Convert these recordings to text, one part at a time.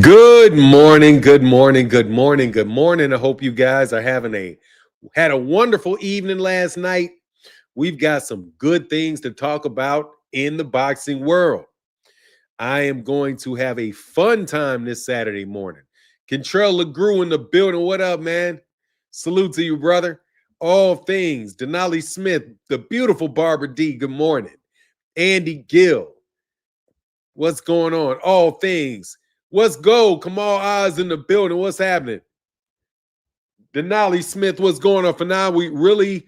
Good morning, good morning, good morning, good morning. I hope you guys are had a wonderful evening last night. We've got some good things to talk about in the boxing world. I am going to have a fun time this Saturday morning. Kentrell LeGrew in the building. What up, man? Salute to you, brother. All things. Denali Smith, the beautiful Barbara D. Good morning. Andy Gill. What's going on? All things. What's go? Kamal Oz in the building. What's happening? Denali Smith, what's going on? For now, we really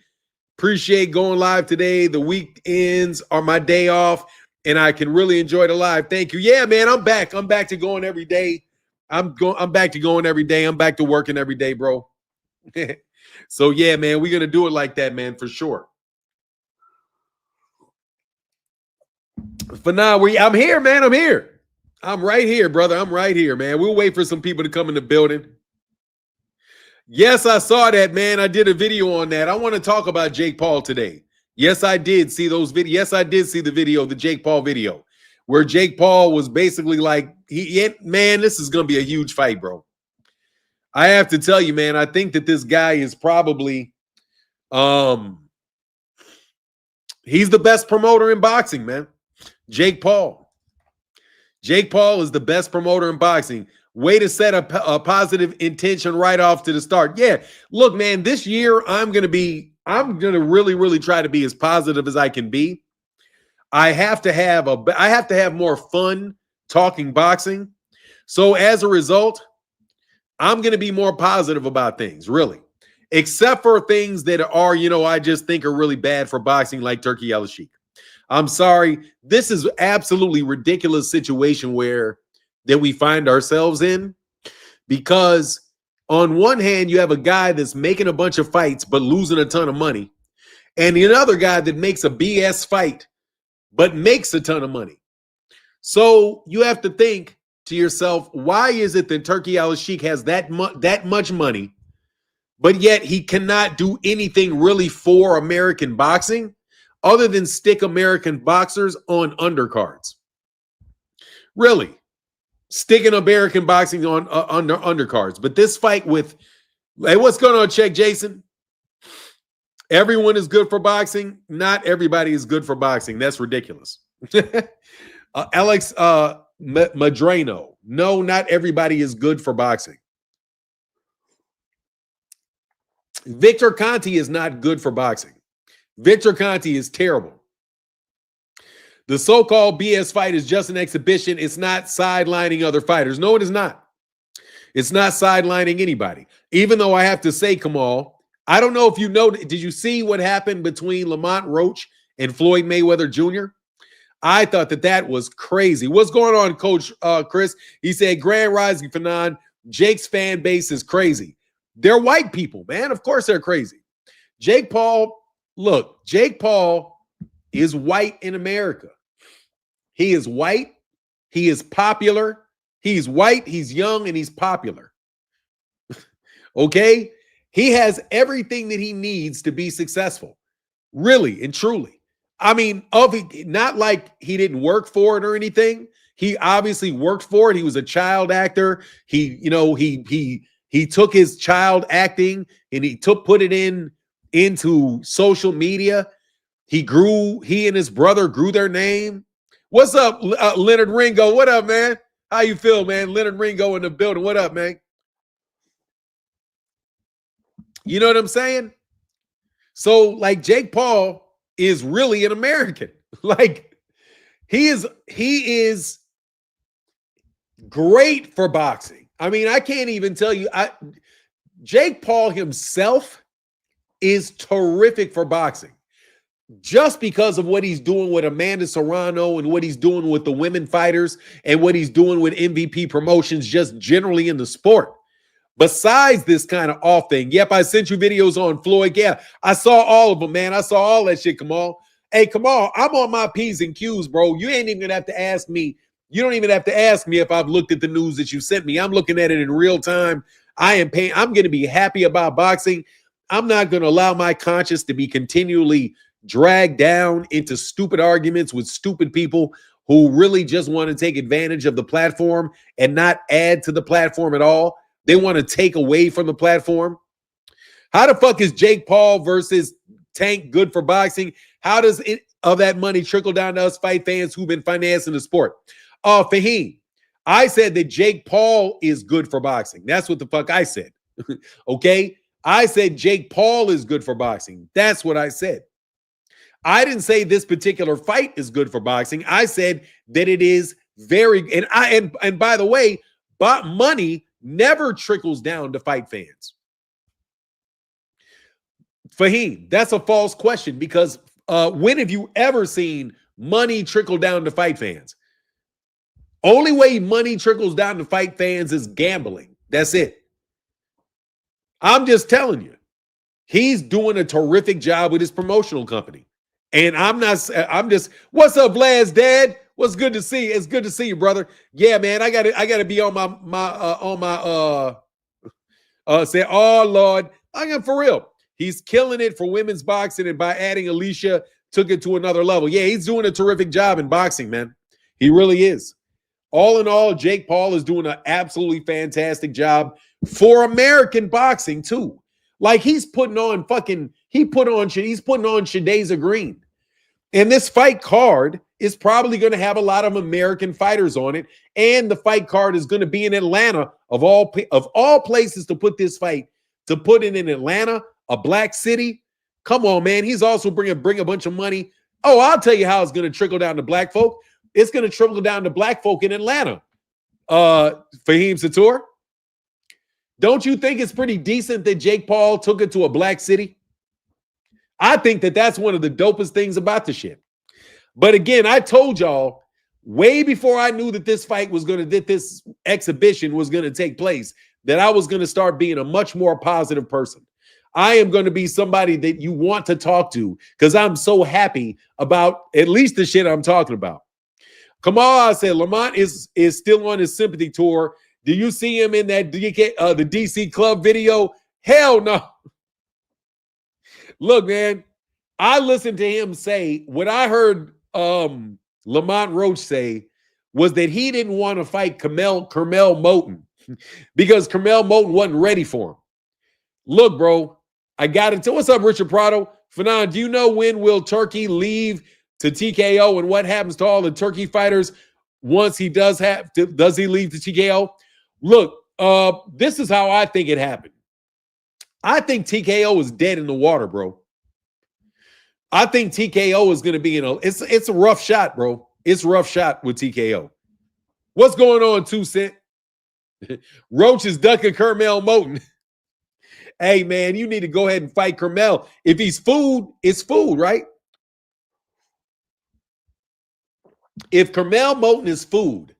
appreciate going live today. The weekends are my day off, and I can really enjoy the live. Thank you. Yeah, man, I'm back. I'm back to going every day. I'm back to going every day. I'm back to working every day, bro. So yeah, man, we're gonna do it like that, man, for sure. For now, I'm here, man. I'm here. I'm right here, brother. I'm right here, man. We'll wait for some people to come in the building. Yes, I saw that, man. I did a video on that. I want to talk about Jake Paul today. Yes, I did see those videos. Yes, I did see the video, the Jake Paul video, where Jake Paul was basically like, man, this is going to be a huge fight, bro. I have to tell you, man, I think that this guy is probably, he's the best promoter in boxing, man. Jake Paul. Jake Paul is the best promoter in boxing. Way to set a positive intention right off to the start. Yeah, look, man, this year I'm gonna really, really try to be as positive as I can be. I have to have more fun talking boxing. So as a result, I'm gonna be more positive about things, really, except for things that are, I just think are really bad for boxing, like Turki Alalsheik. I'm sorry. This is absolutely ridiculous situation that we find ourselves in, because on one hand, you have a guy that's making a bunch of fights but losing a ton of money, and another guy that makes a BS fight but makes a ton of money. So you have to think to yourself, why is it that Turki Alalsheik has that much money, but yet he cannot do anything really for American boxing other than stick American boxers on undercards? Really, sticking American boxing on undercards. But this fight with, hey, what's going on, Check Jason? Everyone is good for boxing. Not everybody is good for boxing. That's ridiculous. Alex Madrano. No, not everybody is good for boxing. Victor Conti is not good for boxing. Victor Conti is terrible. The so-called BS fight is just an exhibition. It's not sidelining other fighters. No, it is not. It's not sidelining anybody. Even though I have to say, Kamal, I don't know if you know, did you see what happened between Lamont Roach and Floyd Mayweather Jr.? I thought that was crazy. What's going on, Coach Chris? He said, Grand Rising, Fanon, Jake's fan base is crazy. They're white people, man. Of course they're crazy. Jake Paul, look, Jake Paul is white in America. He is white. He is popular. He's white. He's young, and he's popular. Okay? He has everything that he needs to be successful. Really and truly. I mean, not like he didn't work for it or anything. He obviously worked for it. He was a child actor. He took his child acting and he put it into social media. He and his brother grew their name. What's up, Leonard Ringo? What up, man? How you feel, man? Leonard Ringo in the building. What up, man? You know what I'm saying? So, like, Jake Paul is really an American. Like, he is great for boxing. I mean, I can't even tell you. Jake Paul himself is terrific for boxing. Just because of what he's doing with Amanda Serrano and what he's doing with the women fighters and what he's doing with MVP promotions just generally in the sport. Besides this kind of off thing. Yep, I sent you videos on Floyd. Yeah, I saw all of them, man. I saw all that shit, Kamal. Hey, Kamal, I'm on my P's and Q's, bro. You ain't even going to have to ask me. You don't even have to ask me if I've looked at the news that you sent me. I'm looking at it in real time. I'm going to be happy about boxing. I'm not going to allow my conscience to be continually dragged down into stupid arguments with stupid people who really just want to take advantage of the platform and not add to the platform at all. They want to take away from the platform. How the fuck is Jake Paul versus Tank good for boxing? How does it of that money trickle down to us fight fans who've been financing the sport? Fahim, I said that Jake Paul is good for boxing. That's what the fuck I said. Okay? I said Jake Paul is good for boxing. That's what I said. I didn't say this particular fight is good for boxing. I said that it is very, and by the way, but money never trickles down to fight fans. Fahim, that's a false question because when have you ever seen money trickle down to fight fans? Only way money trickles down to fight fans is gambling. That's it. I'm just telling you, he's doing a terrific job with his promotional company. And I'm just, what's up, Vlad's dad? What's good to see? It's good to see you, brother. Yeah, man, I gotta be on say, oh Lord, I am for real. He's killing it for women's boxing, and by adding Alicia, took it to another level. Yeah, he's doing a terrific job in boxing, man. He really is. All in all, Jake Paul is doing an absolutely fantastic job for American boxing too. Like he's putting on Shadaza Green. And this fight card is probably going to have a lot of American fighters on it. And the fight card is going to be in Atlanta, of all places to put this fight, to put it in Atlanta, a black city. Come on, man. He's also bring a bunch of money. Oh, I'll tell you how it's going to trickle down to black folk. It's going to trickle down to black folk in Atlanta. Fahim Sator, don't you think it's pretty decent that Jake Paul took it to a black city? I think that that's one of the dopest things about the shit. But again, I told y'all way before I knew that this exhibition was going to take place, that I was going to start being a much more positive person. I am going to be somebody that you want to talk to because I'm so happy about at least the shit I'm talking about. Kamal said Lamont is still on his sympathy tour. Do you see him in that the DC Club video? Hell no. Look, man, I listened to him say what I heard Lamont Roach say was that he didn't want to fight Carmel Moten because Carmel Moten wasn't ready for him. Look, bro, I got it. What's up, Richard Prado? Fanon, do you know when will Turki leave to TKO and what happens to all the Turki fighters once he does he leave to TKO? Look, this is how I think it happened. I think TKO is dead in the water, bro. I think TKO is going to be it's a rough shot, bro. It's a rough shot with TKO. What's going on, 2 Cent? Roach is ducking Carmel Moten. Hey, man, you need to go ahead and fight Carmel. If he's food, it's food, right? If Carmel Moten is food,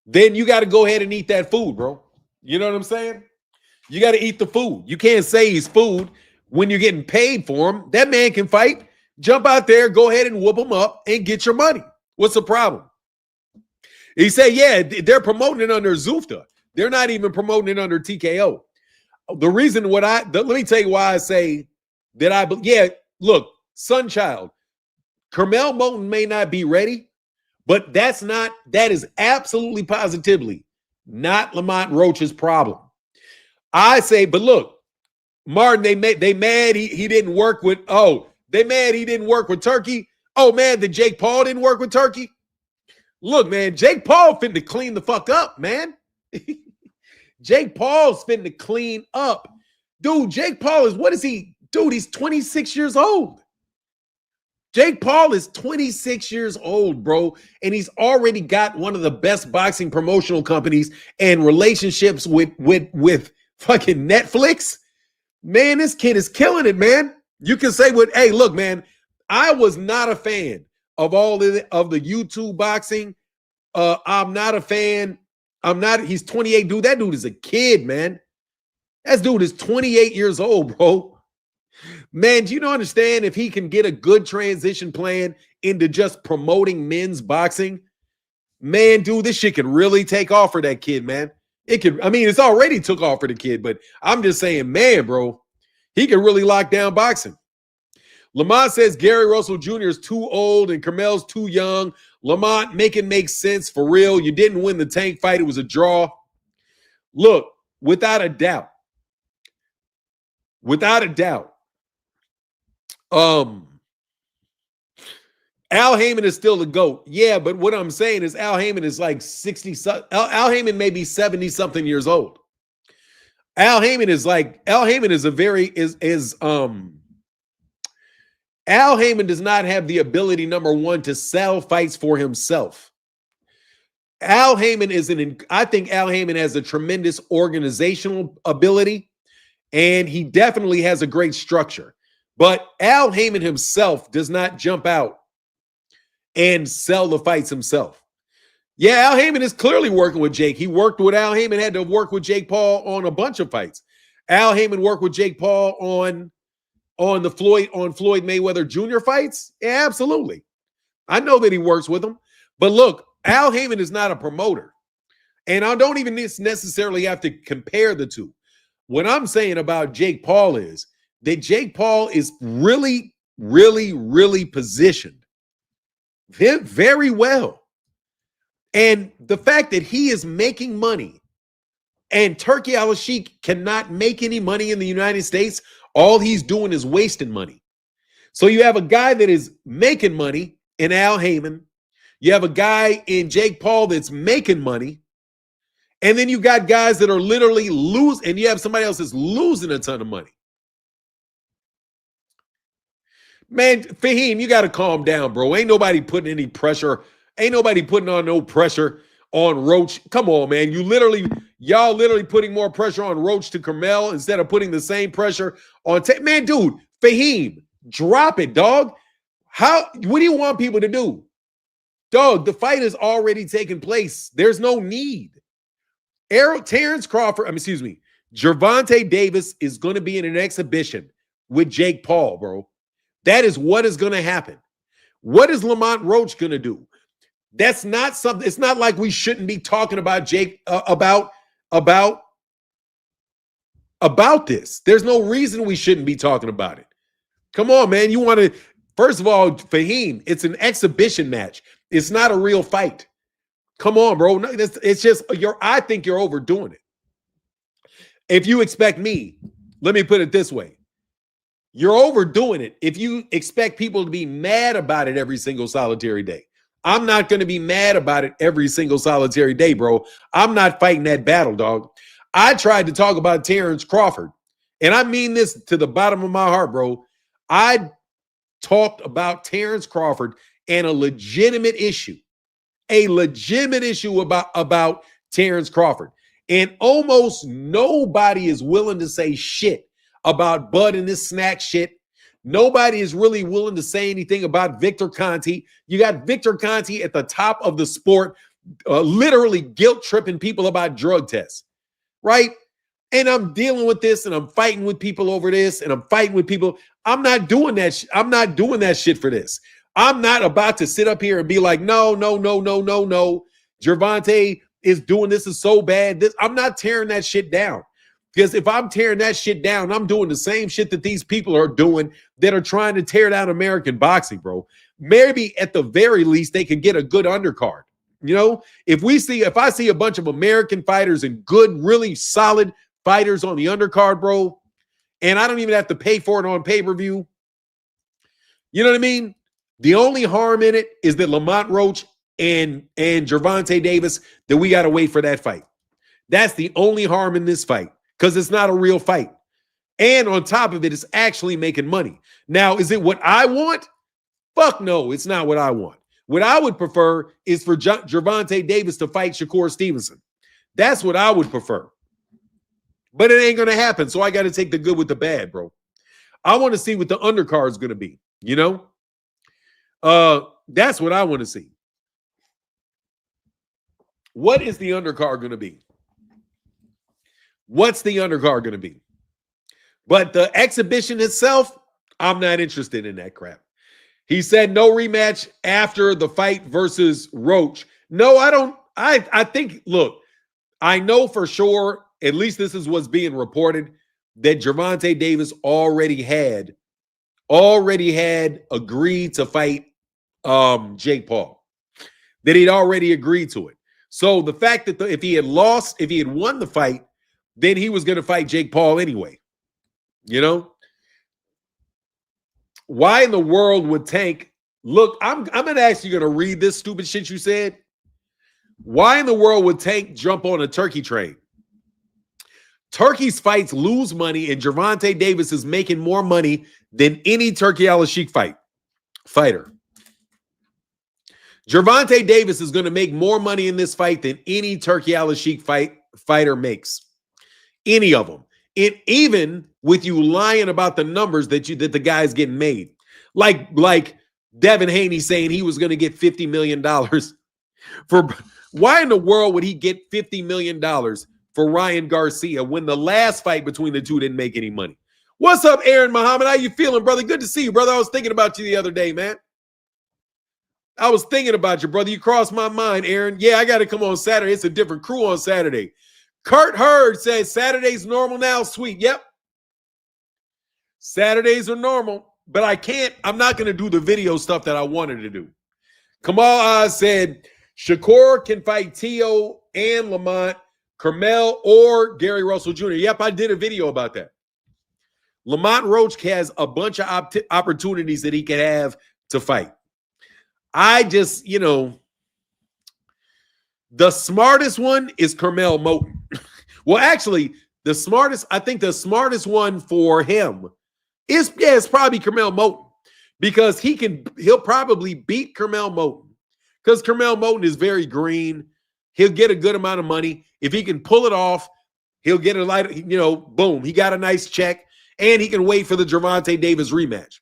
then you got to go ahead and eat that food, bro. You know what I'm saying? You got to eat the food. You can't say he's food when you're getting paid for him. That man can fight. Jump out there, go ahead and whoop him up and get your money. What's the problem? He said, yeah, they're promoting it under Zufta. They're not even promoting it under TKO. The reason let me tell you why I say that look, Sunchild, Carmel Moten may not be ready, but that is absolutely positively not Lamont Roach's problem. I say, but look, Martin, they mad he didn't work with, they mad he didn't work with Turki. Oh, man, that Jake Paul didn't work with Turki. Look, man, Jake Paul finna clean the fuck up, man. Jake Paul's finna clean up. Dude, Jake Paul is, what is he? Dude, he's 26 years old. Jake Paul is 26 years old, bro, and he's already got one of the best boxing promotional companies and relationships with fucking Netflix. Man, this kid is killing it, man. You can say hey, look, man, I was not a fan of all of the YouTube boxing. I'm not a fan. He's 28, dude. That dude is a kid, man. That dude is 28 years old, bro. Man, do you not understand if he can get a good transition plan into just promoting men's boxing? Man, dude, this shit can really take off for that kid, man. It's already took off for the kid, but I'm just saying, man, bro, he can really lock down boxing. Lamont says Gary Russell Jr. is too old and Carmel's too young. Lamont, make it make sense for real. You didn't win the Tank fight. It was a draw. Look, without a doubt, Al Heyman is still the GOAT. Yeah, but what I'm saying is Al Heyman is like 60. Al Heyman may be 70 something years old. Al Heyman does not have the ability, number one, to sell fights for himself. I think Al Heyman has a tremendous organizational ability, and he definitely has a great structure. But Al Heyman himself does not jump out and sell the fights himself. Yeah, Al Heyman is clearly working with Jake. He worked with Al Heyman, had to work with Jake Paul on a bunch of fights. Al Heyman worked with Jake Paul on Floyd Mayweather Jr. fights. Yeah, absolutely. I know that he works with him. But look, Al Heyman is not a promoter. And I don't even necessarily have to compare the two. What I'm saying about Jake Paul is that Jake Paul is really, really, really positioned very well. And the fact that he is making money and Turki Alalsheik cannot make any money in the United States, all he's doing is wasting money. So you have a guy that is making money in Al Heyman. You have a guy in Jake Paul that's making money. And then you got guys that are literally losing, and you have somebody else that's losing a ton of money. Man, Fahim, you got to calm down, bro. Ain't nobody putting any pressure. Ain't nobody putting on no pressure on Roach. Come on, man. Y'all literally putting more pressure on Roach to Carmel instead of putting the same pressure on man, dude, Fahim, drop it, dog. What do you want people to do? Dog, the fight has already taken place. There's no need. Gervonta Davis is going to be in an exhibition with Jake Paul, bro. That is what is going to happen. What is Lamont Roach going to do? That's not something. It's not like we shouldn't be talking about Jake about this. There's no reason we shouldn't be talking about it. Come on, man. You want to, first of all, Fahim, it's an exhibition match. It's not a real fight. Come on, bro. No, it's just I think you're overdoing it. If you expect me, let me put it this way. You're overdoing it if you expect people to be mad about it every single solitary day. I'm not going to be mad about it every single solitary day, bro. I'm not fighting that battle, dog. I tried to talk about Terrence Crawford, and I mean this to the bottom of my heart, bro. I talked about Terrence Crawford and a legitimate issue about Terrence Crawford. And almost nobody is willing to say shit about Bud and this snack shit. Nobody is really willing to say anything about Victor Conte. You got Victor Conte at the top of the sport, literally guilt tripping people about drug tests, right? And I'm dealing with this, and I'm fighting with people over this, and I'm fighting with people. I'm not doing that. I'm not doing that shit for this. I'm not about to sit up here and be like, no. Gervonta is doing this is so bad. I'm not tearing that shit down. Because if I'm tearing that shit down, I'm doing the same shit that these people are doing that are trying to tear down American boxing, bro. Maybe at the very least, they could get a good undercard. You know, if I see a bunch of American fighters and good, really solid fighters on the undercard, bro, and I don't even have to pay for it on pay-per-view, you know what I mean? The only harm in it is that Lamont Roach and Gervonta Davis, that we got to wait for that fight. That's the only harm in this fight, because it's not a real fight. And on top of it, it's actually making money. Now, is it what I want? Fuck no, it's not what I want. What I would prefer is for Gervonta Davis to fight Shakur Stevenson. That's what I would prefer. But it ain't going to happen, so I got to take the good with the bad, bro. I want to see what the undercard is going to be, you know? That's what I want to see. What is the undercard going to be? What's the undercard going to be? But the exhibition itself, I'm not interested in that crap. He said no rematch after the fight versus Roach. No, I don't. I think, look, I know for sure, at least this is what's being reported, that Gervonta Davis already had already had agreed to fight Jake Paul. That he'd already agreed to it. So the fact that if he had won the fight, then he was going to fight Jake Paul anyway. You know? Why in the world would Tank look? I'm actually going to read this stupid shit you said. Why in the world would Tank jump on a Turkey train? Turkey's fights lose money, and Gervonta Davis is making more money than any Turki Alalsheik fighter. Gervonta Davis is going to make more money in this fight than any Turki Alalsheik fighter makes. Any of them. Even with you lying about the numbers that the guy's getting made. Like Devin Haney saying he was going to get $50 million for. Why in the world would he get $50 million for Ryan Garcia when the last fight between the two didn't make any money? What's up, Aaron Muhammad? How you feeling, brother? Good to see you, brother. I was thinking about you the other day, man. I was thinking about you, brother. You crossed my mind, Aaron. Yeah, I got to come on Saturday. It's a different crew on Saturday. Kurt Hurd says Saturday's normal now. Sweet. Yep. Saturdays are normal, but I'm not going to do the video stuff that I wanted to do. Kamal Oz said Shakur can fight Tio and Lamont, Carmel, or Gary Russell Jr. Yep, I did a video about that. Lamont Roach has a bunch of opportunities that he can have to fight. I just, the smartest one is Carmel Moten. Well, actually, I think the smartest one for him is probably Carmel Moten, because he'll probably beat Carmel Moten, because Carmel Moten is very green. He'll get a good amount of money. If he can pull it off, he'll get boom, he got a nice check, and he can wait for the Gervonta Davis rematch.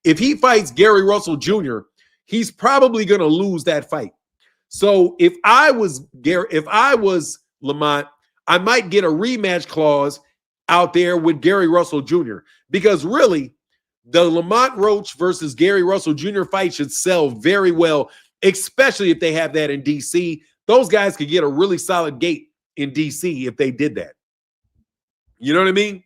If he fights Gary Russell Jr., he's probably going to lose that fight. So if I was Lamont, I might get a rematch clause out there with Gary Russell Jr. because really, the Lamont Roach versus Gary Russell Jr. fight should sell very well, especially if they have that in DC. Those guys could get a really solid gate in DC if they did that. You know what I mean?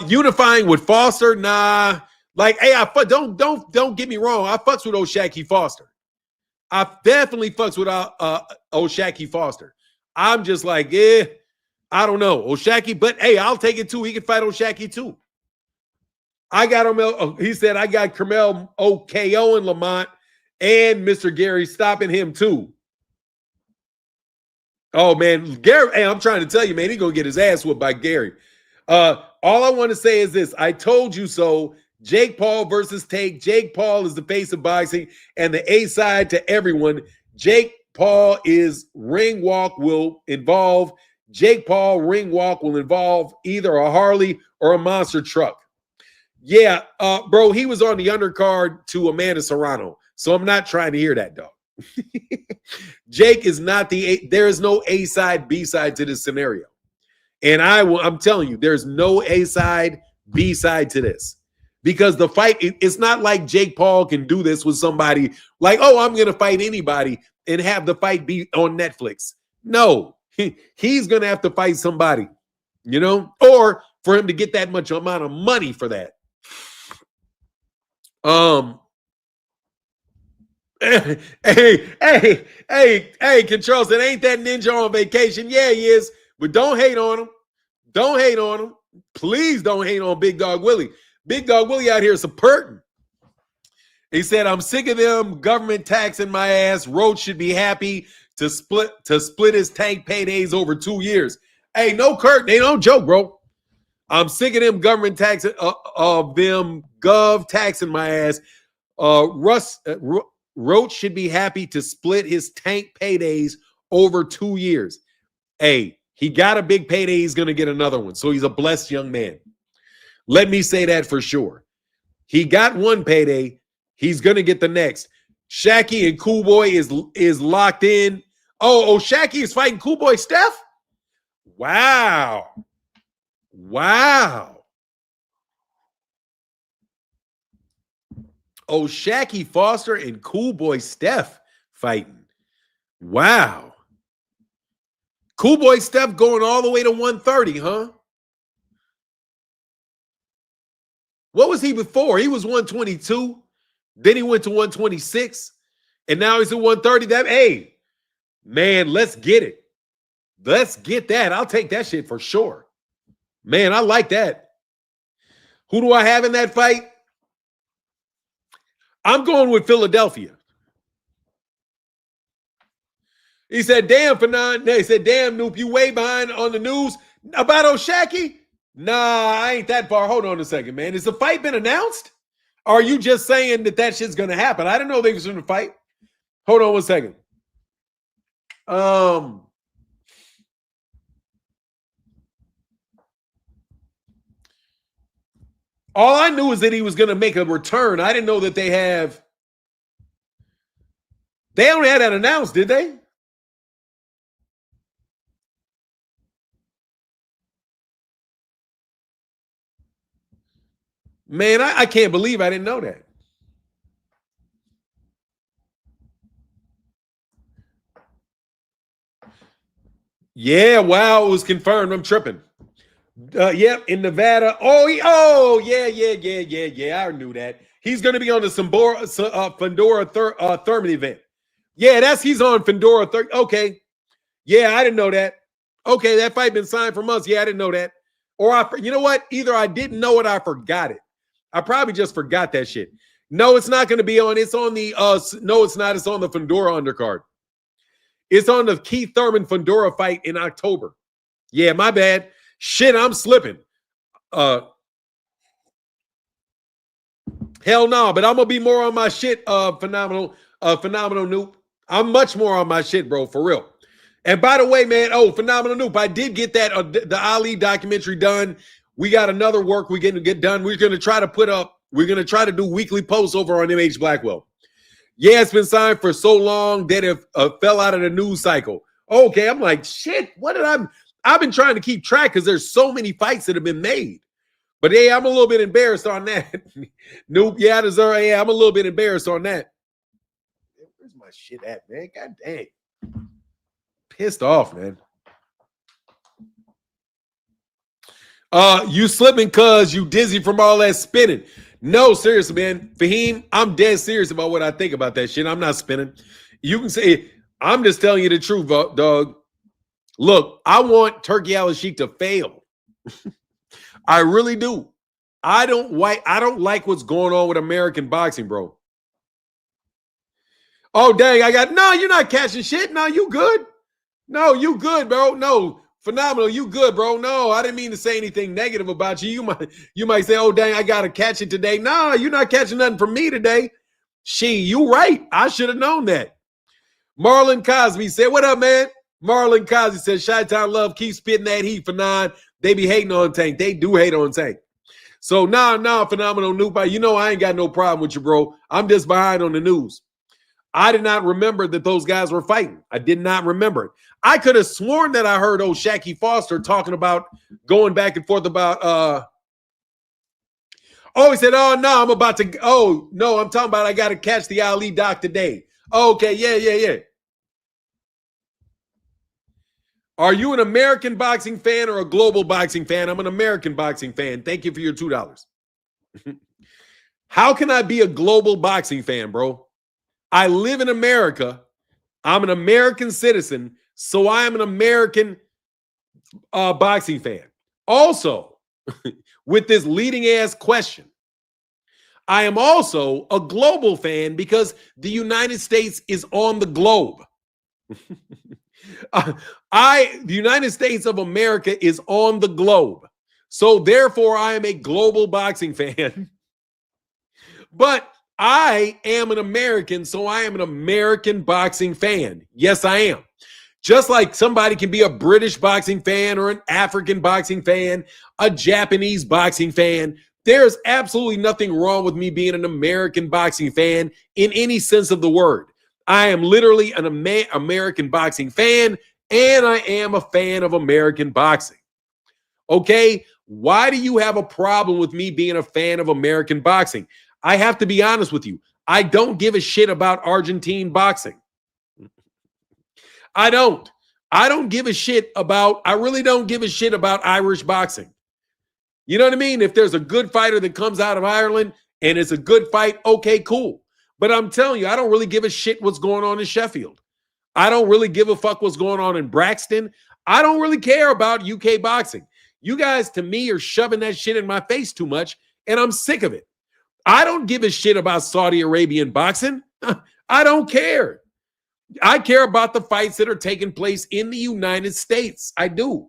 Unifying with Foster, nah. Like, hey, don't get me wrong. I fucks with O'Shaquie Foster. I definitely fucks with O'Shaquie Foster. I'm just like, I don't know. O'Shaquie, but hey, I'll take it too. He can fight O'Shaquie too. I got him. He said, I got Carmel OKO and Lamont and Mr. Gary stopping him too. Oh, man. Gary, hey, I'm trying to tell you, man, he's going to get his ass whooped by Gary. All I want to say is this. I told you so. Jake Paul versus Tank. Jake Paul is the face of boxing and the A side to everyone. Jake Paul is ring walk will involve either a Harley or a monster truck. Yeah, bro, he was on the undercard to Amanda Serrano. So I'm not trying to hear that, dog. Jake is not there is no A side, B side to this scenario. And I'm telling you, there's no A side, B side to this. Because the fight, it's not like Jake Paul can do this with somebody like, oh, I'm going to fight anybody and have the fight be on Netflix. No, he's going to have to fight somebody, or for him to get that much amount of money for that. Hey, Control said, ain't that ninja on vacation? Yeah, he is. But don't hate on him. Don't hate on him. Please don't hate on Big Dog Willie. Big Dog Willie out here supporting. He said, I'm sick of them government taxing my ass. Roach should be happy to split his Tank paydays over 2 years. Hey, no, Kurt, they don't joke, bro. I'm sick of them government taxing of them gov taxing my ass. Roach should be happy to split his Tank paydays over 2 years. Hey, he got a big payday. He's going to get another one. So he's a blessed young man. Let me say that for sure. He got one payday. He's going to get the next. Shaqie and Cool Boy is locked in. Oh, Shaqie is fighting Cool Boy Steph? Wow. Oh, Shaqie Foster and Cool Boy Steph fighting. Wow. Cool Boy Steph going all the way to 130, huh? What was he before? He was 122. Then he went to 126. And now he's at 130. That, hey, man, let's get it. Let's get that. I'll take that shit for sure. Man, I like that. Who do I have in that fight? I'm going with Philadelphia. He said, damn, Fanon. He said, damn, Noop, you way behind on the news about Oshaki? Nah, I ain't that far. Hold on a second, man. Has the fight been announced? Or are you just saying that shit's going to happen? I didn't know they was going to fight. Hold on one second. All I knew is that he was going to make a return. I didn't know that they only had that announced, did they? Man, I can't believe I didn't know that. Yeah, wow, it was confirmed. I'm tripping. Yep, in Nevada. Oh, yeah. I knew that. He's going to be on the Fundora Thurman event. Yeah, he's on Fundora. Okay. Yeah, I didn't know that. Okay, that fight been signed for months. Yeah, I didn't know that. Or you know what? Either I didn't know it, I forgot it. I probably just forgot that shit. No, it's not going to be on. It's on the no, it's not. It's on the Fundora undercard. It's on the Keith Thurman Fundora fight in October. Yeah, my bad. Shit, I'm slipping. Hell no, but I'm gonna be more on my shit. Phenomenal Noop. I'm much more on my shit, bro, for real. And by the way, man, Phenomenal Noop. I did get that the Ali documentary done. We got another work we're going to get done. We're going to try to we're going to try to do weekly posts over on MH Blackwell. Yeah, it's been signed for so long that it fell out of the news cycle. Okay, I'm like, shit, what did I've been trying to keep track because there's so many fights that have been made. But hey, I'm a little bit embarrassed on that. Nope, yeah, I deserve. Yeah, I'm a little bit embarrassed on that. Where's my shit at, man? God dang. Pissed off, man. You slipping cause you dizzy from all that spinning. No, seriously, man. Fahim, I'm dead serious about what I think about that shit. I'm not spinning. You can say, I'm just telling you the truth, dog. Look, I want Turki Alalsheik to fail. I really do. I don't like what's going on with American boxing, bro. Oh, dang, no, you're not catching shit. No, you good. No, you good, bro. No. Phenomenal, you good, bro. No, I didn't mean to say anything negative about you. You might say, oh, dang, I got to catch it today. No, you're not catching nothing from me today. You right. I should have known that. Marlon Cosby said, what up, man? Marlon Cosby said, Chi-Town Love, keep spitting that heat for 9. They be hating on Tank. They do hate on Tank. So, Phenomenal Noob. You know I ain't got no problem with you, bro. I'm just behind on the news. I did not remember that those guys were fighting. I did not remember it. I could have sworn that I heard Shaqy Foster talking about going back and forth about he said, oh no, I'm about to no, I'm talking about I gotta catch the Ali doc today. Okay, yeah. Are you an American boxing fan or a global boxing fan? I'm an American boxing fan. Thank you for your $2. How can I be a global boxing fan, bro? I live in America. I'm an American citizen, so I am an American boxing fan. Also, with this leading ass question, I am also a global fan because the United States is on the globe. The United States of America is on the globe. So therefore, I am a global boxing fan. But I am an American, so I am an American boxing fan. Yes, I am. Just like somebody can be a British boxing fan or an African boxing fan, a Japanese boxing fan. There's absolutely nothing wrong with me being an American boxing fan in any sense of the word. I am literally an American boxing fan, and I am a fan of American boxing. Okay? Why do you have a problem with me being a fan of American boxing? I have to be honest with you. I don't give a shit about Argentine boxing. I don't give a shit about, I really don't give a shit about Irish boxing. You know what I mean? If there's a good fighter that comes out of Ireland and it's a good fight, okay, cool. But I'm telling you, I don't really give a shit what's going on in Sheffield. I don't really give a fuck what's going on in Braxton. I don't really care about UK boxing. You guys, to me, are shoving that shit in my face too much, and I'm sick of it. I don't give a shit about Saudi Arabian boxing. I don't care. I care about the fights that are taking place in the United States. I do.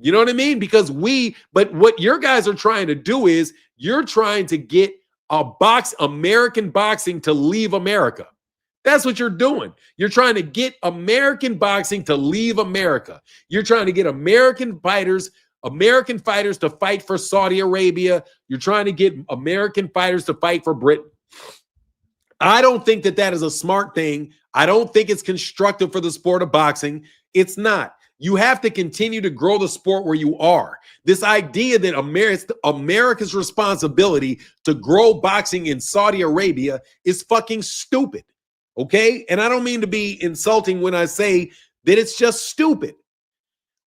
You know what I mean? Because but what your guys are trying to do is you're trying to get American boxing to leave America. That's what you're doing. You're trying to get American boxing to leave America. You're trying to get American fighters to fight for Saudi Arabia. You're trying to get American fighters to fight for Britain. I don't think that is a smart thing. I don't think it's constructive for the sport of boxing. It's not. You have to continue to grow the sport where you are. This idea that America's responsibility to grow boxing in Saudi Arabia is fucking stupid. Okay? And I don't mean to be insulting when I say that it's just stupid.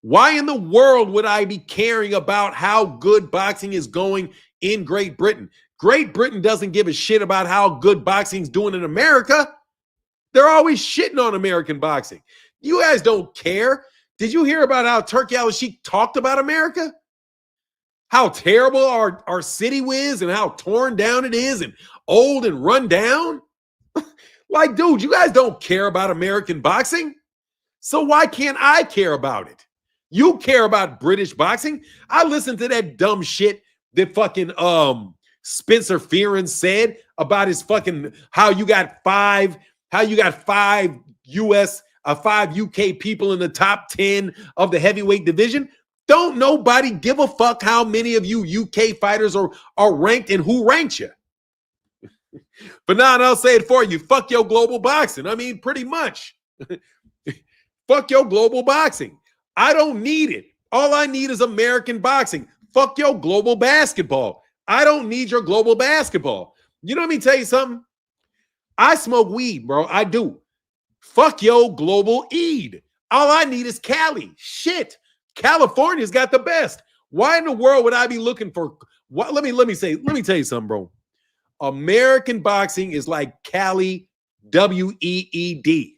Why in the world would I be caring about how good boxing is going in Great Britain? Great Britain doesn't give a shit about how good boxing's doing in America. They're always shitting on American boxing. You guys don't care. Did you hear about how Turki Alalsheik talked about America? How terrible our city is and how torn down it is and old and run down? Like, dude, you guys don't care about American boxing? So why can't I care about it? You care about British boxing? I listened to that dumb shit that fucking Spencer Fearon said about his fucking how you got five UK people in the top 10 of the heavyweight division. Don't nobody give a fuck how many of you UK fighters are ranked and who ranked you. But now I'll say it for you. Fuck your global boxing. I mean, pretty much. Fuck your global boxing. I don't need it. All I need is American boxing. Fuck your global basketball. I don't need your global basketball. You know, let me tell you something. I smoke weed, bro. I do. Fuck your global Eid. All I need is Cali. Shit. California's got the best. Why in the world would I be looking for what? Let me tell you something, bro. American boxing is like Cali, WEED.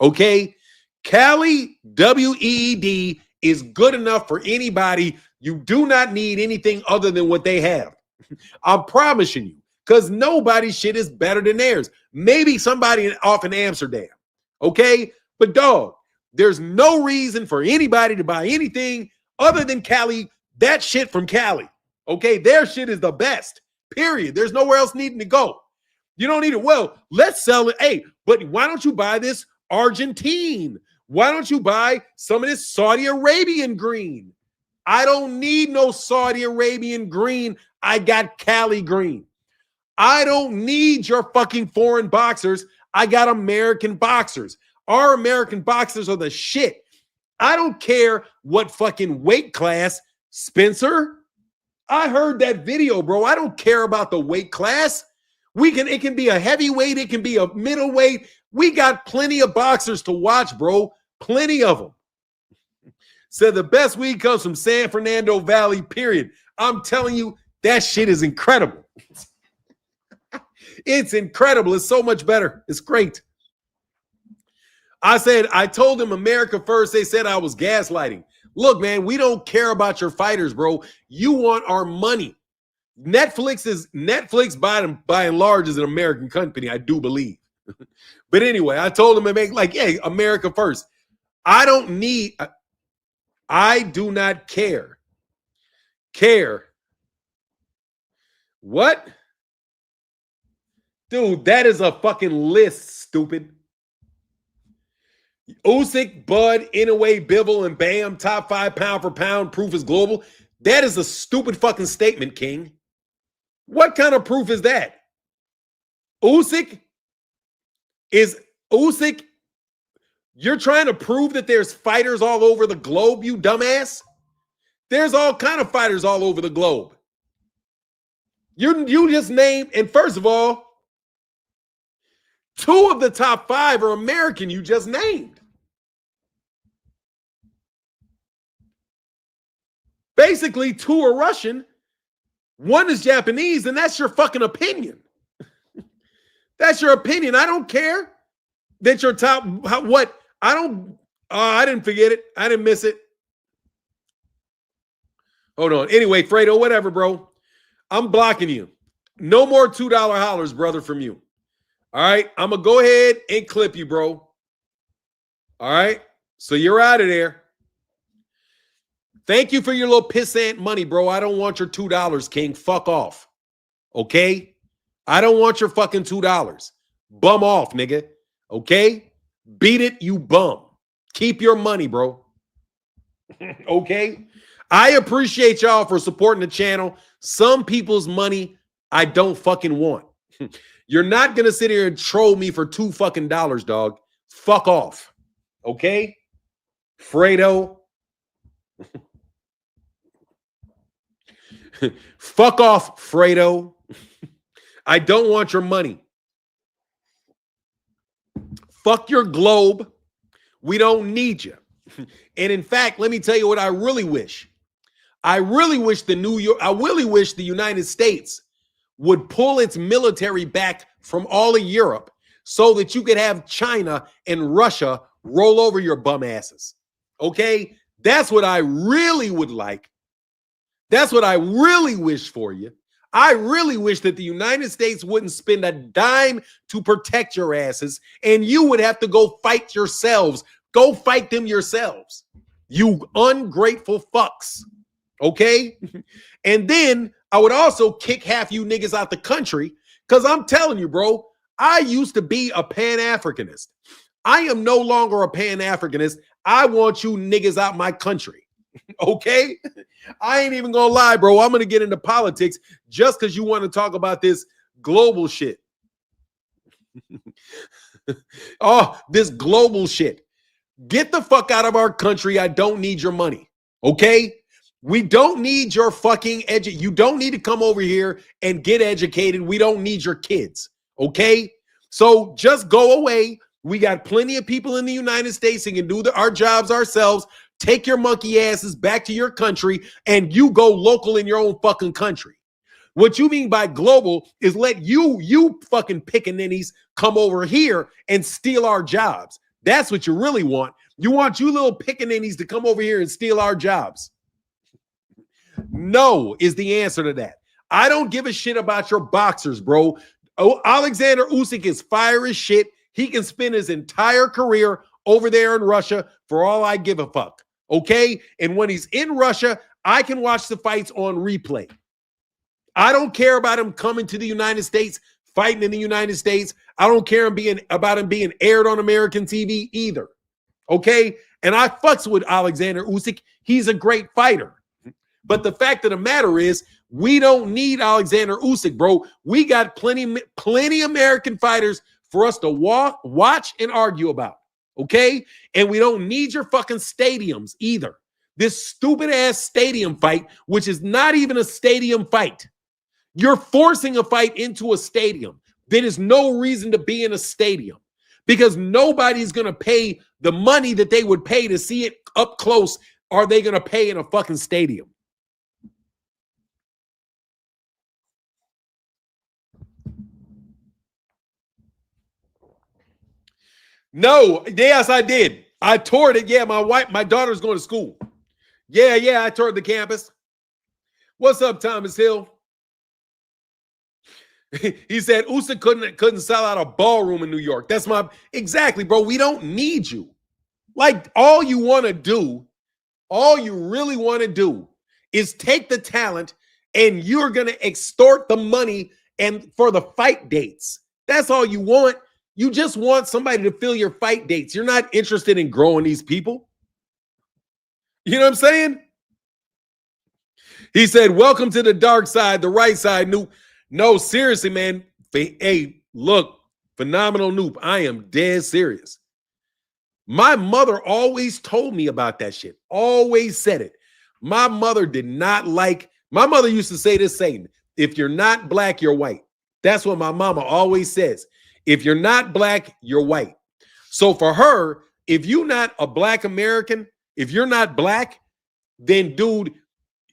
Okay? Cali, WEED is good enough for anybody. You do not need anything other than what they have. I'm promising you, because nobody's shit is better than theirs. Maybe somebody off in Amsterdam. Okay? But dog, there's no reason for anybody to buy anything other than Cali, that shit from Cali. Okay? Their shit is the best. Period. There's nowhere else needing to go. You don't need it. Well, let's sell it. Hey, but why don't you buy this Argentine? Why don't you buy some of this Saudi Arabian green? I don't need no Saudi Arabian green. I got Cali green. I don't need your fucking foreign boxers. I got American boxers. Our American boxers are the shit. I don't care what fucking weight class. Spencer, I heard that video, bro. I don't care about the weight class. It can be a heavyweight. It can be a middleweight. We got plenty of boxers to watch, bro. Plenty of them. Said the best weed comes from San Fernando Valley, period. I'm telling you, that shit is incredible. It's incredible. It's so much better. It's great. I told them America first. They said I was gaslighting. Look, man, we don't care about your fighters, bro. You want our money. Netflix by and large is an American company, I do believe. But anyway, I told them to make hey, America first. I do not care. Care. What? Dude, that is a fucking list, stupid. Usyk, Bud, Inoue, Bivol, and Bam, top 5 pound for pound, proof is global. That is a stupid fucking statement, King. What kind of proof is that? Usyk, you're trying to prove that there's fighters all over the globe, you dumbass? There's all kind of fighters all over the globe. You just named, and first of all, 2 of the top 5 are American you just named. Basically, 2 are Russian One is Japanese, and that's your fucking opinion. That's your opinion. I don't care that you're top. What? I don't. I didn't forget it. I didn't miss it. Hold on. Anyway, Fredo, whatever, bro. I'm blocking you. No more $2 hollers, brother, from you. All right. I'm going to go ahead and clip you, bro. All right. So you're out of there. Thank you for your little pissant money, bro. I don't want your $2, King. Fuck off. Okay? I don't want your fucking $2. Bum off, nigga. Okay? Beat it, you bum. Keep your money, bro. Okay? I appreciate y'all for supporting the channel. Some people's money I don't fucking want. You're not going to sit here and troll me for $2 fucking, dog. Fuck off. Okay? Fredo. Fuck off, Fredo. I don't want your money. Fuck your globe. We don't need you. And in fact, let me tell you what I really wish. I really wish the United States would pull its military back from all of Europe so that you could have China and Russia roll over your bum asses. Okay? That's what I really would like. That's what I really wish for you. I really wish that the United States wouldn't spend a dime to protect your asses, and you would have to go fight yourselves. Go fight them yourselves, you ungrateful fucks. Okay? And then I would also kick half you niggas out the country, because I'm telling you, bro, I used to be a Pan-Africanist. I am no longer a Pan-Africanist. I want you niggas out my country. Okay? I ain't even gonna lie, bro. I'm gonna get into politics just because you want to talk about this global shit. Oh, this global shit. Get the fuck out of our country. I don't need your money. Okay? We don't need your fucking you don't need to come over here and get educated. We don't need your kids. Okay? So just go away. We got plenty of people in the United States that can do our jobs ourselves. Take your monkey asses back to your country and you go local in your own fucking country. What you mean by global is let you fucking pickaninnies come over here and steal our jobs. That's what you really want. You want you little pickaninnies to come over here and steal our jobs. No is the answer to that. I don't give a shit about your boxers, bro. Oh, Alexander Usyk is fire as shit. He can spend his entire career over there in Russia for all I give a fuck. Okay? And when he's in Russia, I can watch the fights on replay. I don't care about him coming to the United States, fighting in the United States. I don't care about him being aired on American TV either. Okay? And I fucks with Alexander Usyk. He's a great fighter. But the fact of the matter is, we don't need Alexander Usyk, bro. We got plenty American fighters for us to watch and argue about. Okay? And we don't need your fucking stadiums either. This stupid ass stadium fight, which is not even a stadium fight. You're forcing a fight into a stadium. There is no reason to be in a stadium because nobody's going to pay the money that they would pay to see it up close. Are they going to pay in a fucking stadium? No, yes, I did. I toured it. Yeah, my daughter's going to school. Yeah, I toured the campus. What's up, Thomas Hill? He said Usyk couldn't sell out a ballroom in New York. That's exactly, bro. We don't need you. Like all you really want to do is take the talent and you're going to extort the money and for the fight dates. That's all you want. You just want somebody to fill your fight dates. You're not interested in growing these people. You know what I'm saying? He said, welcome to the dark side, the right side. No, seriously, man. Hey, look, phenomenal noob. I am dead serious. My mother always told me about that shit. Always said it. My mother used to say this saying, if you're not black, you're white. That's what my mama always says. If you're not black, you're white. So for her, if you're not a black American, if you're not black, then dude,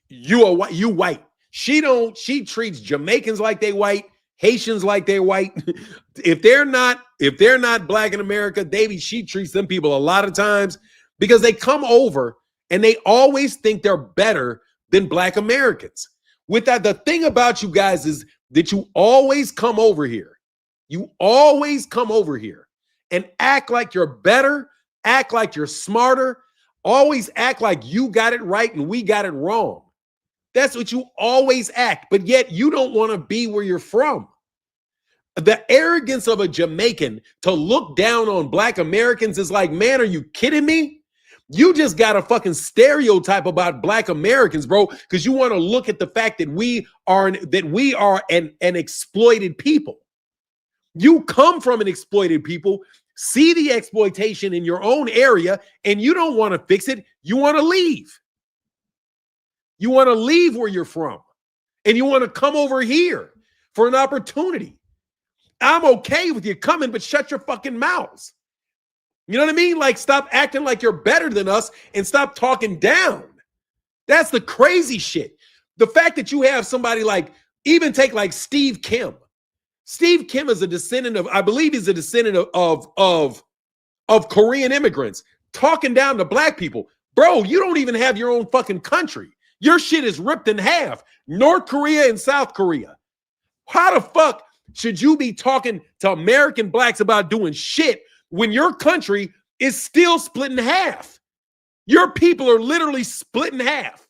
you white. She treats Jamaicans like they white, Haitians like they're white. if they're not black in America, she treats them people a lot of times because they come over and they always think they're better than black Americans. With that, the thing about you guys is that you always come over here. You always come over here and act like you're better, act like you're smarter, always act like you got it right and we got it wrong. That's what you always act, but yet you don't want to be where you're from. The arrogance of a Jamaican to look down on black Americans is like, man, are you kidding me? You just got a fucking stereotype about black Americans, bro, because you want to look at the fact that we are an exploited people. You come from an exploited people, see the exploitation in your own area, and you don't want to fix it. You want to leave. You want to leave where you're from, and you want to come over here for an opportunity. I'm okay with you coming, but shut your fucking mouths. You know what I mean? Like, stop acting like you're better than us and stop talking down. That's the crazy shit. The fact that you have somebody like, even take like Steve Kim. Steve Kim is a descendant of, I believe he's a descendant of Korean immigrants talking down to black people. Bro, you don't even have your own fucking country. Your shit is ripped in half. North Korea and South Korea. How the fuck should you be talking to American blacks about doing shit when your country is still split in half? Your people are literally split in half.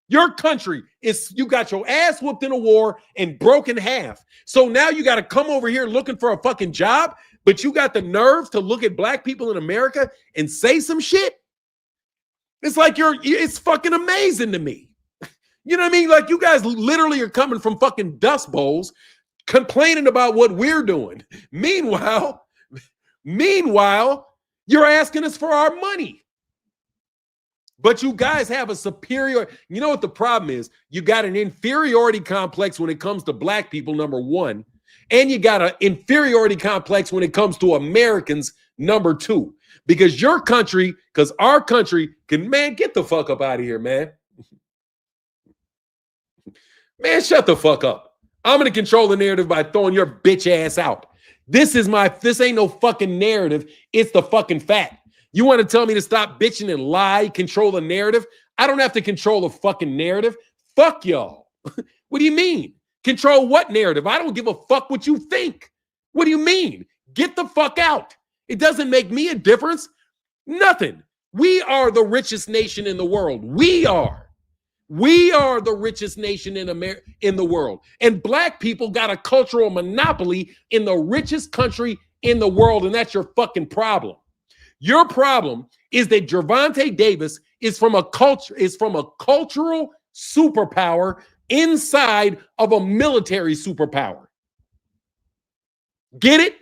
Your country is, you got your ass whooped in a war and broken half. So now you got to come over here looking for a fucking job, but you got the nerve to look at black people in America and say some shit? It's like it's fucking amazing to me. You know what I mean? Like, you guys literally are coming from fucking dust bowls complaining about what we're doing. Meanwhile, you're asking us for our money. But you guys have a superior, you know what the problem is? You got an inferiority complex when it comes to black people, number one, and you got an inferiority complex when it comes to Americans, number two. Because our country can, man, get the fuck up out of here, man. Man, shut the fuck up. I'm going to control the narrative by throwing your bitch ass out. This ain't no fucking narrative. It's the fucking fact. You want to tell me to stop bitching and lie, control the narrative? I don't have to control the fucking narrative. Fuck y'all. What do you mean? Control what narrative? I don't give a fuck what you think. What do you mean? Get the fuck out. It doesn't make me a difference. Nothing. We are the richest nation in the world. We are the richest nation in the world. And black people got a cultural monopoly in the richest country in the world, and that's your fucking problem. Your problem is that Gervonta Davis is from a cultural superpower inside of a military superpower. Get it?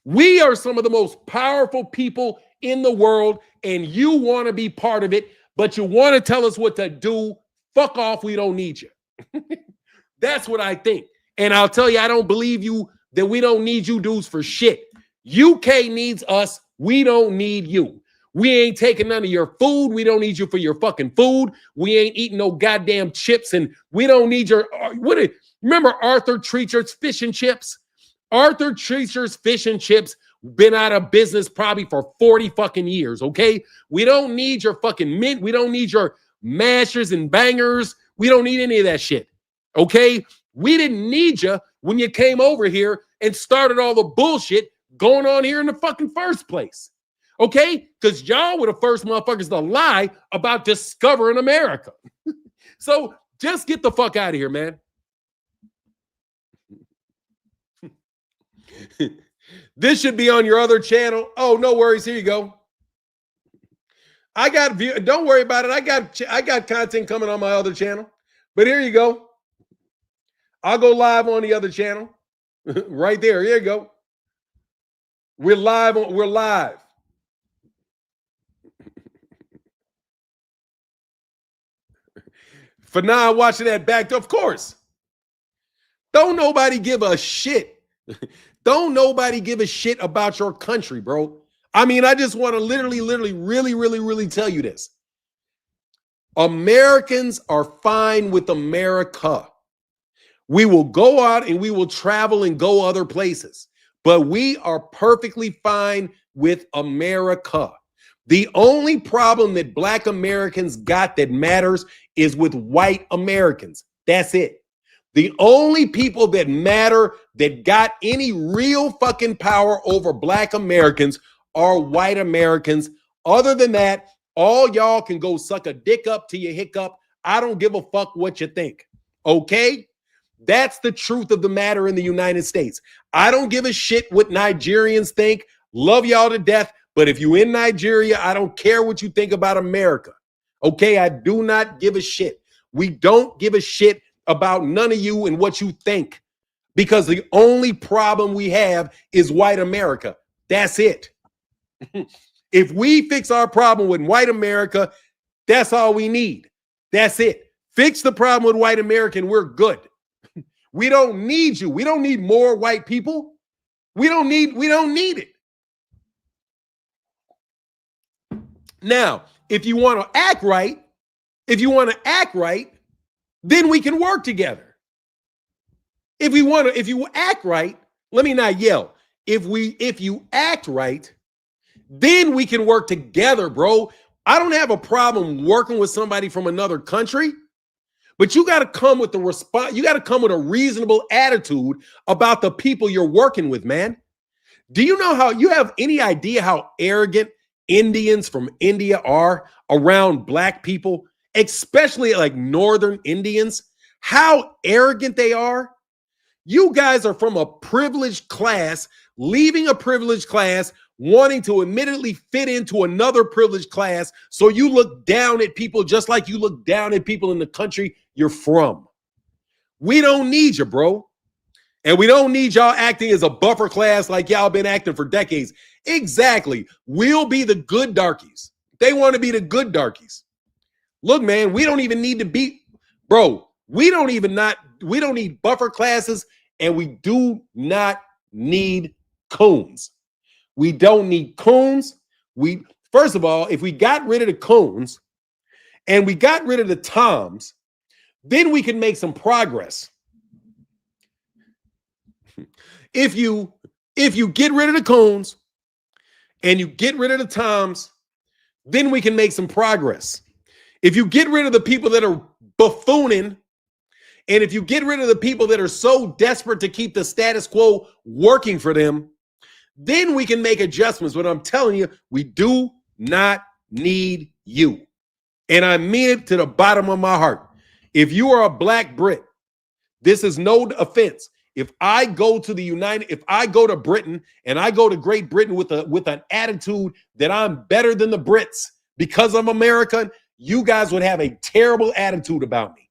We are some of the most powerful people in the world, and you want to be part of it, but you want to tell us what to do. Fuck off. We don't need you. That's what I think. And I'll tell you, I don't believe you that we don't need you dudes for shit. UK needs us. We don't need you. We ain't taking none of your food. We don't need you for your fucking food. We ain't eating no goddamn chips, and we don't need your, remember Arthur Treacher's fish and chips? Arthur Treacher's fish and chips been out of business probably for 40 fucking years, okay? We don't need your fucking mint. We don't need your mashers and bangers. We don't need any of that shit, okay? We didn't need you when you came over here and started all the bullshit going on here in the fucking first place, okay? Because y'all were the first motherfuckers to lie about discovering America. So just get the fuck out of here, man. This should be on your other channel. Oh, no worries. Here you go. I got view. Don't worry about it. I got content coming on my other channel. But here you go. I'll go live on the other channel. Right there. Here you go. We're live. We're live. For now, watching that back. Of course. Don't nobody give a shit. Don't nobody give a shit about your country, bro. I mean, I just want to literally, really tell you this. Americans are fine with America. We will go out and we will travel and go other places, but we are perfectly fine with America. The only problem that Black Americans got that matters is with white Americans. That's it. The only people that matter that got any real fucking power over Black Americans are white Americans. Other than that, all y'all can go suck a dick up to your hiccup. I don't give a fuck what you think. Okay? That's the truth of the matter in the United States. I don't give a shit what Nigerians think. Love y'all to death. But if you in Nigeria, I don't care what you think about America. Okay? I do not give a shit. We don't give a shit about none of you and what you think, because the only problem we have is white America. That's it. If we fix our problem with white America, that's all we need. That's it. Fix the problem with white America and we're good. We don't need you. We don't need more white people. We don't need it. Now, if you want to act right, then we can work together. If you act right, let me not yell. If you act right, then we can work together, bro. I don't have a problem working with somebody from another country, but you got to come with the response. You got to come with a reasonable attitude about the people you're working with, man. Do you know how you have any idea how arrogant Indians from India are around Black people, especially like Northern Indians? How arrogant they are. You guys are from a privileged class, leaving a privileged class, wanting to admittedly fit into another privileged class. So you look down at people just like you look down at people in the country you're from. We don't need you, bro. And we don't need y'all acting as a buffer class like y'all been acting for decades. Exactly. We'll be the good darkies. They want to be the good darkies. Look, man, we don't even need to be, bro. We don't need buffer classes, and we do not need coons. We don't need coons. First of all, if we got rid of the coons and we got rid of the toms, then we can make some progress. If you get rid of the coons and you get rid of the toms, then we can make some progress. If you get rid of the people that are buffooning, and if you get rid of the people that are so desperate to keep the status quo working for them, then we can make adjustments. But I'm telling you, we do not need you. And I mean it to the bottom of my heart. If you are a Black Brit, this is no offense. If I go to Britain and I go to Great Britain with an attitude that I'm better than the Brits because I'm American, you guys would have a terrible attitude about me.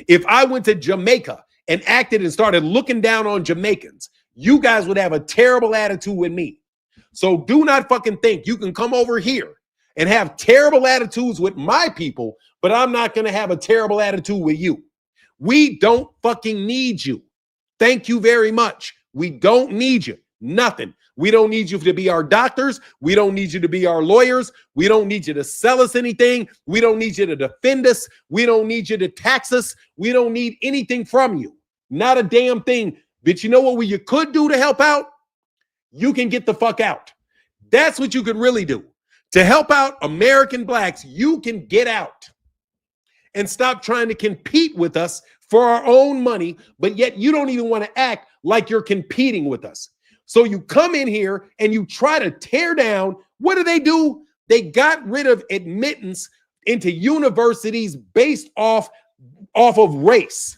If I went to Jamaica and acted and started looking down on Jamaicans, you guys would have a terrible attitude with me. So do not fucking think you can come over here and have terrible attitudes with my people, but I'm not going to have a terrible attitude with you. We don't fucking need you. Thank you very much. We don't need you. Nothing. We don't need you to be our doctors. We don't need you to be our lawyers. We don't need you to sell us anything. We don't need you to defend us. We don't need you to tax us. We don't need anything from you. Not a damn thing. But you know what you could do to help out? You can get the fuck out. That's what you could really do. To help out American Blacks, you can get out and stop trying to compete with us for our own money, but yet you don't even want to act like you're competing with us. So you come in here and you try to tear down. What do? They got rid of admittance into universities based off of race.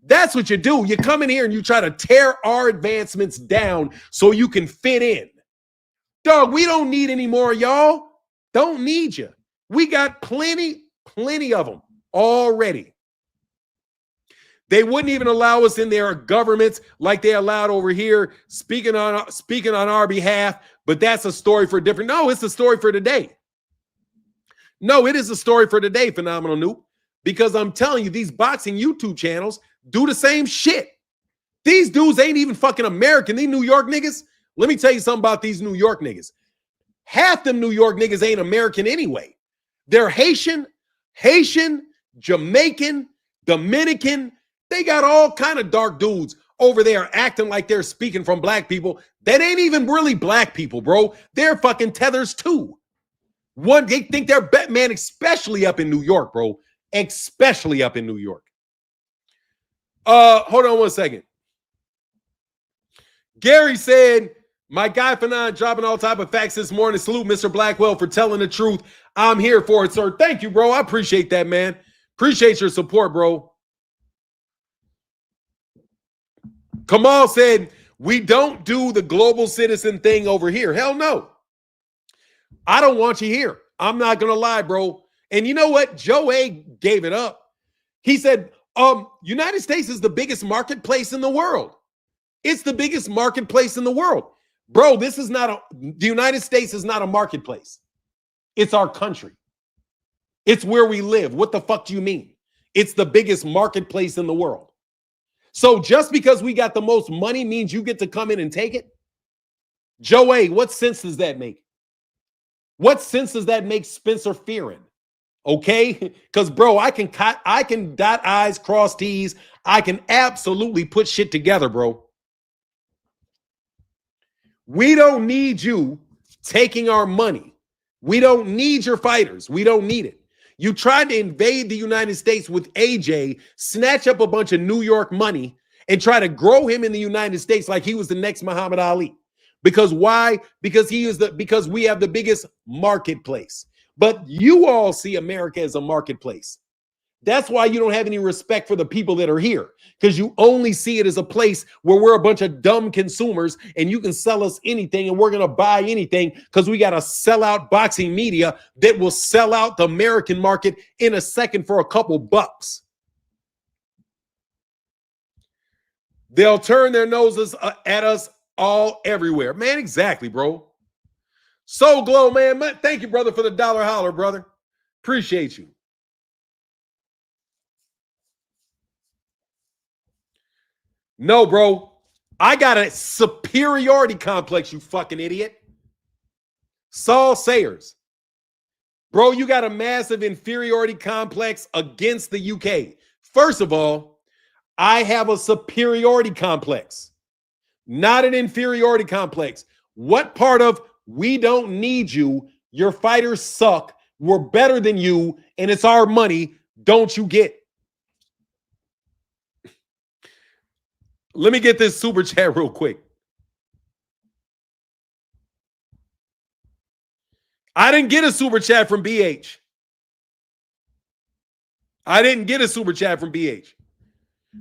That's what you do. You come in here and you try to tear our advancements down so you can fit in. Dog, we don't need any more, y'all. Don't need you. We got plenty of them already. They wouldn't even allow us in their governments like they allowed over here, speaking on our behalf. But that's a story for different. No, it's a story for today. No, it is a story for today, Phenomenal Noob. Because I'm telling you, these boxing YouTube channels do the same shit. These dudes ain't even fucking American. These New York niggas. Let me tell you something about these New York niggas. Half them New York niggas ain't American anyway. They're Haitian Haitian, Jamaican, Dominican. They got all kind of dark dudes over there acting like they're speaking from black people that ain't even really black people, bro. They're fucking tethers too. One, they think they're Batman, especially up in New York, bro. Especially up in New York. Hold on one second. Gary said, my guy Fanon dropping all type of facts this morning. Salute Mr. Blackwell for telling the truth. I'm here for it, sir. Thank you, bro. I appreciate that, man. Appreciate your support, bro. Kamal said, we don't do the global citizen thing over here. Hell no. I don't want you here. I'm not going to lie, bro. And you know what? Joe A gave it up. He said, United States is the biggest marketplace in the world. It's the biggest marketplace in the world. Bro, the United States is not a marketplace. It's our country. It's where we live. What the fuck do you mean? It's the biggest marketplace in the world. So just because we got the most money means you get to come in and take it? Joe A, what sense does that make? What sense does that make, Spencer Fearon? Okay? Because, bro, I can dot I's, cross T's. I can absolutely put shit together, bro. We don't need you taking our money. We don't need your fighters. We don't need it. You tried to invade the United States with AJ, snatch up a bunch of New York money, and try to grow him in the United States like he was the next Muhammad Ali. Because why? Because because we have the biggest marketplace. But you all see America as a marketplace. That's why you don't have any respect for the people that are here, because you only see it as a place where we're a bunch of dumb consumers and you can sell us anything and we're going to buy anything because we got a sellout boxing media that will sell out the American market in a second for a couple bucks. They'll turn their noses at us all everywhere. Man, exactly, bro. So Glow, man. Thank you, brother, for the dollar holler, brother. Appreciate you. No, bro. I got a superiority complex, you fucking idiot. Saul Sayers. Bro, you got a massive inferiority complex against the UK. First of all, I have a superiority complex, not an inferiority complex. What part of we don't need you, your fighters suck, we're better than you, and it's our money, don't you get? Let me get this super chat real quick. I didn't get a super chat from BH. I didn't get a super chat from BH.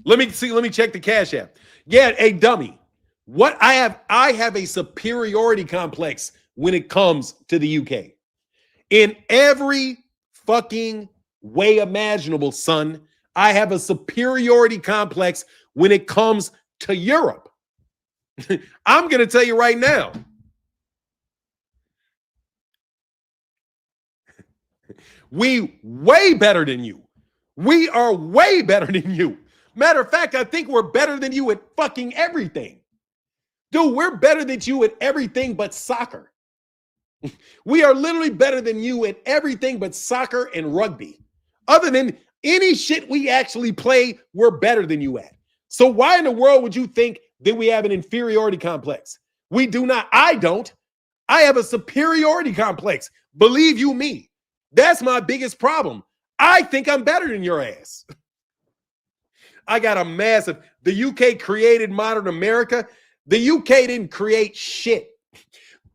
Let me see. Let me check the Cash App. Yeah, a dummy. What I have a superiority complex when it comes to the UK. In every fucking way imaginable, son, I have a superiority complex when it comes to Europe. I'm going to tell you right now. We way better than you. We are way better than you. Matter of fact, I think we're better than you at fucking everything. Dude, we're better than you at everything but soccer. We are literally better than you at everything but soccer and rugby. Other than any shit we actually play, we're better than you at. So why in the world would you think that we have an inferiority complex? We do not. I don't. I have a superiority complex. Believe you me. That's my biggest problem. I think I'm better than your ass. I got a massive. The UK created modern America. The UK didn't create shit.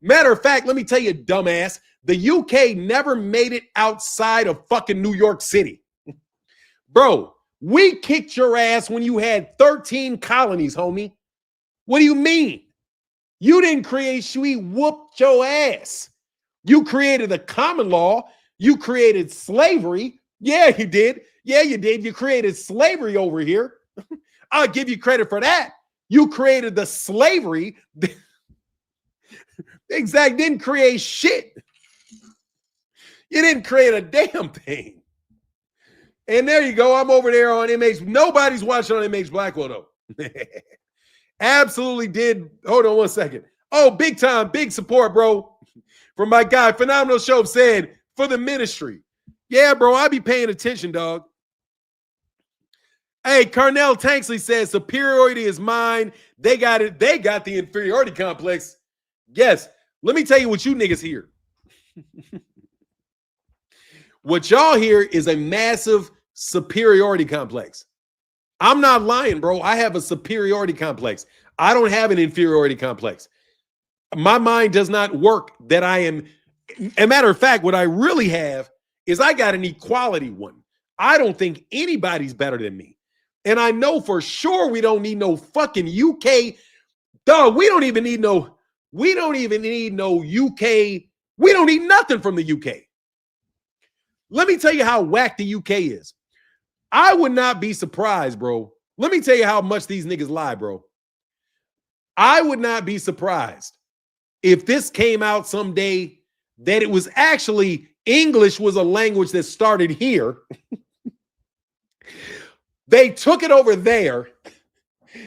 Matter of fact, let me tell you, dumbass, the UK never made it outside of fucking New York City. Bro, we kicked your ass when you had 13 colonies, homie. What do you mean? You didn't create, we whooped your ass. You created the common law. You created slavery. Yeah, you did. Yeah, you did. You created slavery over here. I'll give you credit for that. You created the slavery. Exactly. Didn't create shit. You didn't create a damn thing. And there you go. I'm over there on MH. Nobody's watching on MH Blackwell, though. Absolutely did. Hold on one second. Oh, big time. Big support, bro. From my guy, Phenomenal Show said, for the ministry. Yeah, bro, I be paying attention, dog. Hey, Carnell Tanksley says superiority is mine. They got it. They got the inferiority complex. Yes. Let me tell you what you niggas hear. What y'all hear is a massive superiority complex. I'm not lying, bro. I have a superiority complex. I don't have an inferiority complex. My mind does not work that I am. A matter of fact, what I really have is I got an equality one. I don't think anybody's better than me. And I know for sure we don't need no fucking UK. Dog, we don't even need no UK. We don't need nothing from the UK. Let me tell you how whack the UK is. I would not be surprised, bro. Let me tell you how much these niggas lie, bro. I would not be surprised if this came out someday that it was actually English was a language that started here. They took it over there,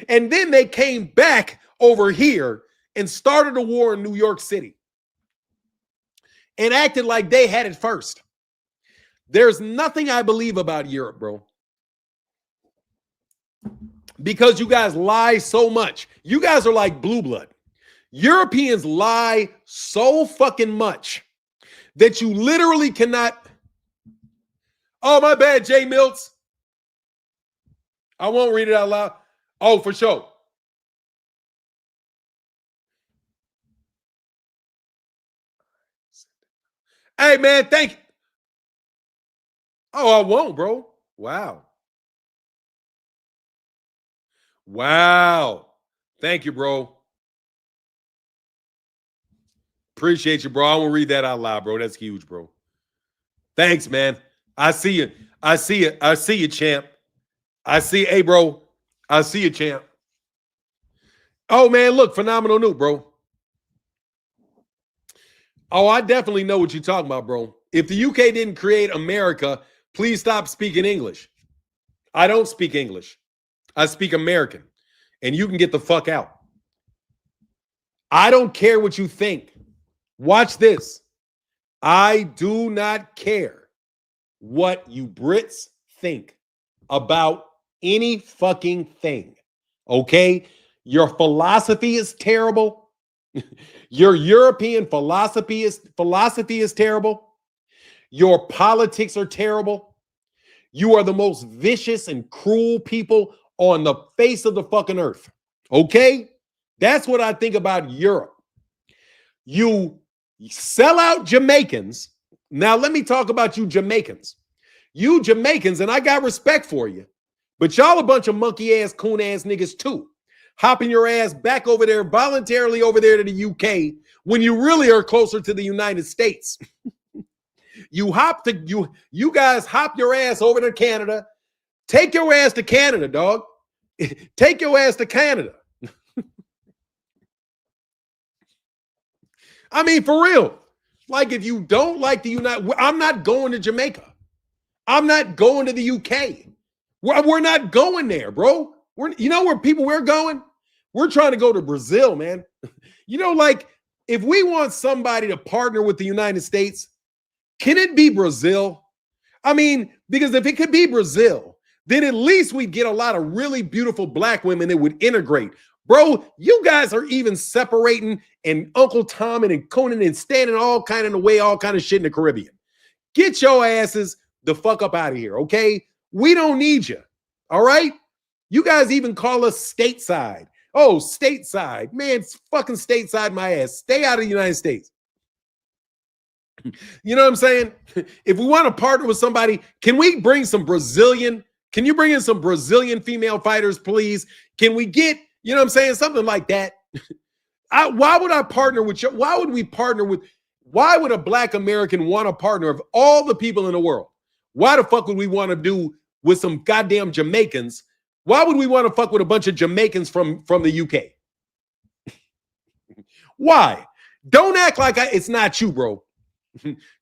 and then they came back over here and started a war in New York City and acted like they had it first. There's nothing I believe about Europe, bro. Because you guys lie so much. You guys are like blue blood. Europeans lie so fucking much that you literally cannot. Oh, my bad, Jay Milts. I won't read it out loud. Oh, for sure. Hey, man, thank you. Oh, I won't, bro. Wow. Wow. Thank you, bro. Appreciate you, bro. I won't read that out loud, bro. That's huge, bro. Thanks, man. I see you. I see you. I see you, champ. I see, hey, bro. I see you, champ. Oh, man, look, phenomenal new, bro. Oh, I definitely know what you're talking about, bro. If the UK didn't create America, please stop speaking English. I don't speak English. I speak American. And you can get the fuck out. I don't care what you think. Watch this. I do not care what you Brits think about any fucking thing. Okay? Your philosophy is terrible. Your European philosophy is terrible. Your politics are terrible. You are the most vicious and cruel people on the face of the fucking earth. Okay? That's what I think about Europe. You sell out Jamaicans. Now, let me talk about you Jamaicans. You Jamaicans, and I got respect for you, but y'all a bunch of monkey ass, coon ass niggas too. Hopping your ass back over there, voluntarily over there to the UK when you really are closer to the United States. You guys hop your ass over to Canada. Take your ass to Canada, dog. Take your ass to Canada. I mean, for real. Like, if you don't like the United, I'm not going to Jamaica. I'm not going to the UK. We're not going there, bro. You know where we're going? We're trying to go to Brazil, man. You know, like, if we want somebody to partner with the United States, can it be Brazil? I mean, because if it could be Brazil, then at least we'd get a lot of really beautiful black women that would integrate. Bro, you guys are even separating and Uncle Tom and Conan and standing all kind of in the way, all kind of shit in the Caribbean. Get your asses the fuck up out of here, okay? We don't need you, all right? You guys even call us stateside. Oh, stateside. Man, it's fucking stateside my ass. Stay out of the United States. You know what I'm saying? If we want to partner with somebody, can we bring some Brazilian? Can you bring in some Brazilian female fighters, please? Can we get, you know what I'm saying? Something like that. Why would I partner with you? Why would we partner with, why would a black American want to partner of all the people in the world? Why the fuck would we want to do with some goddamn Jamaicans? Why would we want to fuck with a bunch of Jamaicans from the UK? Why? Don't act like it's not you, bro.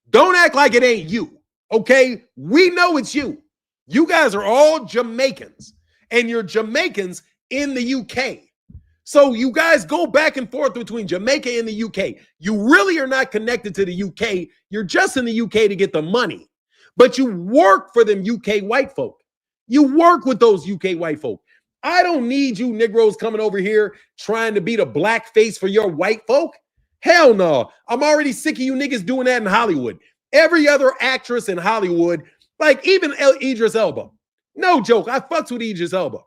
Don't act like it ain't you, okay? We know it's you. You guys are all Jamaicans, and you're Jamaicans in the UK. So you guys go back and forth between Jamaica and the UK. You really are not connected to the UK. You're just in the UK to get the money. But you work for them UK white folk. You work with those UK white folk. I don't need you Negroes coming over here trying to be the black face for your white folk. Hell no. I'm already sick of you niggas doing that in Hollywood. Every other actress in Hollywood, like even Idris Elba. No joke. I fucks with Idris Elba.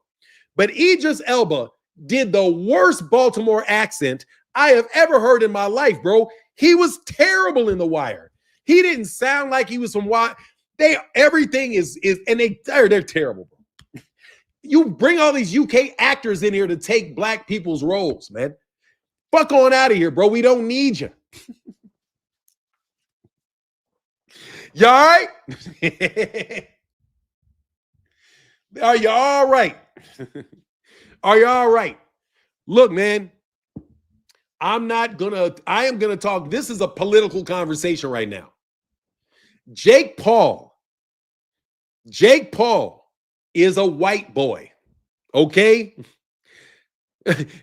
But Idris Elba did the worst Baltimore accent I have ever heard in my life, bro. He was terrible in The Wire. He didn't sound like he was from Wire. Everything is and they're terrible, bro. You bring all these UK actors in here to take black people's roles, man. Fuck on out of here, bro. We don't need you. You all right? Are you all right? Are you all right? Look, man, I am gonna talk. This is a political conversation right now. Jake Paul is a white boy. Okay.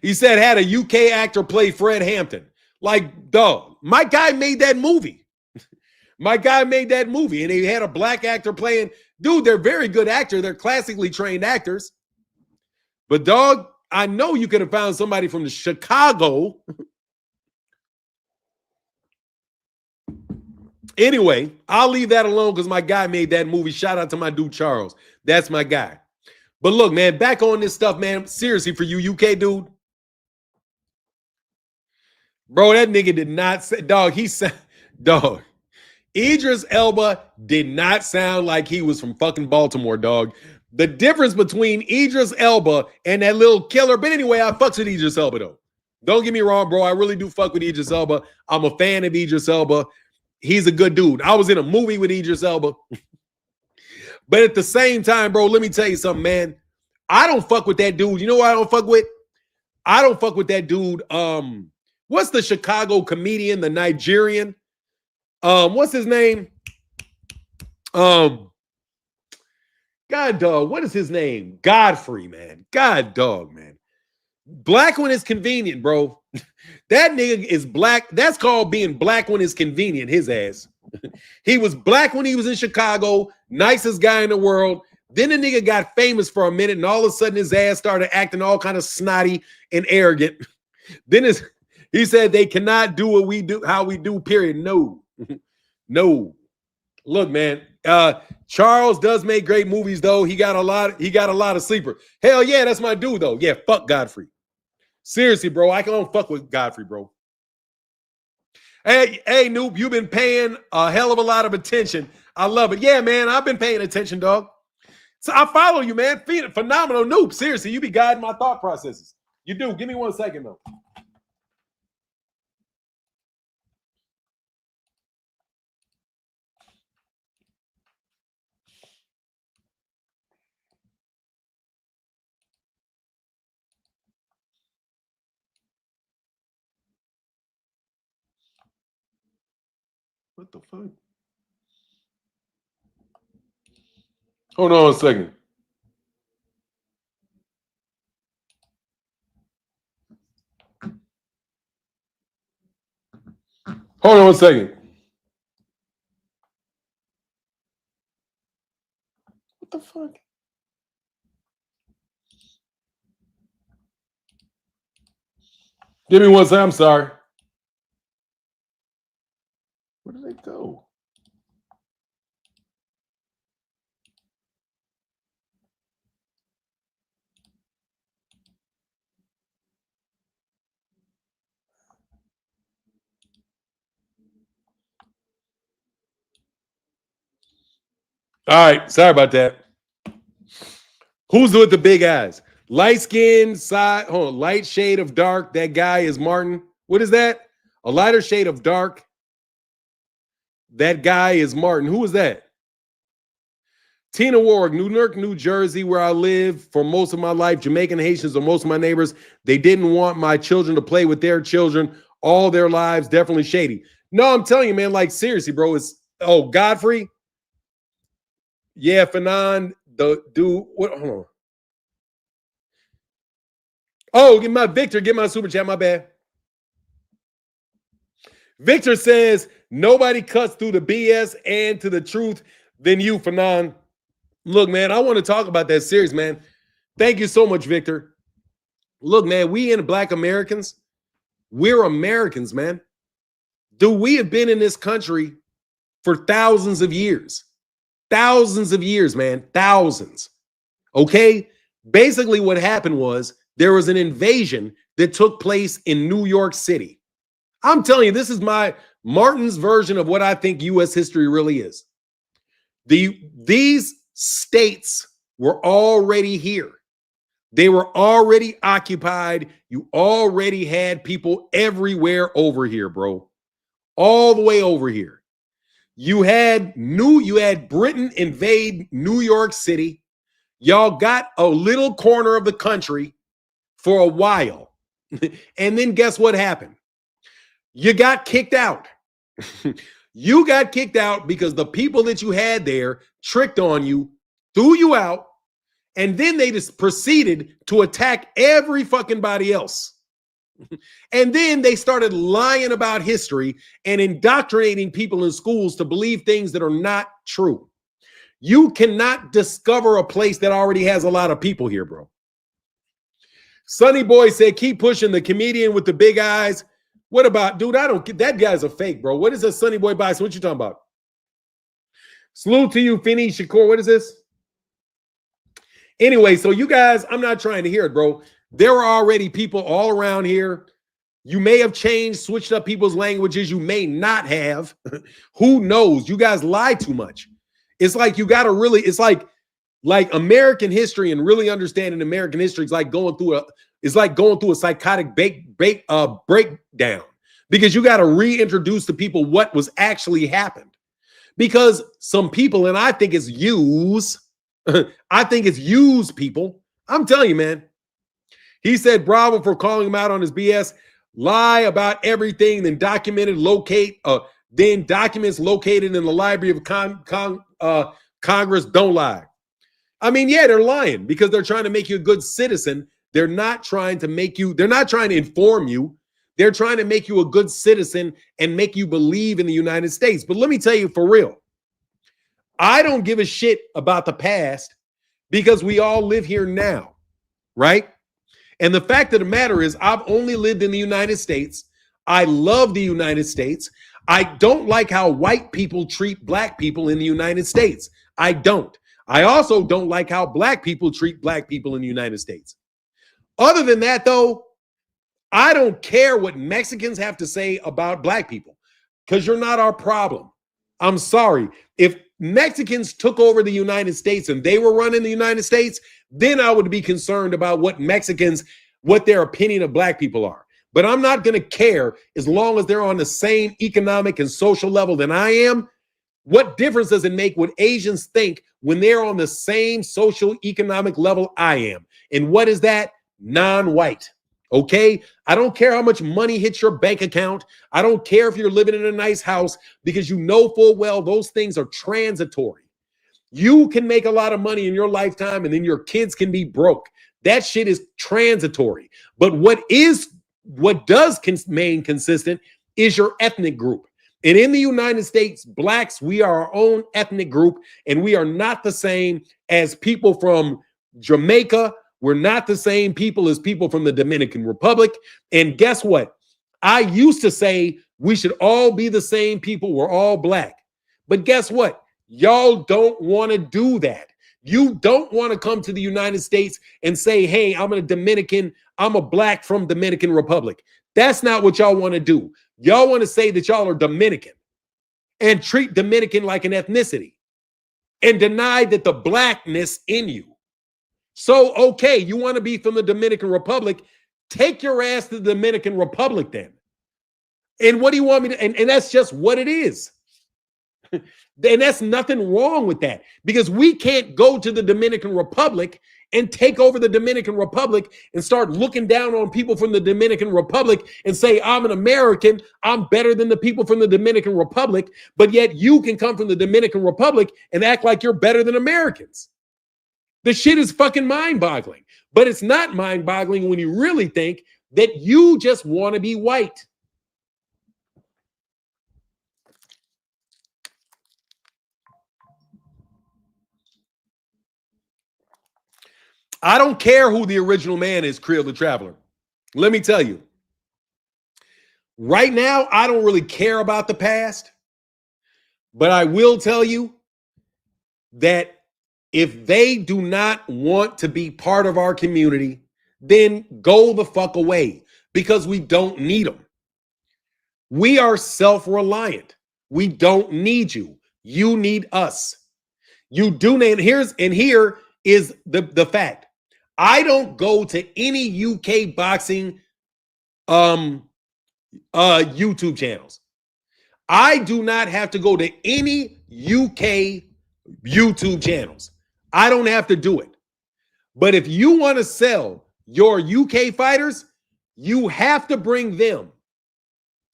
He said had a UK actor play Fred Hampton. Like, dog, my guy made that movie. My guy made that movie, and he had a black actor playing. Dude, they're very good actors. They're classically trained actors. But, dog, I know you could have found somebody from Chicago. Anyway, I'll leave that alone because my guy made that movie. Shout out to my dude, Charles. That's my guy. But look, man, back on this stuff, man. Seriously, for you UK dude. Bro, that nigga did not say, dog, dog. Idris Elba did not sound like he was from fucking Baltimore, dog. The difference between Idris Elba and that little killer, but anyway, I fucks with Idris Elba, though. Don't get me wrong, bro. I really do fuck with Idris Elba. I'm a fan of Idris Elba. He's a good dude. I was in a movie with Idris Elba. But at the same time, bro, let me tell you something, man. I don't fuck with that dude. You know what I don't fuck with? I don't fuck with that dude. What's the Chicago comedian, the Nigerian? What's his name? God dog, what is his name? Godfrey, man. God dog, man. Black when it's convenient, bro. That nigga is black. That's called being black when it's convenient, his ass. He was black when he was in Chicago, nicest guy in the world. Then the nigga got famous for a minute, and all of a sudden his ass started acting all kind of snotty and arrogant. Then he said they cannot do what we do, how we do, period. No. No. Look, man, Charles does make great movies, though. He got a lot of sleeper. Hell yeah, that's my dude, though. Yeah, fuck Godfrey. Seriously, bro, I can't fuck with Godfrey, bro. Hey, Noob, you've been paying a hell of a lot of attention. I love it. Yeah, man, I've been paying attention, dog. So I follow you, man. Phenomenal, Noob. Seriously, you be guiding my thought processes. You do. Give me 1 second, though. What the fuck? Hold on a second. Hold on a second. What the fuck? Give me 1 second. I'm sorry. Where did they go? All right, sorry about that. Who's with the big eyes? Light skin, side, hold on, light shade of dark. That guy is Martin. What is that? A lighter shade of dark. That guy is Martin. Who is that? Tina Warwick, Newark, New Jersey, where I live for most of my life. Jamaican Haitians are most of my neighbors. They didn't want my children to play with their children all their lives. Definitely shady. No, I'm telling you, man, like seriously, bro. It's Godfrey. Yeah, Fanon, the dude. What? Hold on. Oh, get my super chat. My bad. Victor says nobody cuts through the BS and to the truth. than you, Fanon. Look, man, I want to talk about that series, man. Thank you so much, Victor. Look, man, we in Black Americans, we're Americans, man. Dude, we have been in this country for thousands of years. Thousands of years, man. Thousands. Okay? Basically, what happened was there was an invasion that took place in New York City. I'm telling you, this is my Martin's version of what I think U.S. history really is. These states were already here. They were already occupied. You already had people everywhere over here, bro. All the way over here. You had Britain invade New York City. Y'all got a little corner of the country for a while. And then guess what happened? You got kicked out. You got kicked out because the people that you had there tricked on you, threw you out, and then they just proceeded to attack every fucking body else. And then they started lying about history and indoctrinating people in schools to believe things that are not true. You cannot discover a place that already has a lot of people here, bro. Sonny Boy said, keep pushing the comedian with the big eyes. What about, dude, I don't get that guy's a fake, bro. What is a Sonny Boy bias? What you talking about? Salute to you, Finny Shakur. What is this? Anyway, so you guys, I'm not trying to hear it, bro. There are already people all around here. You may have changed, switched up people's languages. You may not have. Who knows? You guys lie too much. It's like you got to really, it's like American history and really understanding American history is like going through a psychotic breakdown, because you got to reintroduce to people what was actually happened. Because some people, and I think it's use people. I'm telling you, man. He said, bravo for calling him out on his BS. Lie about everything, then documents located in the Library of Congress don't lie. I mean, yeah, they're lying because they're trying to make you a good citizen. They're not trying to inform you. They're trying to make you a good citizen and make you believe in the United States. But let me tell you for real, I don't give a shit about the past because we all live here now, right? And the fact of the matter is, I've only lived in the United States. I love the United States. I don't like how white people treat black people in the United States. I don't. I also don't like how black people treat black people in the United States. Other than that, though, I don't care what Mexicans have to say about black people because you're not our problem. I'm sorry. If Mexicans took over the United States and they were running the United States, then I would be concerned about what their opinion of black people are. But I'm not going to care as long as they're on the same economic and social level than I am. What difference does it make what Asians think when they're on the same social economic level I am? And what is that? Non-white. Okay? I don't care how much money hits your bank account. I don't care if you're living in a nice house, because you know full well those things are transitory. You can make a lot of money in your lifetime and then your kids can be broke. That shit is transitory. But what does remain consistent is your ethnic group. And in the United States, blacks, we are our own ethnic group, and we are not the same as people from Jamaica. We're not the same people as people from the Dominican Republic. And guess what? I used to say we should all be the same people. We're all black. But guess what? Y'all don't want to do that. You don't want to come to the United States and say, hey, I'm a black from Dominican Republic. That's not what y'all want to do. Y'all want to say that y'all are Dominican and treat Dominican like an ethnicity and deny that the blackness in you. So, okay, you want to be from the Dominican Republic, take your ass to the Dominican Republic then. And what do you want me to, and that's just what it is. And that's nothing wrong with that, because we can't go to the Dominican Republic and take over the Dominican Republic and start looking down on people from the Dominican Republic and say, I'm an American, I'm better than the people from the Dominican Republic, but yet you can come from the Dominican Republic and act like you're better than Americans. The shit is fucking mind-boggling, but it's not mind-boggling when you really think that you just want to be white. I don't care who the original man is, Creel the Traveler. Let me tell you. Right now, I don't really care about the past, but I will tell you that if they do not want to be part of our community, then go the fuck away because we don't need them. We are self-reliant. We don't need you. You need us. You do need, here is the fact. I don't go to any UK boxing YouTube channels. I do not have to go to any UK YouTube channels. I don't have to do it. But if you want to sell your UK fighters, you have to bring them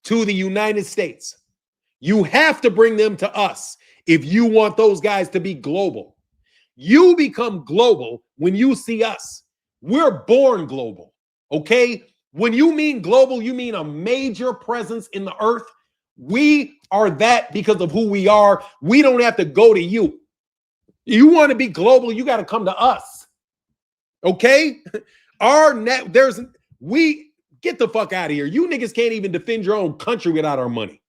to the United States. You have to bring them to us if you want those guys to be global. You become global when you see us. We're born global, okay? When you mean global, you mean a major presence in the earth. We are that because of who we are. We don't have to go to you. You want to be global, you got to come to us. Okay? We get the fuck out of here. You niggas can't even defend your own country without our money.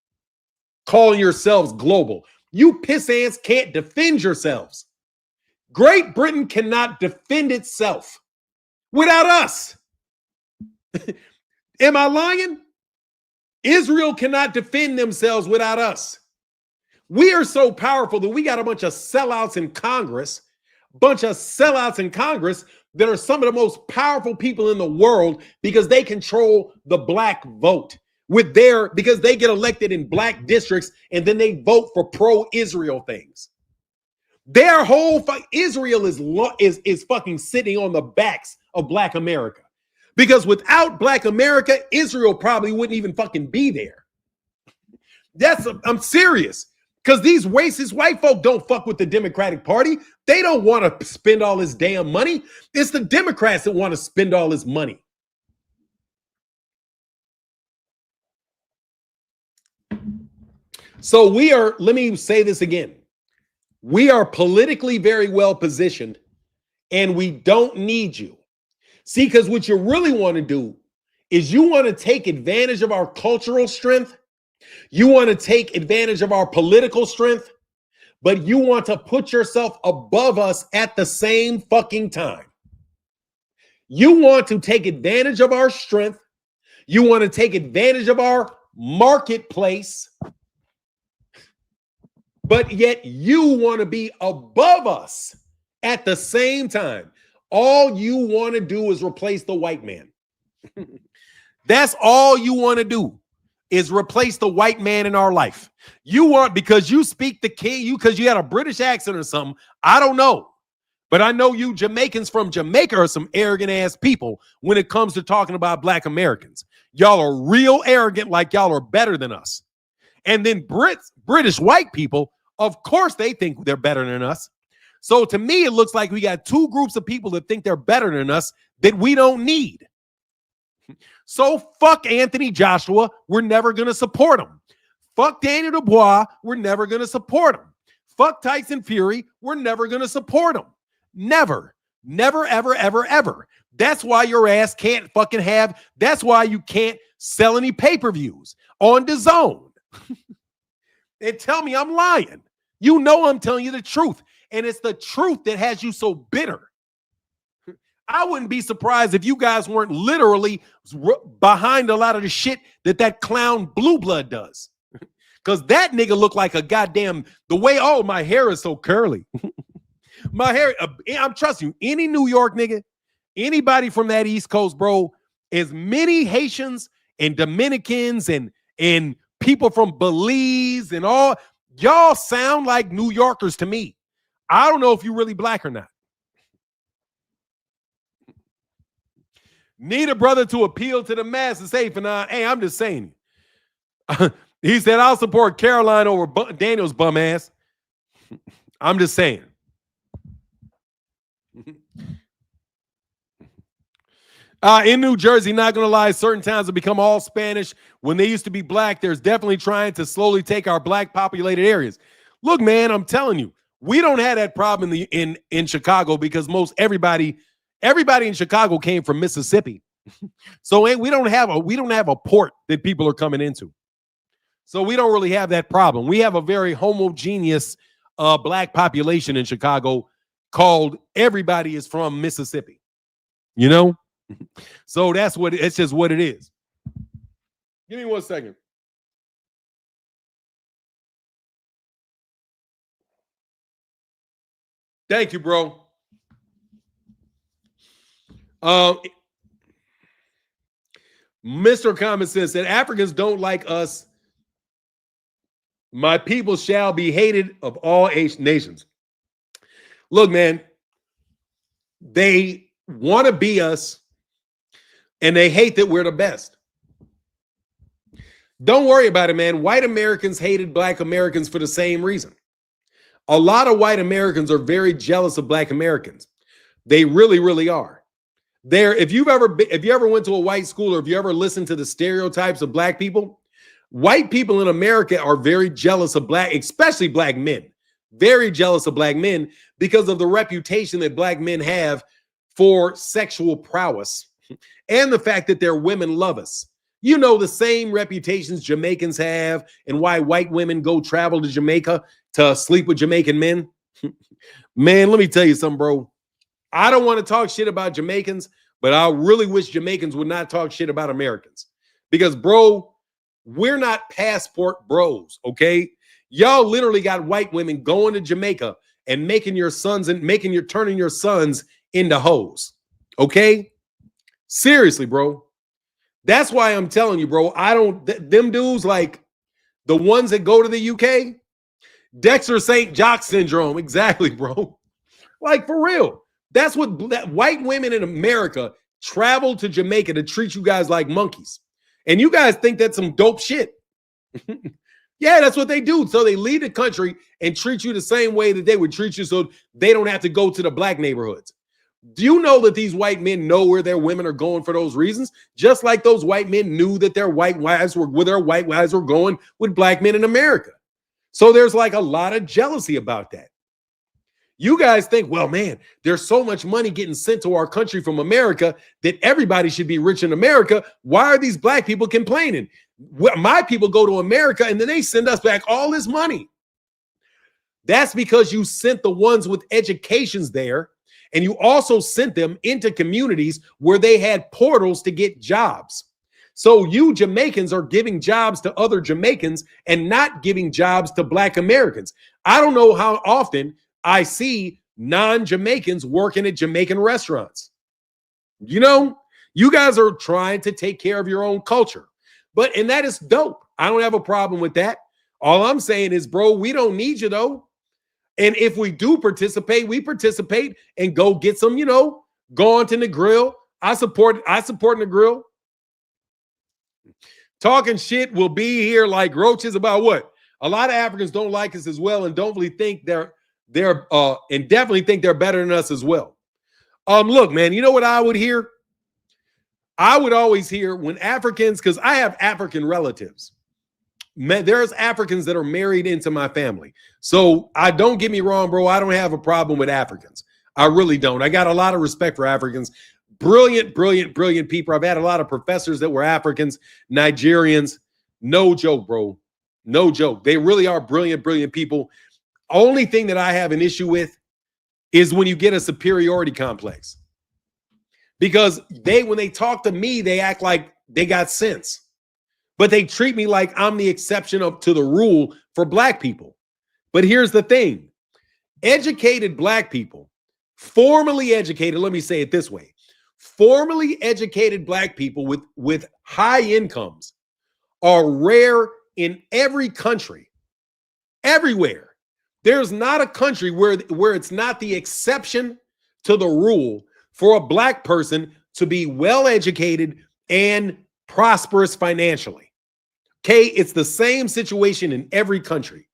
Calling yourselves global. You piss ants can't defend yourselves. Great Britain cannot defend itself without us. Am I lying? Israel cannot defend themselves without us. We are so powerful that we got a bunch of sellouts in Congress, that are some of the most powerful people in the world because they control the black vote because they get elected in black districts and then they vote for pro-Israel things. Their whole Israel is fucking sitting on the backs of black America. Because without black America, Israel probably wouldn't even fucking be there. I'm serious. Because these racist white folk don't fuck with the Democratic Party. They don't want to spend all this damn money. It's the Democrats that want to spend all this money. So let me say this again. We are politically very well positioned and we don't need you. See, because what you really want to do is you want to take advantage of our cultural strength. You want to take advantage of our political strength, but you want to put yourself above us at the same fucking time. You want to take advantage of our strength. You want to take advantage of our marketplace, but yet you want to be above us at the same time. All you want to do is replace the white man. That's all you want to do is replace the white man in our life. You want, because you speak the king, because you had a British accent or something. I don't know. But I know you Jamaicans from Jamaica are some arrogant ass people when it comes to talking about black Americans. Y'all are real arrogant, like y'all are better than us. And then British white people, of course they think they're better than us. So to me, it looks like we got two groups of people that think they're better than us that we don't need. So fuck Anthony Joshua. We're never going to support him. Fuck Daniel Dubois. We're never going to support him. Fuck Tyson Fury. We're never going to support him. Never. Never, ever, ever, ever. That's why your ass can't fucking have, that's why you can't sell any pay-per-views on DAZN. And tell me I'm lying. You know I'm telling you the truth. And it's the truth that has you so bitter. I wouldn't be surprised if you guys weren't literally behind a lot of the shit that clown Blue Blood does. Because that nigga looked like a goddamn, my hair is so curly. My hair, I'm trusting you, any New York nigga, anybody from that East Coast, bro, as many Haitians and Dominicans and people from Belize and all, y'all sound like New Yorkers to me. I don't know if you're really black or not. Need a brother to appeal to the masses. Hey, I'm just saying. He said, I'll support Caroline over Daniel's bum ass. I'm just saying. In New Jersey, not going to lie, certain towns have become all Spanish. When they used to be black, there's definitely trying to slowly take our black populated areas. Look, man, I'm telling you, we don't have that problem in Chicago because most everybody Everybody in Chicago came from Mississippi. So we don't have a port that people are coming into. So we don't really have that problem. We have a very homogeneous black population in Chicago called everybody is from Mississippi. You know? So it's just what it is. Give me 1 second. Thank you, bro. Mr. Common Sense said Africans don't like us. My people shall be hated of all nations. Look, man, they want to be us and they hate that we're the best. Don't worry about it, man. White Americans hated black Americans for the same reason. A lot of white Americans are very jealous of black Americans. They really, really are. If you ever went to a white school or if you ever listened to the stereotypes of black people, white people in America are very jealous of black, especially black men, very jealous of black men because of the reputation that black men have for sexual prowess and the fact that their women love us. You know, the same reputations Jamaicans have and why white women go travel to Jamaica to sleep with Jamaican men. Man, let me tell you something, bro. I don't want to talk shit about Jamaicans, but I really wish Jamaicans would not talk shit about Americans because, bro, we're not passport bros, okay? Y'all literally got white women going to Jamaica and turning your sons into hoes, okay? Seriously, bro. That's why I'm telling you, bro, them dudes like the ones that go to the UK, Dexter St. Jock syndrome. Exactly, bro. Like for real. That's what white women in America travel to Jamaica to treat you guys like monkeys. And you guys think that's some dope shit. Yeah, that's what they do. So they leave the country and treat you the same way that they would treat you so they don't have to go to the black neighborhoods. Do you know that these white men know where their women are going for those reasons? Just like those white men knew that their white wives were going with black men in America. So there's like a lot of jealousy about that. You guys think, well, man, there's so much money getting sent to our country from America that everybody should be rich in America. Why are these black people complaining? My people go to America and then they send us back all this money. That's because you sent the ones with educations there. And you also sent them into communities where they had portals to get jobs. So you Jamaicans are giving jobs to other Jamaicans and not giving jobs to black Americans. I don't know how often I see non-Jamaicans working at Jamaican restaurants. You know, you guys are trying to take care of your own culture. And that is dope. I don't have a problem with that. All I'm saying is, bro, we don't need you though. And if we do participate, we participate and go get some, go on to the grill. I support the grill. Talking shit will be here like roaches about what? A lot of Africans don't like us as well and don't really think and definitely think they're better than us as well. Look, man, you know what I would hear? I would always hear when Africans, because I have African relatives. There's Africans that are married into my family. So don't get me wrong, bro. I don't have a problem with Africans. I really don't. I got a lot of respect for Africans. Brilliant, brilliant, brilliant people. I've had a lot of professors that were Africans, Nigerians. No joke, bro. No joke. They really are brilliant, brilliant people. Only thing that I have an issue with is when you get a superiority complex. Because when they talk to me, they act like they got sense. But they treat me like I'm the exception to the rule for black people. But here's the thing. Educated black people, formally educated, let me say it this way. Formally educated black people with high incomes are rare in every country. Everywhere. There's not a country where it's not the exception to the rule for a black person to be well educated and prosperous financially. Okay, it's the same situation in every country.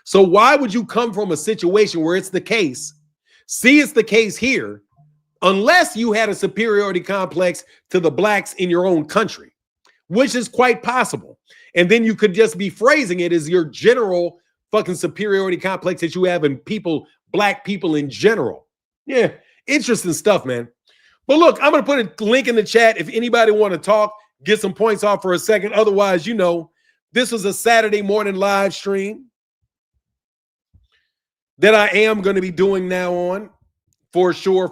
So why would you come from a situation where it's the case? See, it's the case here, unless you had a superiority complex to the blacks in your own country, which is quite possible. And then you could just be phrasing it as your general fucking superiority complex that you have in black people in general. Yeah, interesting stuff, man. But look, I'm going to put a link in the chat if anybody want to talk, get some points off for a second. Otherwise, this was a Saturday morning live stream that I am going to be doing now on. For sure.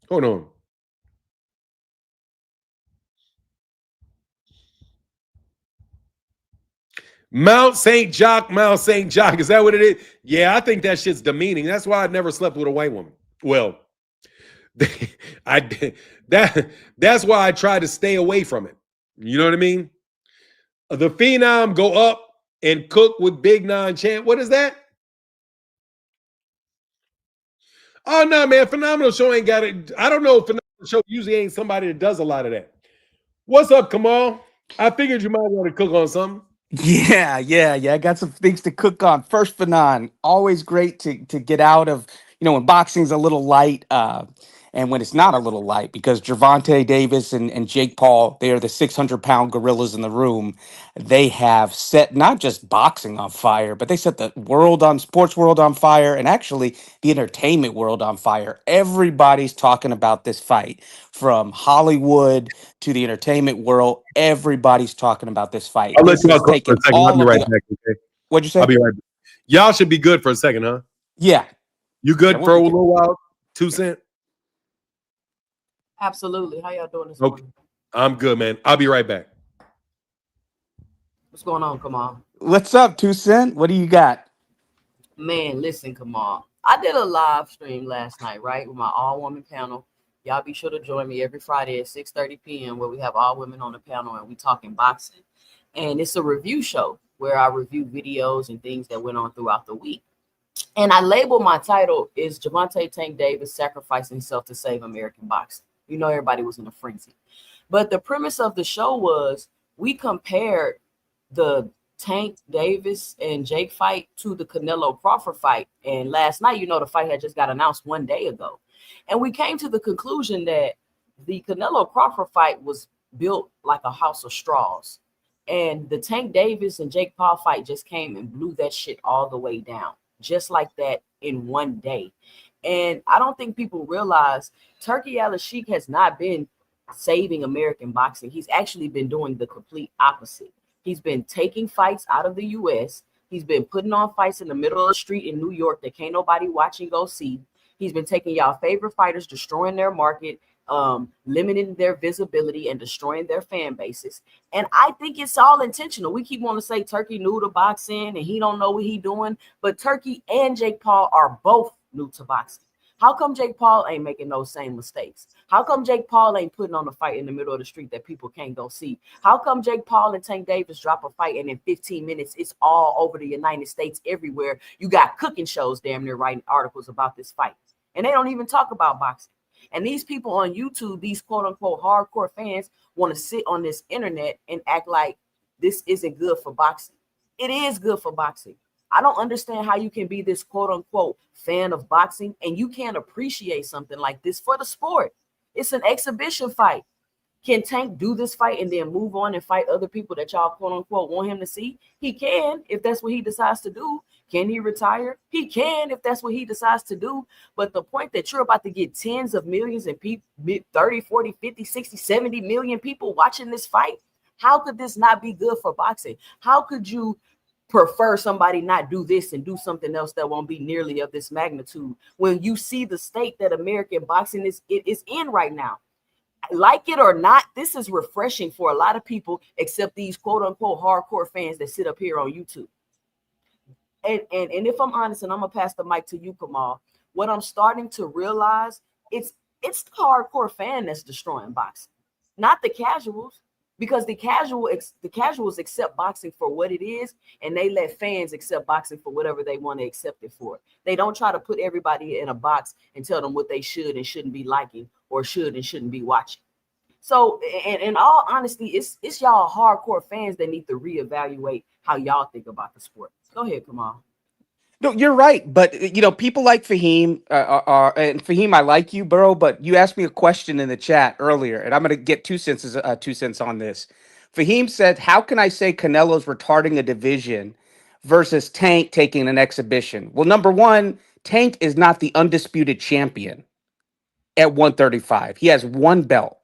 Hold on. Mount St. Jock. Is that what it is? Yeah, I think that shit's demeaning. That's why I never slept with a white woman. Well, I did that's why I try to stay away from it. You know what I mean? The Phenom go up and cook with Big Nine Champ. What is that? Oh no, man! Phenomenal Show ain't got it. I don't know. Phenomenal Show usually ain't somebody that does a lot of that. What's up, Kamal? I figured you might want to cook on something. Yeah. I got some things to cook on. First, Fanon, always great to get out of, when boxing's a little light, and when it's not a little light, because Gervonta Davis and Jake Paul, they are the 600-pound gorillas in the room. They have set not just boxing on fire, but they set the sports world on fire, and actually the entertainment world on fire. Everybody's talking about this fight, from Hollywood to the entertainment world. Everybody's talking about this fight. I'll let This y'all has cook for a taken second. I'll all be of right the. back. Okay. What'd you I'll say? be right back. Y'all should be good for a second, huh? Yeah. You Yeah, good we'll for a be good. little while? 2 Cent? Absolutely. How y'all doing this Okay. morning? I'm good, man. I'll be right back. What's going on, Kamal? What's up, 2 Cent? What do you got? Man, listen, Kamal. I did a live stream last night, right, with my all-woman panel. Y'all be sure to join me every Friday at 6:30 p.m. where we have all women on the panel and we talking boxing. And it's a review show where I review videos and things that went on throughout the week. And I labeled my title is Gervonta Tank Davis sacrificing himself to save American boxing. Everybody was in a frenzy. But the premise of the show was we compared the Tank Davis and Jake fight to the Canelo Crawford fight. And last night, the fight had just got announced 1 day ago. And we came to the conclusion that the Canelo Crawford fight was built like a house of straws. And the Tank Davis and Jake Paul fight just came and blew that shit all the way down, just like that in 1 day. And I don't think people realize Turki Alalsheik has not been saving American boxing. He's actually been doing the complete opposite. He's been taking fights out of the U.S. He's been putting on fights in the middle of the street in New York that can't nobody watch and go see. He's been taking y'all favorite fighters, destroying their market, limiting their visibility and destroying their fan bases. And I think it's all intentional. We keep wanting to say Turki new to boxing and he don't know what he doing, but Turki and Jake Paul are both new to boxing. How come Jake Paul ain't making those same mistakes? How come Jake Paul ain't putting on a fight in the middle of the street that people can't go see? How come Jake Paul and Tank Davis drop a fight and in 15 minutes it's all over the United States everywhere? You got cooking shows damn near writing articles about this fight. And they don't even talk about boxing. And these people on YouTube, these quote unquote hardcore fans, want to sit on this internet and act like this isn't good for boxing. It is good for boxing. I don't understand how you can be this quote unquote fan of boxing and you can't appreciate something like this for the sport. It's an exhibition fight. Can Tank do this fight and then move on and fight other people that y'all quote unquote want him to see? He can, if that's what he decides to do. Can he retire? He can, if that's what he decides to do. But the point that you're about to get tens of millions and people, 30, 40, 50, 60, 70 million people watching this fight, how could this not be good for boxing? How could you prefer somebody not do this and do something else that won't be nearly of this magnitude when you see the state that American boxing is in right now? Like it or not, this is refreshing for a lot of people, except these quote unquote hardcore fans that sit up here on YouTube. And if I'm honest, and I'm gonna pass the mic to you, Kamal, what I'm starting to realize, it's the hardcore fan that's destroying boxing, not the casuals, because the casuals accept boxing for what it is, and they let fans accept boxing for whatever they want to accept it for. They don't try to put everybody in a box and tell them what they should and shouldn't be liking or should and shouldn't be watching. So, in all honesty, it's y'all hardcore fans that need to reevaluate how y'all think about the sport. Go ahead, Kamal. No, you're right. But, people like Fahim and Fahim, I like you, bro. But you asked me a question in the chat earlier, and I'm going to get 2 cents on this. Fahim said, how can I say Canelo's retarding a division versus Tank taking an exhibition? Well, number one, Tank is not the undisputed champion. at 135. He has one belt.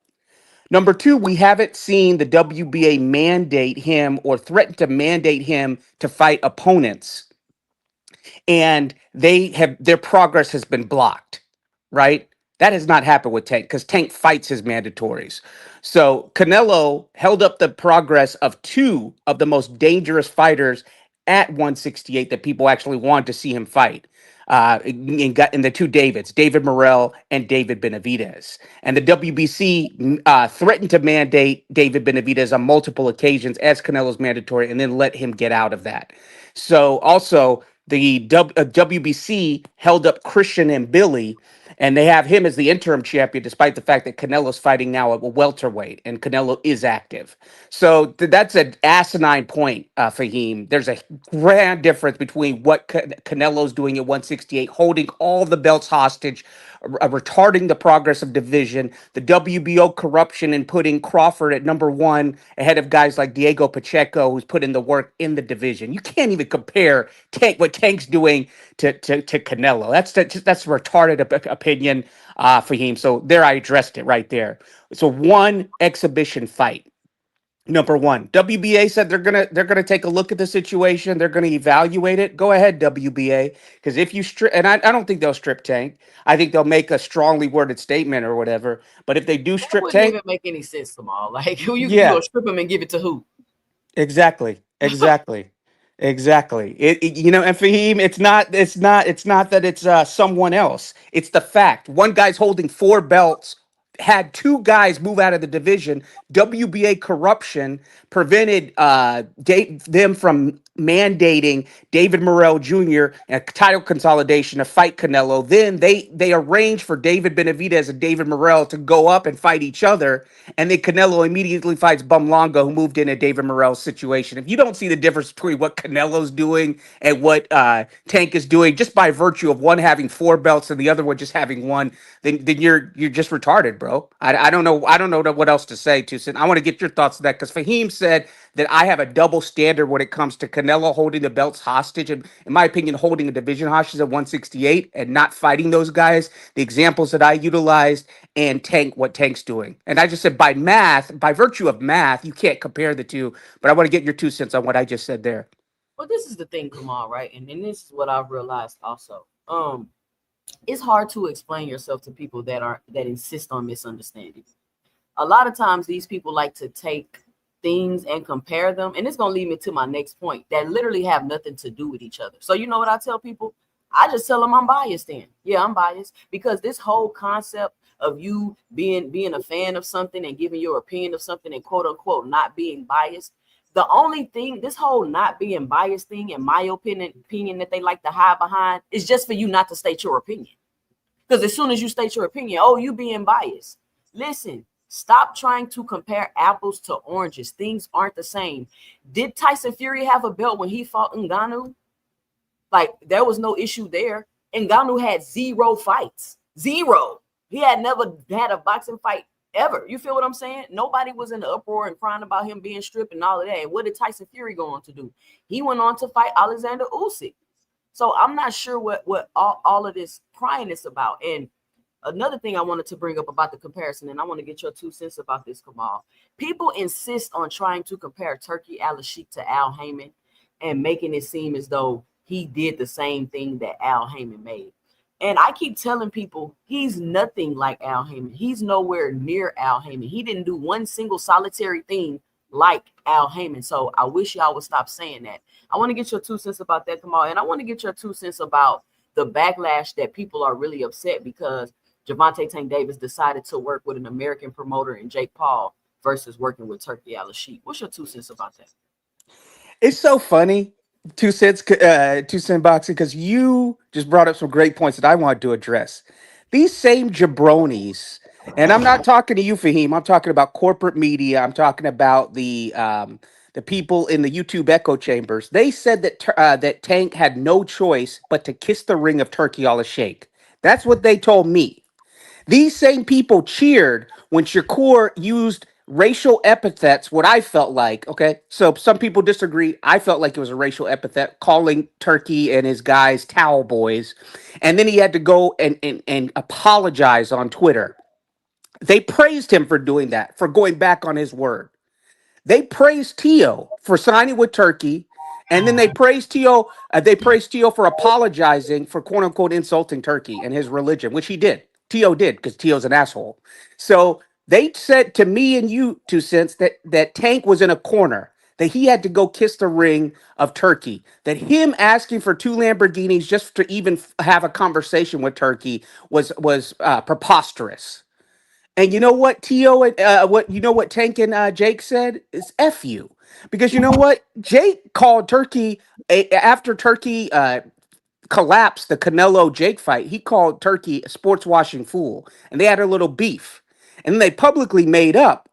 Number two, we haven't seen the WBA mandate him or threaten to mandate him to fight opponents, and their progress has been blocked, right? That has not happened with Tank because Tank fights his mandatories. So Canelo held up the progress of two of the most dangerous fighters at 168 that people actually wanted to see him fight. In the two Davids, David Morrell and David Benavidez. And the WBC threatened to mandate David Benavidez on multiple occasions as Canelo's mandatory and then let him get out of that. So also, WBC held up Christian and Billy, and they have him as the interim champion, despite the fact that Canelo's fighting now at welterweight, and Canelo is active. So that's an asinine point, Fahim. There's a grand difference between what Canelo's doing at 168, holding all the belts hostage, retarding the progress of division, the WBO corruption and putting Crawford at number one ahead of guys like Diego Pacheco, who's put in the work in the division. You can't even compare what Tank's doing to Canelo. That's a retarded opinion, Fahim. So there, I addressed it right there. So one exhibition fight. Number one, WBA said they're gonna take a look at the situation. They're gonna evaluate it. Go ahead, WBA, because if you strip, and I don't think they'll strip Tank. I think they'll make a strongly worded statement or whatever. But if they do That strip wouldn't Tank, even make any sense, Kamal. Like, who you yeah, gonna strip him and give it to who? exactly, exactly, exactly. And Fahim, it's not that it's someone else. It's the fact one guy's holding four belts. Had two guys move out of the division. WBA corruption prevented them from mandating David Morrell Jr. and a title consolidation to fight Canelo. Then they arranged for David Benavidez and David Morrell to go up and fight each other, and then Canelo immediately fights Bumlongo, who moved in at David Morrell's situation. If you don't see the difference between what Canelo's doing and what Tank is doing, just by virtue of one having four belts and the other one just having one, then you're just retarded, bro. I don't know what else to say, Tucson. I want to get your thoughts on that because Fahim said that I have a double standard when it comes to Canelo holding the belts hostage, and in my opinion, holding a division hostage at 168 and not fighting those guys. The examples that I utilized and Tank, what Tank's doing, and I just said by math, by virtue of math, you can't compare the two. But I want to get your 2 cents on what I just said there. Well, this is the thing, Kamal, right? And then this is what I've realized also. It's hard to explain yourself to people that insist on misunderstanding. A lot of times these people like to take things and compare them, and it's going to lead me to my next point, that literally have nothing to do with each other. So you know what I tell people? I just tell them I'm biased. Then yeah, I'm biased, because this whole concept of you being a fan of something and giving your opinion of something and quote unquote not being biased, the only thing, this whole not being biased thing, in my opinion that they like to hide behind, is just for you not to state your opinion. Because as soon as you state your opinion, oh, you being biased. Listen, stop trying to compare apples to oranges. Things aren't the same. Did Tyson Fury have a belt when he fought Ngannou? Like, there was no issue there. Ngannou had zero fights. Zero. He had never had a boxing fight ever. You feel what I'm saying? Nobody was in the uproar and crying about him being stripped and all of that. And what did Tyson Fury go on to do? He went on to fight Alexander Usyk. So I'm not sure what all of this crying is about. And another thing I wanted to bring up about the comparison, and I want to get your 2 cents about this, Kamal. People insist on trying to compare Turki Alalsheik to Al Heyman and making it seem as though he did the same thing that Al Heyman made. And I keep telling people he's nothing like Al Heyman. He's nowhere near Al Heyman. He didn't do one single solitary thing like Al Heyman. So I wish y'all would stop saying that. I want to get your 2 cents about that, Kamal. And I want to get your 2 cents about the backlash that people are really upset because Gervonta Tank Davis decided to work with an American promoter in Jake Paul versus working with Turki Alalsheik. What's your 2 cents about that? It's so funny, 2 cents, 2 cent boxing, because you just brought up some great points that I wanted to address. These same jabronis, and I'm not talking to you, Fahim. I'm talking about corporate media. I'm talking about the people in the YouTube echo chambers. They said that Tank had no choice but to kiss the ring of Turkey Al-Sheikh. That's what they told me. These same people cheered when Shakur used racial epithets, what I felt like, okay, so some people disagree. I felt like it was a racial epithet, calling Turkey and his guys towel boys. And then he had to go and apologize on Twitter. They praised him for doing that, for going back on his word. They praised Tio for signing with Turkey, and then they praised Tio. They praised Tio for apologizing for quote unquote insulting Turkey and his religion, which he did. Tio did because Tio's an asshole. So they said to me and you, 2 Cents, that Tank was in a corner, that he had to go kiss the ring of Turkey, that him asking for 2 Lamborghinis just to even have a conversation with Turkey was preposterous. And you know what, Tio, and what you know what Tank and Jake said is "f you," because you know what, Jake called Turkey after Turkey collapsed the Canelo Jake fight. He called Turkey a sports washing fool, and they had a little beef, and then they publicly made up.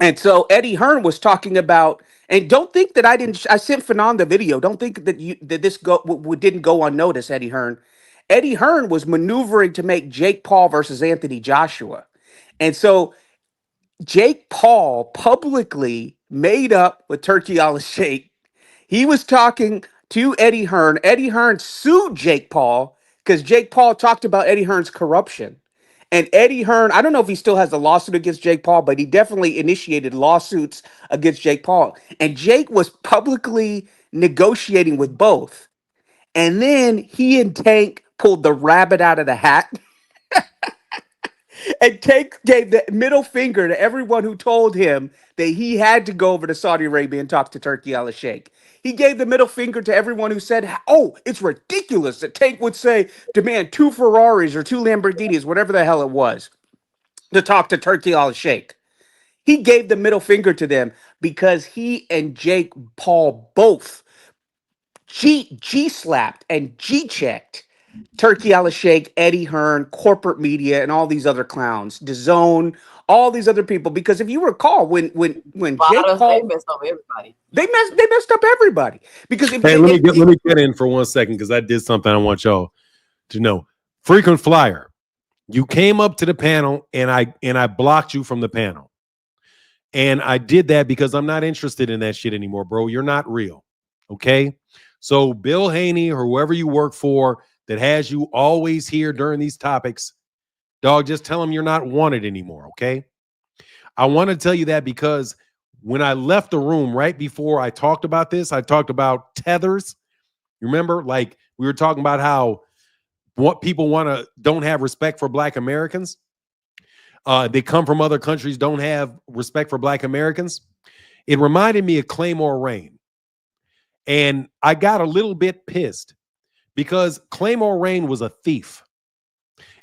And so Eddie Hearn was talking about, and don't think that I didn't. I sent Fanon the video. Don't think that didn't go unnoticed. Eddie Hearn. Eddie Hearn was maneuvering to make Jake Paul versus Anthony Joshua. And so Jake Paul publicly made up with Turkey Alalsheik. He was talking to Eddie Hearn. Eddie Hearn sued Jake Paul because Jake Paul talked about Eddie Hearn's corruption. And Eddie Hearn, I don't know if he still has a lawsuit against Jake Paul, but he definitely initiated lawsuits against Jake Paul. And Jake was publicly negotiating with both. And then he and Tank pulled the rabbit out of the hat. And Tank gave the middle finger to everyone who told him that he had to go over to Saudi Arabia and talk to Turkey Al-Sheikh. He gave the middle finger to everyone who said, "Oh, it's ridiculous that Tank would say demand 2 Ferraris or 2 Lamborghinis, whatever the hell it was, to talk to Turkey Al-Sheikh." He gave the middle finger to them because he and Jake Paul both G slapped and G checked Turkey Al-Sheikh, Eddie Hearn, corporate media, and all these other clowns, DAZN, all these other people. Because if you recall, when Jake They Paul, messed up everybody. they messed up everybody. Because if Hey, let me get in for 1 second because I did something I want y'all to know. Frequent flyer, you came up to the panel and I blocked you from the panel. And I did that because I'm not interested in that shit anymore, bro. You're not real. Okay? So Bill Haney or whoever you work for that has you always here during these topics, dog, just tell them you're not wanted anymore, okay? I want to tell you that because when I left the room right before I talked about this, I talked about tethers. You remember? Like we were talking about how what people don't have respect for Black Americans. They come from other countries, don't have respect for Black Americans. It reminded me of Claymore Rain. And I got a little bit pissed because Claymore Rain was a thief.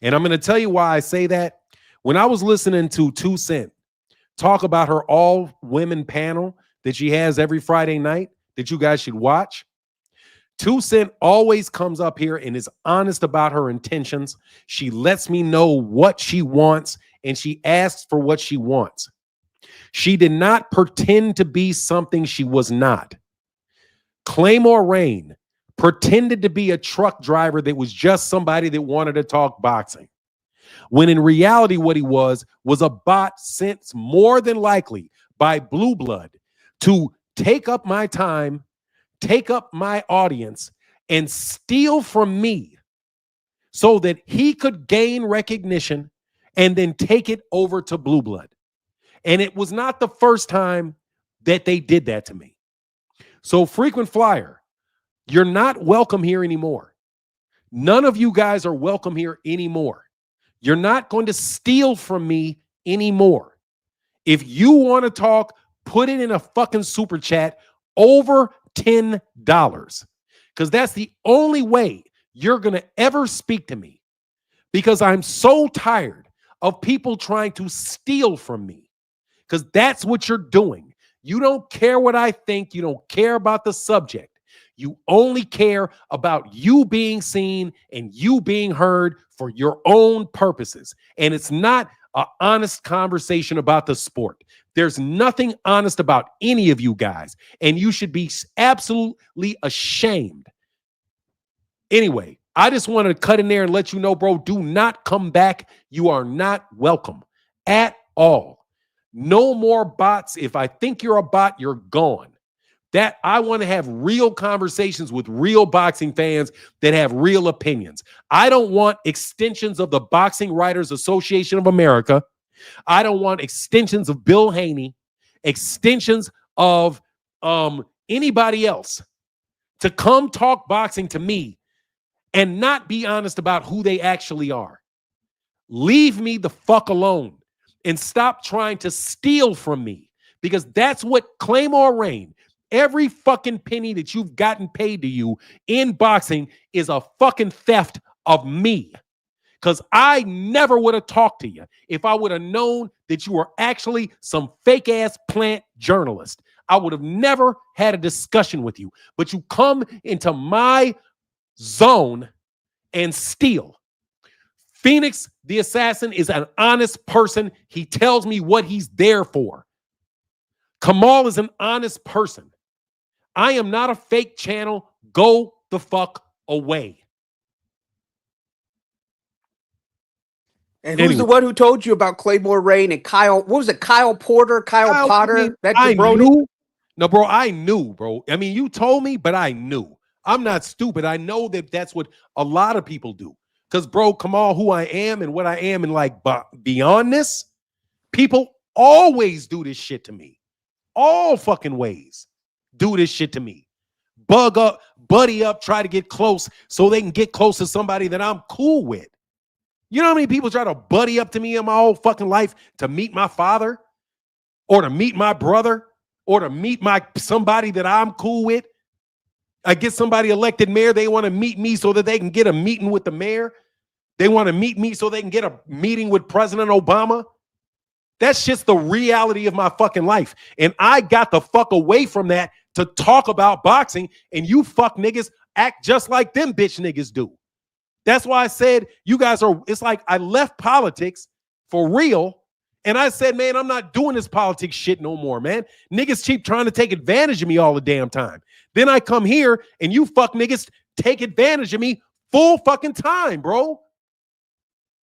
And I'm going to tell you why I say that. When I was listening to 2 Cent talk about her all-women panel that she has every Friday night that you guys should watch, 2 Cent always comes up here and is honest about her intentions. She lets me know what she wants, and she asks for what she wants. She did not pretend to be something she was not. Claymore Rain pretended to be a truck driver that was just somebody that wanted to talk boxing, when in reality what he was a bot sent more than likely by Blue Blood to take up my time, take up my audience, and steal from me so that he could gain recognition and then take it over to Blue Blood. And it was not the first time that they did that to me. So frequent flyer, you're not welcome here anymore. None of you guys are welcome here anymore. You're not going to steal from me anymore. If you want to talk, put it in a fucking super chat over $10. Because that's the only way you're going to ever speak to me. Because I'm so tired of people trying to steal from me. Because that's what you're doing. You don't care what I think. You don't care about the subject. You only care about you being seen and you being heard for your own purposes. And it's not an honest conversation about the sport. There's nothing honest about any of you guys. And you should be absolutely ashamed. Anyway, I just want to cut in there and let you know, bro, do not come back. You are not welcome at all. No more bots. If I think you're a bot, you're gone. That I want to have real conversations with real boxing fans that have real opinions. I don't want extensions of the Boxing Writers Association of America. I don't want extensions of Bill Haney, extensions of anybody else to come talk boxing to me and not be honest about who they actually are. Leave me the fuck alone and stop trying to steal from me, because that's what Claymore Rain, every fucking penny that you've gotten paid to you in boxing is a fucking theft of me. Because I never would have talked to you if I would have known that you were actually some fake ass plant journalist. I would have never had a discussion with you. But you come into my zone and steal. Phoenix, the assassin, is an honest person. He tells me what he's there for. Kamal is an honest person. I am not a fake channel. Go the fuck away. And who's the one who told you about Claymore Rain and Kyle? What was it? Kyle Porter, Kyle Potter? I mean, that I jabroni? knew. No, bro, I knew, bro. I mean, you told me, but I knew. I'm not stupid. I know that that's what a lot of people do. Because, bro, Kamal, who I am and what I am, and like beyond this, people always do this shit to me. All fucking ways do this shit to me. Bug up, buddy up, try to get close so they can get close to somebody that I'm cool with. You know how many people try to buddy up to me in my whole fucking life to meet my father or to meet my brother or to meet somebody that I'm cool with? I get somebody elected mayor, they want to meet me so that they can get a meeting with the mayor. They want to meet me so they can get a meeting with President Obama. That's just the reality of my fucking life. And I got the fuck away from that to talk about boxing, and you fuck niggas act just like them bitch niggas do. That's why I said you guys are, it's like I left politics for real. And I said, man, I'm not doing this politics shit no more, man. Niggas keep trying to take advantage of me all the damn time. Then I come here and you fuck niggas take advantage of me full fucking time, bro.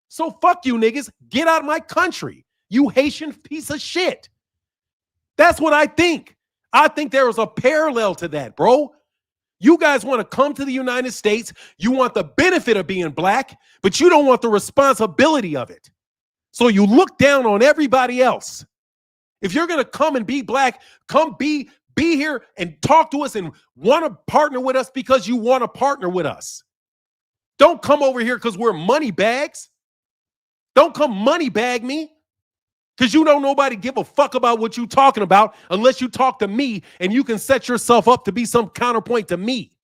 So fuck you niggas. Get out of my country, you Haitian piece of shit. That's what I think. I think there is a parallel to that, bro. You guys want to come to the United States. You want the benefit of being black, but you don't want the responsibility of it. So you look down on everybody else. If you're going to come and be black, come be here and talk to us and want to partner with us because you want to partner with us. Don't come over here because we're money bags. Don't come money bag me because you don't nobody give a fuck about what you talking about unless you talk to me and you can set yourself up to be some counterpoint to me.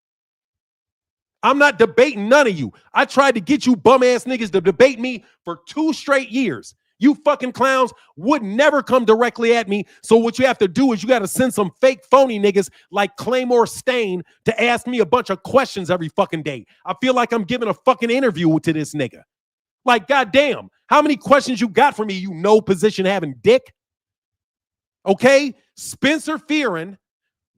I'm not debating none of you. I tried to get you bum ass niggas to debate me for 2 straight years. You fucking clowns would never come directly at me. So what you have to do is you got to send some fake phony niggas like Claymore Stain to ask me a bunch of questions every fucking day. I feel like I'm giving a fucking interview to this nigga. Like, goddamn, how many questions you got for me, you no position having dick? Okay? Spencer Fearon,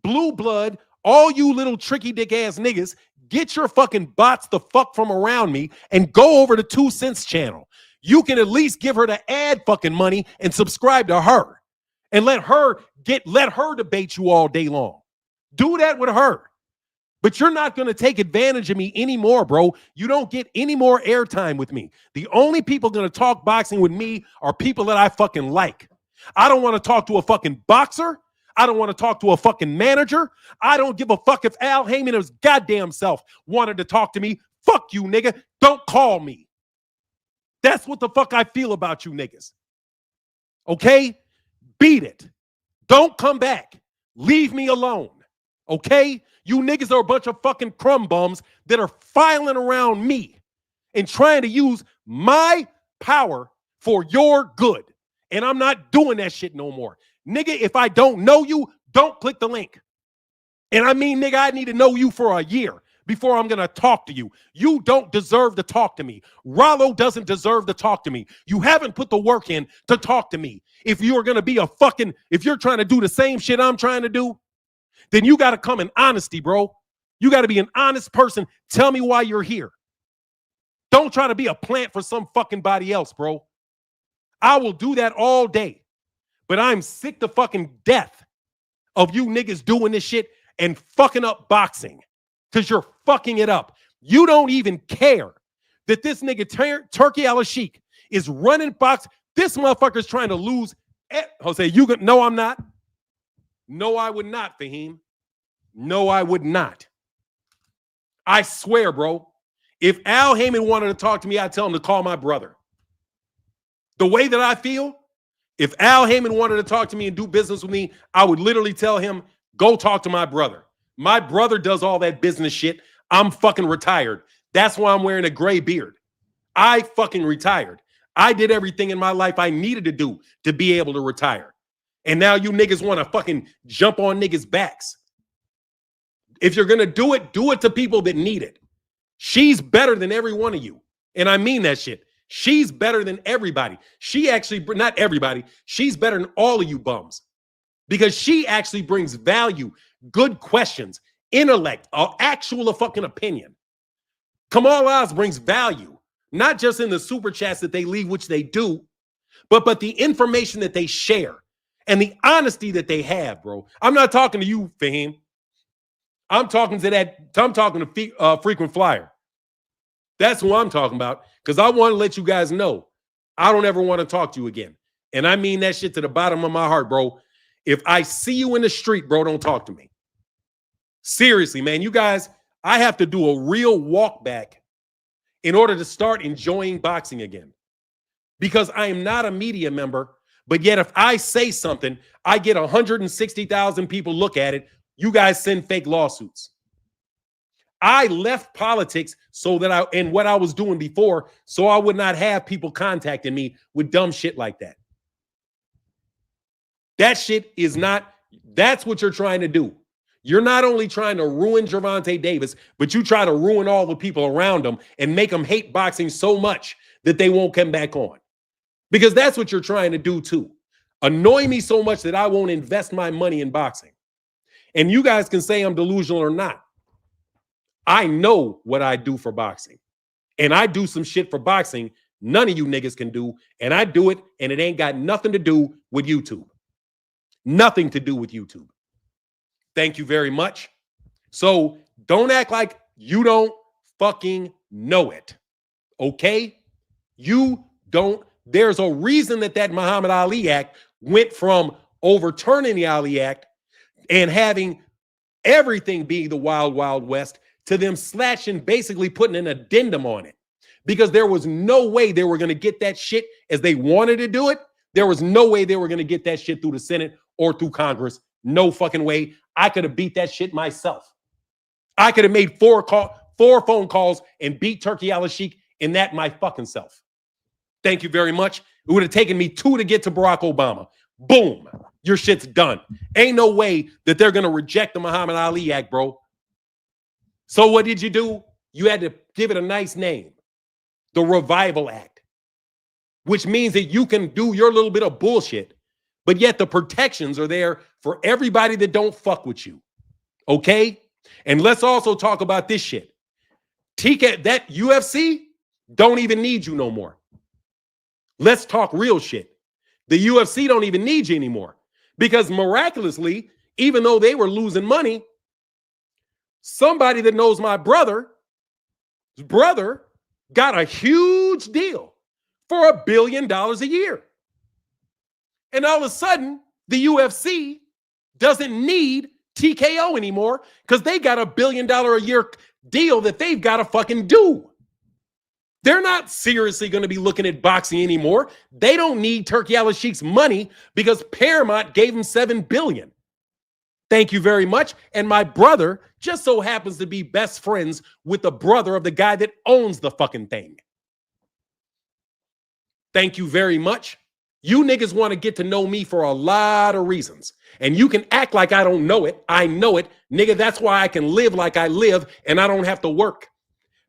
Blue Blood, all you little tricky dick ass niggas, get your fucking bots the fuck from around me and go over to 2 Cents channel. You can at least give her the ad fucking money and subscribe to her and let her debate you all day long. Do that with her. But you're not going to take advantage of me anymore, bro. You don't get any more airtime with me. The only people going to talk boxing with me are people that I fucking like. I don't want to talk to a fucking boxer. I don't want to talk to a fucking manager. I don't give a fuck if Al Heyman his goddamn self wanted to talk to me. Fuck you, nigga. Don't call me. That's what the fuck I feel about you niggas. Okay? Beat it. Don't come back. Leave me alone. Okay? You niggas are a bunch of fucking crumb bums that are filing around me and trying to use my power for your good. And I'm not doing that shit no more. Nigga, if I don't know you, don't click the link. And I mean, nigga, I need to know you for a year before I'm going to talk to you. You don't deserve to talk to me. Rollo doesn't deserve to talk to me. You haven't put the work in to talk to me. If you're going to be if you're trying to do the same shit I'm trying to do, then you got to come in honesty, bro. You got to be an honest person. Tell me why you're here. Don't try to be a plant for some fucking body else, bro. I will do that all day. But I'm sick to fucking death of you niggas doing this shit and fucking up boxing because you're fucking it up. You don't even care that this nigga Turki Alalsheik is running box. This motherfucker's trying to lose. Jose, no, I'm not. No, I would not, Fahim. No, I would not. I swear, bro. If Al Heyman wanted to talk to me, I'd tell him to call my brother. The way that I feel, if Al Heyman wanted to talk to me and do business with me, I would literally tell him, go talk to my brother. My brother does all that business shit. I'm fucking retired. That's why I'm wearing a gray beard. I fucking retired. I did everything in my life I needed to do to be able to retire. And now you niggas want to fucking jump on niggas' backs. If you're going to do it to people that need it. She's better than every one of you. And I mean that shit. She's better than everybody. She actually, not everybody, she's better than all of you bums. Because she actually brings value, good questions, intellect, actual fucking opinion. Kamal Oz brings value, not just in the super chats that they leave, which they do, but the information that they share and the honesty that they have, bro. I'm not talking to you, Fahim. I'm talking to Frequent Flyer. That's who I'm talking about, because I want to let you guys know I don't ever want to talk to you again. And I mean that shit to the bottom of my heart, bro. If I see you in the street, bro, don't talk to me. Seriously, man. You guys, I have to do a real walk back in order to start enjoying boxing again. Because I am not a media member, but yet if I say something, I get 160,000 people look at it. You guys send fake lawsuits. I left politics and what I was doing before, so I would not have people contacting me with dumb shit like that. That shit is not, that's what you're trying to do. You're not only trying to ruin Gervonta Davis, but you try to ruin all the people around him and make them hate boxing so much that they won't come back on. Because that's what you're trying to do too. Annoy me so much that I won't invest my money in boxing. And you guys can say I'm delusional or not. I know what I do for boxing. And I do some shit for boxing none of you niggas can do. And I do it, and it ain't got nothing to do with YouTube. Nothing to do with YouTube. Thank you very much. So don't act like you don't fucking know it. Okay? You don't. There's a reason that Muhammad Ali Act went from overturning the Ali Act and having everything being the Wild Wild West to them slashing, basically putting an addendum on it. Because there was no way they were going to get that shit as they wanted to do it. There was no way they were going to get that shit through the Senate or through Congress. No fucking way. I could have beat that shit myself. I could have made four phone calls and beat Turki Alalsheik in that my fucking self. Thank you very much. It would have taken me 2 to get to Barack Obama. Boom. Your shit's done. Ain't no way that they're going to reject the Muhammad Ali Act, bro. So what did you do? You had to give it a nice name. The Revival Act. Which means that you can do your little bit of bullshit, but yet the protections are there for everybody that don't fuck with you. Okay? And let's also talk about this shit. That UFC don't even need you no more. Let's talk real shit. The UFC don't even need you anymore. Because miraculously, even though they were losing money, somebody that knows my brother got a huge deal for $1 billion a year. And all of a sudden, the UFC doesn't need TKO anymore because they got $1 billion a year deal that they've got to fucking do. They're not seriously going to be looking at boxing anymore. They don't need Turki Alalsheik's money because Paramount gave him $7 billion. Thank you very much. And my brother just so happens to be best friends with the brother of the guy that owns the fucking thing. Thank you very much. You niggas want to get to know me for a lot of reasons. And you can act like I don't know it. I know it. Nigga, that's why I can live like I live and I don't have to work.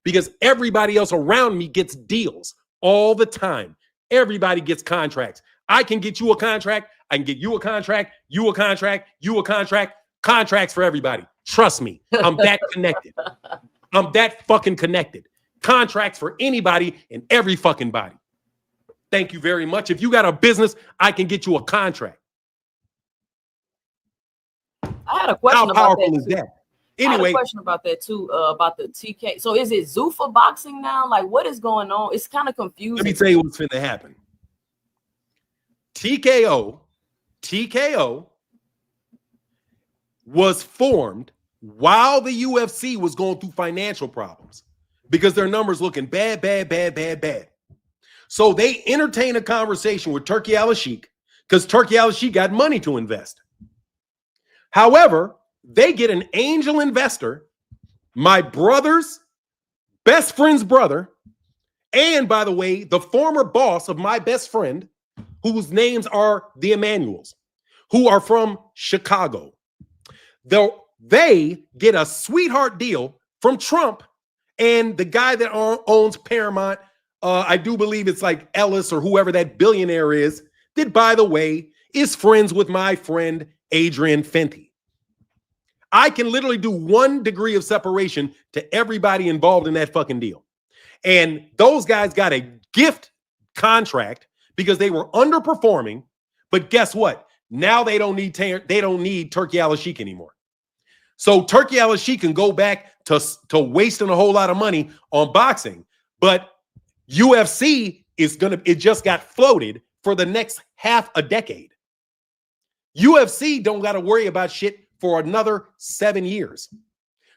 Because everybody else around me gets deals all the time. Everybody gets contracts. I can get you a contract. I can get you a contract, you a contract, you a contract. Contracts for everybody. Trust me. I'm that connected. I'm that fucking connected. Contracts for anybody and every fucking body. Thank you very much. If you got a business, I can get you a contract. had a How question about powerful that is too. that? I had a Anyway, question about that too, about the TK. So is it Zuffa boxing now? Like, what is going on? It's kind of confusing. let me tell you what's finna happen. TKO was formed while the UFC was going through financial problems because their numbers looking bad. So they entertain a conversation with Turki Alalsheik because Turki Alalsheik got money to invest. However, they get an angel investor, my brother's best friend's brother, and by the way, the former boss of my best friend, whose names are the Emanuels, who are from Chicago. Though they get a sweetheart deal from Trump and the guy that owns Paramount. I do believe it's like Ellis or whoever that billionaire is, that, by the way, is friends with my friend Adrian Fenty. I can literally do 1 degree of separation to everybody involved in that fucking deal. And those guys got a gift contract because they were underperforming. But guess what? Now they don't need Turki Alalsheik anymore. So Turki Alalsheik can go back to wasting a whole lot of money on boxing. But UFC it just got floated for the next half a decade. UFC don't got to worry about shit for another 7 years.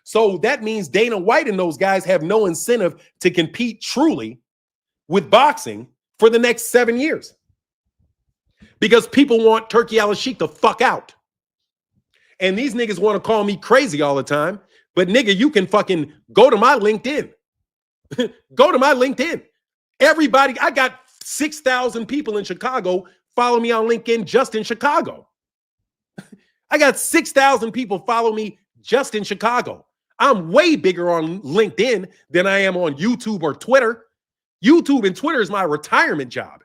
So that means Dana White and those guys have no incentive to compete truly with boxing for the next 7 years. Because people want Turki Alalsheik to fuck out. And these niggas want to call me crazy all the time. But nigga, you can fucking go to my LinkedIn. Go to my LinkedIn. Everybody, I got 6,000 people in Chicago follow me on LinkedIn just in Chicago. I got 6,000 people follow me just in Chicago. I'm way bigger on LinkedIn than I am on YouTube or Twitter. YouTube and Twitter is my retirement job.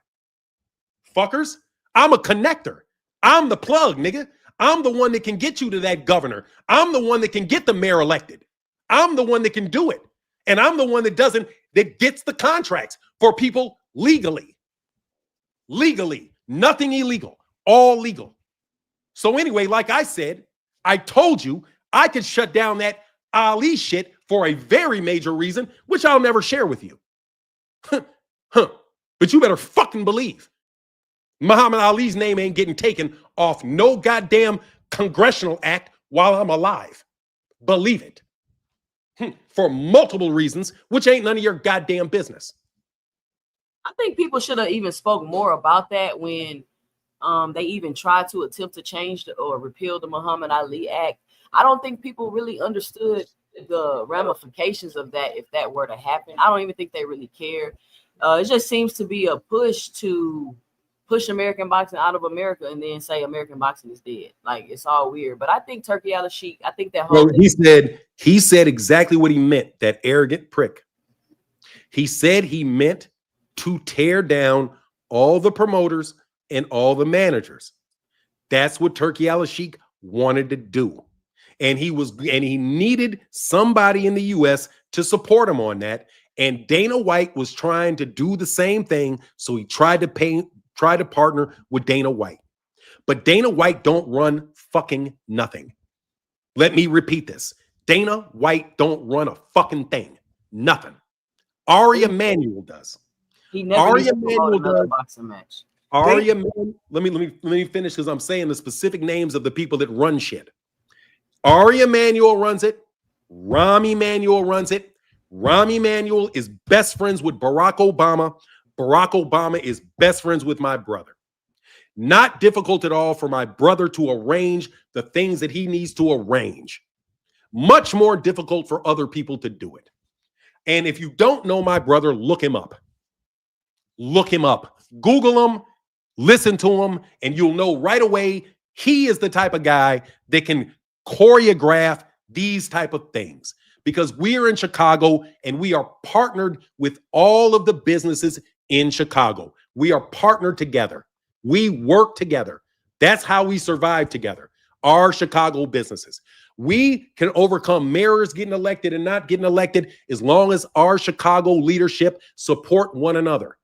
Fuckers, I'm a connector. I'm the plug, nigga. I'm the one that can get you to that governor. I'm the one that can get the mayor elected. I'm the one that can do it. And I'm the one that gets the contracts for people legally. Legally. Nothing illegal. All legal. So anyway, like I said, I told you I could shut down that Ali shit for a very major reason, which I'll never share with you. But you better fucking believe Muhammad Ali's name ain't getting taken off no goddamn congressional act while I'm alive. Believe it. For multiple reasons, which ain't none of your goddamn business. I think people should have even spoke more about that when they even tried to attempt to change or repeal the Muhammad Ali Act. I don't think people really understood the ramifications of that if that were to happen. I don't even think they really care. It just seems to be a push to push American boxing out of America and then say American boxing is dead. Like, it's all weird. But I think Turki Alalsheik, I think that whole he said exactly what he meant, that arrogant prick. He said he meant to tear down all the promoters and all the managers. That's what Turki Alalsheik wanted to do. And he needed somebody in the US to support him on that. And Dana White was trying to do the same thing. So he tried to partner with Dana White. But Dana White don't run fucking nothing. Let me repeat this. Dana White don't run a fucking thing. Nothing. Ari Emanuel does. He never needs to promote another boxing match. Ari Emanuel, let me finish because I'm saying the specific names of the people that run shit. Ari Emanuel runs it. Rahm Emanuel runs it. Rahm Emanuel is best friends with Barack Obama. Barack Obama is best friends with my brother. Not difficult at all for my brother to arrange the things that he needs to arrange. Much more difficult for other people to do it. And if you don't know my brother, look him up. Look him up. Google him, listen to him, and you'll know right away he is the type of guy that can choreograph these type of things. Because we are in Chicago and we are partnered with all of the businesses in Chicago. We are partnered together. We work together. That's how we survive together. Our Chicago businesses. We can overcome mayors getting elected and not getting elected as long as our Chicago leadership support one another.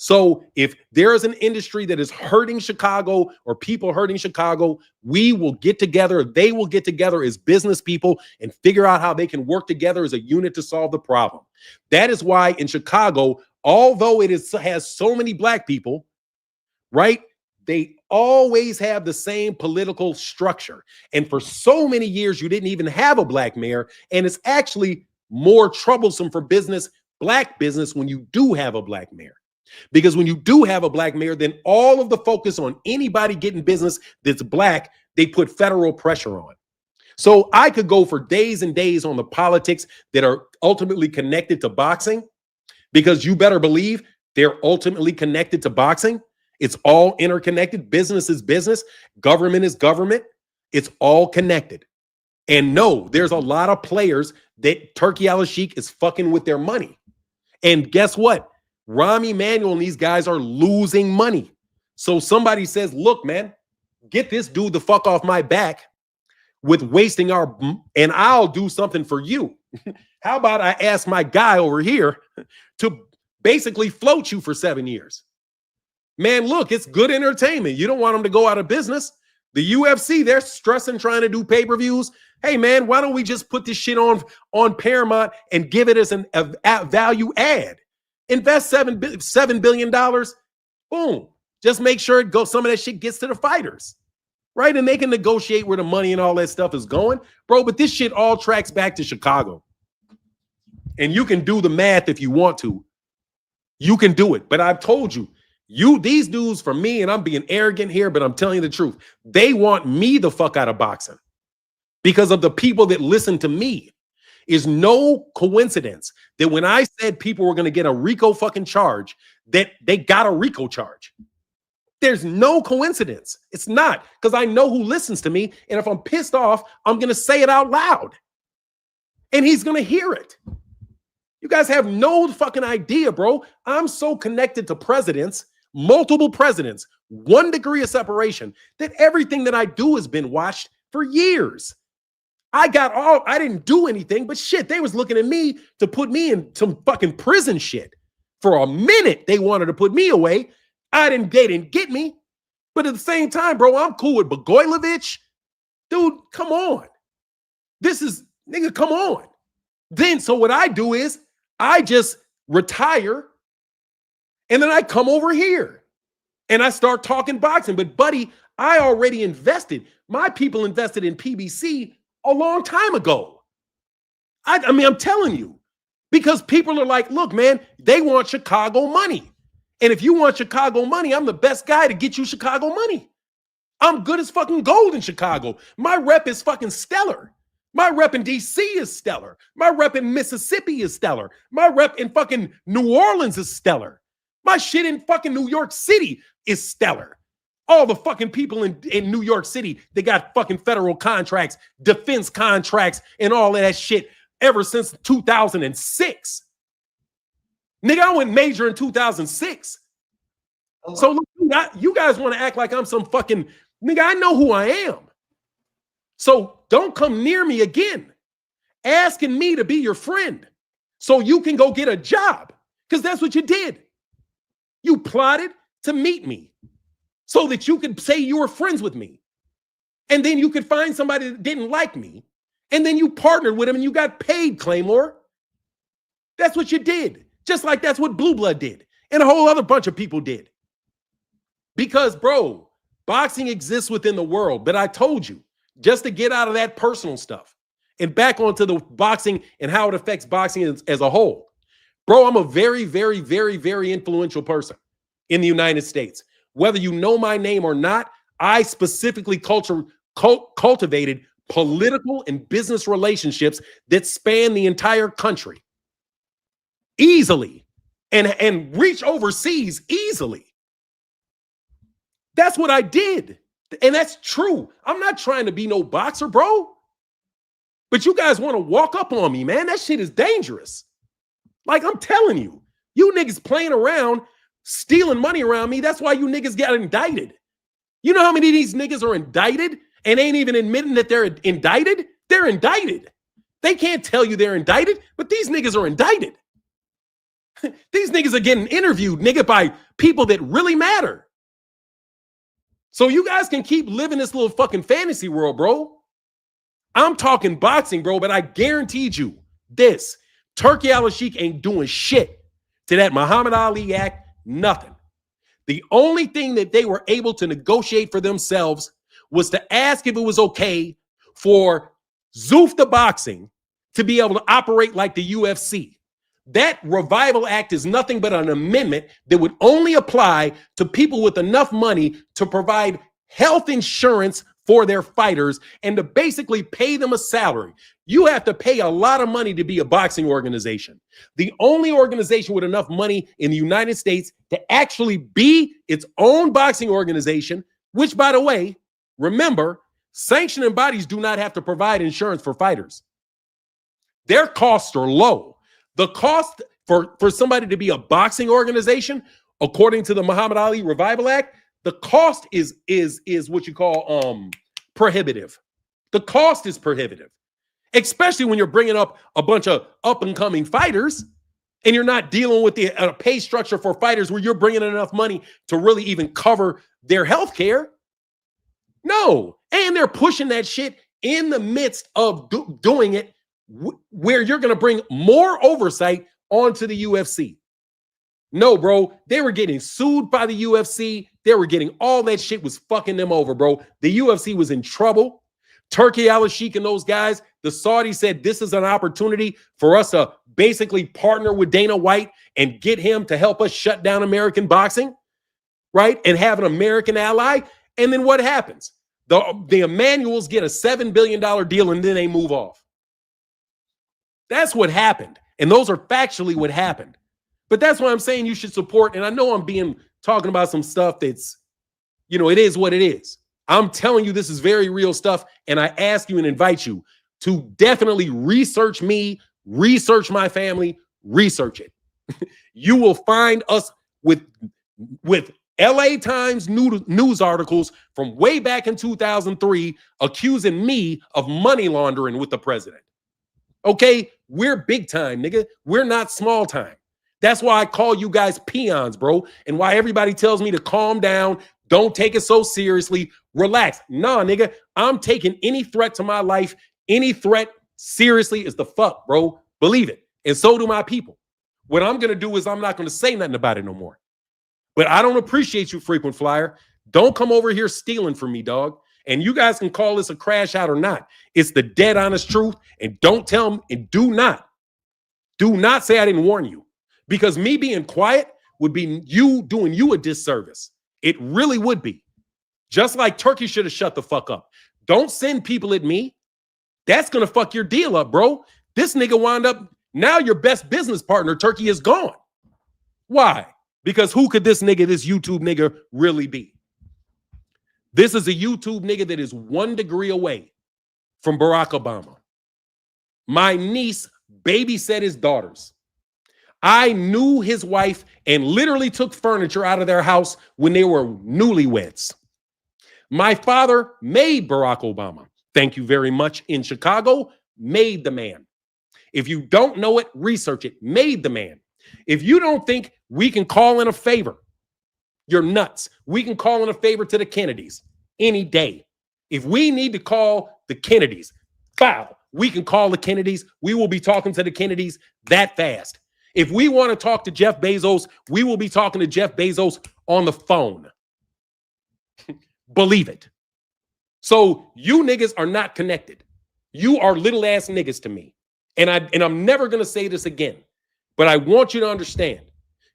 So if there is an industry that is hurting Chicago or people hurting Chicago, we will get together. They will get together as business people and figure out how they can work together as a unit to solve the problem. That is why in Chicago, although has so many black people, right? They always have the same political structure. And for so many years, you didn't even have a black mayor. And it's actually more troublesome for black business, when you do have a black mayor. Because when you do have a black mayor, then all of the focus on anybody getting business that's black, they put federal pressure on. So I could go for days and days on the politics that are ultimately connected to boxing, because you better believe they're ultimately connected to boxing. It's all interconnected. Business is business. Government is government. It's all connected. And no, there's a lot of players that Turki Alalsheik is fucking with their money. And guess what? Rahm Emanuel and these guys are losing money. So somebody says, look, man, get this dude the fuck off my back with wasting and I'll do something for you. How about I ask my guy over here to basically float you for 7 years? Man, look, it's good entertainment. You don't want them to go out of business. The UFC, they're stressing trying to do pay-per-views. Hey, man, why don't we just put this shit on Paramount and give it as a value add? Invest $7 billion. Boom. Just make sure some of that shit gets to the fighters, right? And they can negotiate where the money and all that stuff is going. Bro, but this shit all tracks back to Chicago. And you can do the math if you want to. You can do it. But I've told you, these dudes, for me, and I'm being arrogant here, but I'm telling you the truth, they want me the fuck out of boxing because of the people that listen to me. Is no coincidence that when I said people were going to get a RICO fucking charge, that they got a RICO charge. There's no coincidence. It's not, because I know who listens to me. And if I'm pissed off, I'm going to say it out loud. And he's going to hear it. You guys have no fucking idea, bro. I'm so connected to presidents, multiple presidents, 1 degree of separation, that everything that I do has been watched for years. I didn't do anything, but shit, they was looking at me to put me in some fucking prison shit. For a minute, they wanted to put me away. They didn't get me. But at the same time, bro, I'm cool with Bogojlovic. Dude, come on. Nigga, come on. Then, so what I do is I just retire and then I come over here and I start talking boxing. But buddy, I already invested. My people invested in PBC a long time ago. I mean, I'm telling you, because people are like, look, man, they want Chicago money. And if you want Chicago money, I'm the best guy to get you Chicago money. I'm good as fucking gold in Chicago. My rep is fucking stellar. My rep in DC is stellar. My rep in Mississippi is stellar. My rep in fucking New Orleans is stellar. My shit in fucking New York City is stellar. All the fucking people in New York City, they got fucking federal contracts, defense contracts, and all of that shit ever since 2006. Nigga, I went major in 2006. So look, you guys want to act like I'm some fucking nigga. I know who I am. So don't come near me again, asking me to be your friend so you can go get a job, because that's what you did. You plotted to meet me so that you could say you were friends with me. And then you could find somebody that didn't like me. And then you partnered with him and you got paid, Claymore. That's what you did. Just like that's what Blue Blood did. And a whole other bunch of people did. Because, bro, boxing exists within the world. But I told you, just to get out of that personal stuff and back onto the boxing and how it affects boxing as a whole. Bro, I'm a very, very, very, very influential person in the United States. Whether you know my name or not, I specifically cultivated political and business relationships that span the entire country easily and reach overseas easily. That's what I did. And that's true. I'm not trying to be no boxer, bro. But you guys want to walk up on me, man. That shit is dangerous. Like, I'm telling you, you niggas playing around, stealing money around me. That's why you niggas got indicted. You know how many of these niggas are indicted and ain't even admitting that they're indicted? They're indicted. They can't tell you they're indicted, but these niggas are indicted. These niggas are getting interviewed, nigga, by people that really matter. So you guys can keep living this little fucking fantasy world, bro. I'm talking boxing, bro, but I guaranteed you this. Turki Alalsheik ain't doing shit to that Muhammad Ali act, nothing. The only thing that they were able to negotiate for themselves was to ask if it was okay for Zoof the Boxing to be able to operate like the UFC. That revival act is nothing but an amendment that would only apply to people with enough money to provide health insurance for their fighters and to basically pay them a salary. You have to pay a lot of money to be a boxing organization. The only organization with enough money in the United States to actually be its own boxing organization, which, by the way, remember, sanctioning bodies do not have to provide insurance for fighters. Their costs are low. The cost for somebody to be a boxing organization, according to the Muhammad Ali Revival Act, the cost is what you call prohibitive. The cost is prohibitive, especially when you're bringing up a bunch of up-and-coming fighters and you're not dealing with the pay structure for fighters where you're bringing in enough money to really even cover their health care. No. And they're pushing that shit in the midst of doing it where you're going to bring more oversight onto the UFC. No, bro. They were getting sued by the UFC. They were getting all that shit was fucking them over, bro. The UFC was in trouble. Turki Alalsheik and those guys, the Saudis said this is an opportunity for us to basically partner with Dana White and get him to help us shut down American boxing, right? And have an American ally. And then what happens? The Emmanuels get a $7 billion deal and then they move off. That's what happened. And those are factually what happened. But that's why I'm saying you should support. And I know I'm talking about some stuff that's, it is what it is. I'm telling you, this is very real stuff. And I ask you and invite you to definitely research me, research my family, research it. You will find us with LA Times news articles from way back in 2003 accusing me of money laundering with the president. Okay, we're big time, nigga. We're not small time. That's why I call you guys peons, bro, and why everybody tells me to calm down, don't take it so seriously, relax. Nah, nigga, I'm taking any threat to my life, any threat seriously as the fuck, bro. Believe it. And so do my people. What I'm going to do is I'm not going to say nothing about it no more. But I don't appreciate you, frequent flyer. Don't come over here stealing from me, dog. And you guys can call this a crash out or not. It's the dead honest truth. And don't tell them, and do not say I didn't warn you. Because me being quiet would be you doing you a disservice. It really would be. Just like Turkey should have shut the fuck up. Don't send people at me. That's going to fuck your deal up, bro. This nigga wound up, now your best business partner, Turkey, is gone. Why? Because who could this YouTube nigga really be? This is a YouTube nigga that is 1 degree away from Barack Obama. My niece babysat his daughters. I knew his wife and literally took furniture out of their house when they were newlyweds. My father made Barack Obama. Thank you very much. In Chicago, made the man. If you don't know it, research it. Made the man. If you don't think we can call in a favor, you're nuts. We can call in a favor to the Kennedys any day. If we need to call the Kennedys, foul, we can call the Kennedys. We will be talking to the Kennedys that fast. If we want to talk to Jeff Bezos, we will be talking to Jeff Bezos on the phone. Believe it. So you niggas are not connected. You are little ass niggas to me. And I'm never going to say this again. But I want you to understand.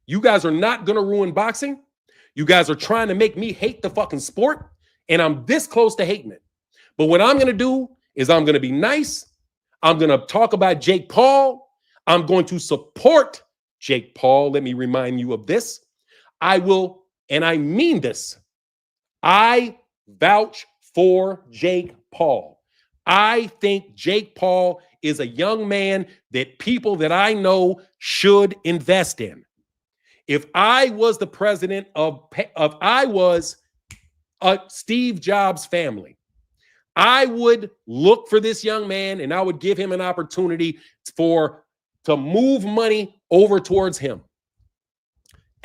You guys are not going to ruin boxing. You guys are trying to make me hate the fucking sport. And I'm this close to hating it. But what I'm going to do is I'm going to be nice. I'm going to talk about Jake Paul. I'm going to support Jake Paul. Let me remind you of this. I will, and I mean this. I vouch for Jake Paul. I think Jake Paul is a young man that people that I know should invest in. If I was the president of I was a Steve Jobs family, I would look for this young man and I would give him an opportunity to move money over towards him.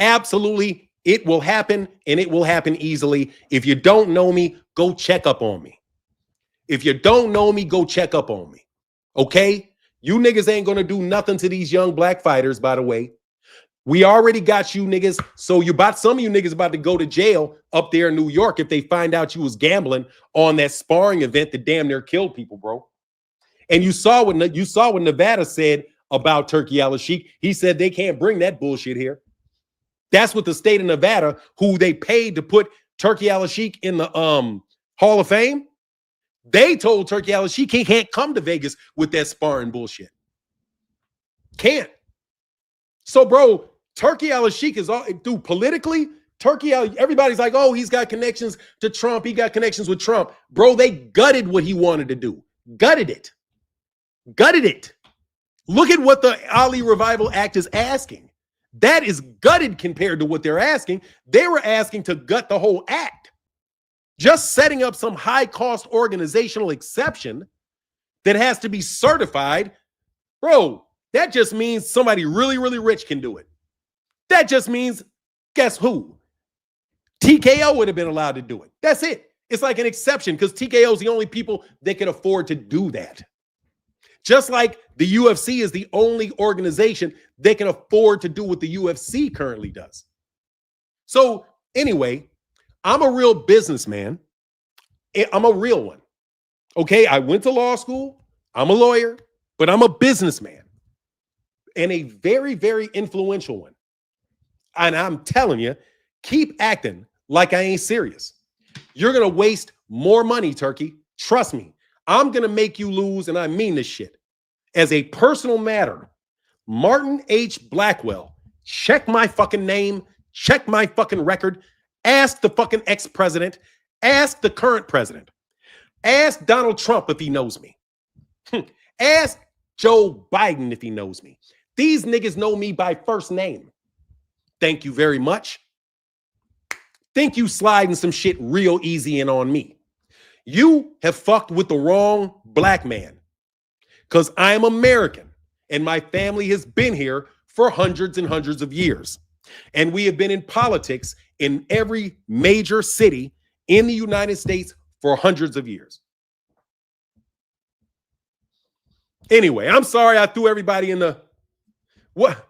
Absolutely. It will happen, and it will happen easily. If you don't know me, go check up on me. If you don't know me, go check up on me. Okay? You niggas ain't gonna do nothing to these young black fighters, by the way. We already got you niggas. So some of you niggas about to go to jail up there in New York if they find out you was gambling on that sparring event that damn near killed people, bro. And you saw what Nevada said about Turki Alalsheik. He said they can't bring that bullshit here. That's what the state of Nevada, who they paid to put Turki Alalsheik in the Hall of Fame, they told Turki Alalsheik he can't come to Vegas with that sparring bullshit. Can't. So, bro, Turki Alalsheik is all, dude, politically, everybody's like, oh, he's got connections to Trump. He got connections with Trump. Bro, they gutted what he wanted to do. Gutted it. Gutted it. Look at what the Ali Revival Act is asking. That is gutted compared to what they're asking. They were asking to gut the whole act. Just setting up some high-cost organizational exception that has to be certified, bro, that just means somebody really, really rich can do it. That just means, guess who? TKO would have been allowed to do it. That's it. It's like an exception because TKO is the only people that can afford to do that. Just like the UFC is the only organization that can afford to do what the UFC currently does. So anyway, I'm a real businessman. I'm a real one. Okay, I went to law school. I'm a lawyer, but I'm a businessman and a very, very influential one. And I'm telling you, keep acting like I ain't serious. You're going to waste more money, Turkey. Trust me. I'm going to make you lose, and I mean this shit. As a personal matter, Martin H. Blackwell, check my fucking name, check my fucking record, ask the fucking ex-president, ask the current president, ask Donald Trump if he knows me, ask Joe Biden if he knows me. These niggas know me by first name. Thank you very much. Think you sliding some shit real easy in on me. You have fucked with the wrong black man because I am American and my family has been here for hundreds and hundreds of years. And we have been in politics in every major city in the United States for hundreds of years. Anyway, I'm sorry I threw everybody in the what?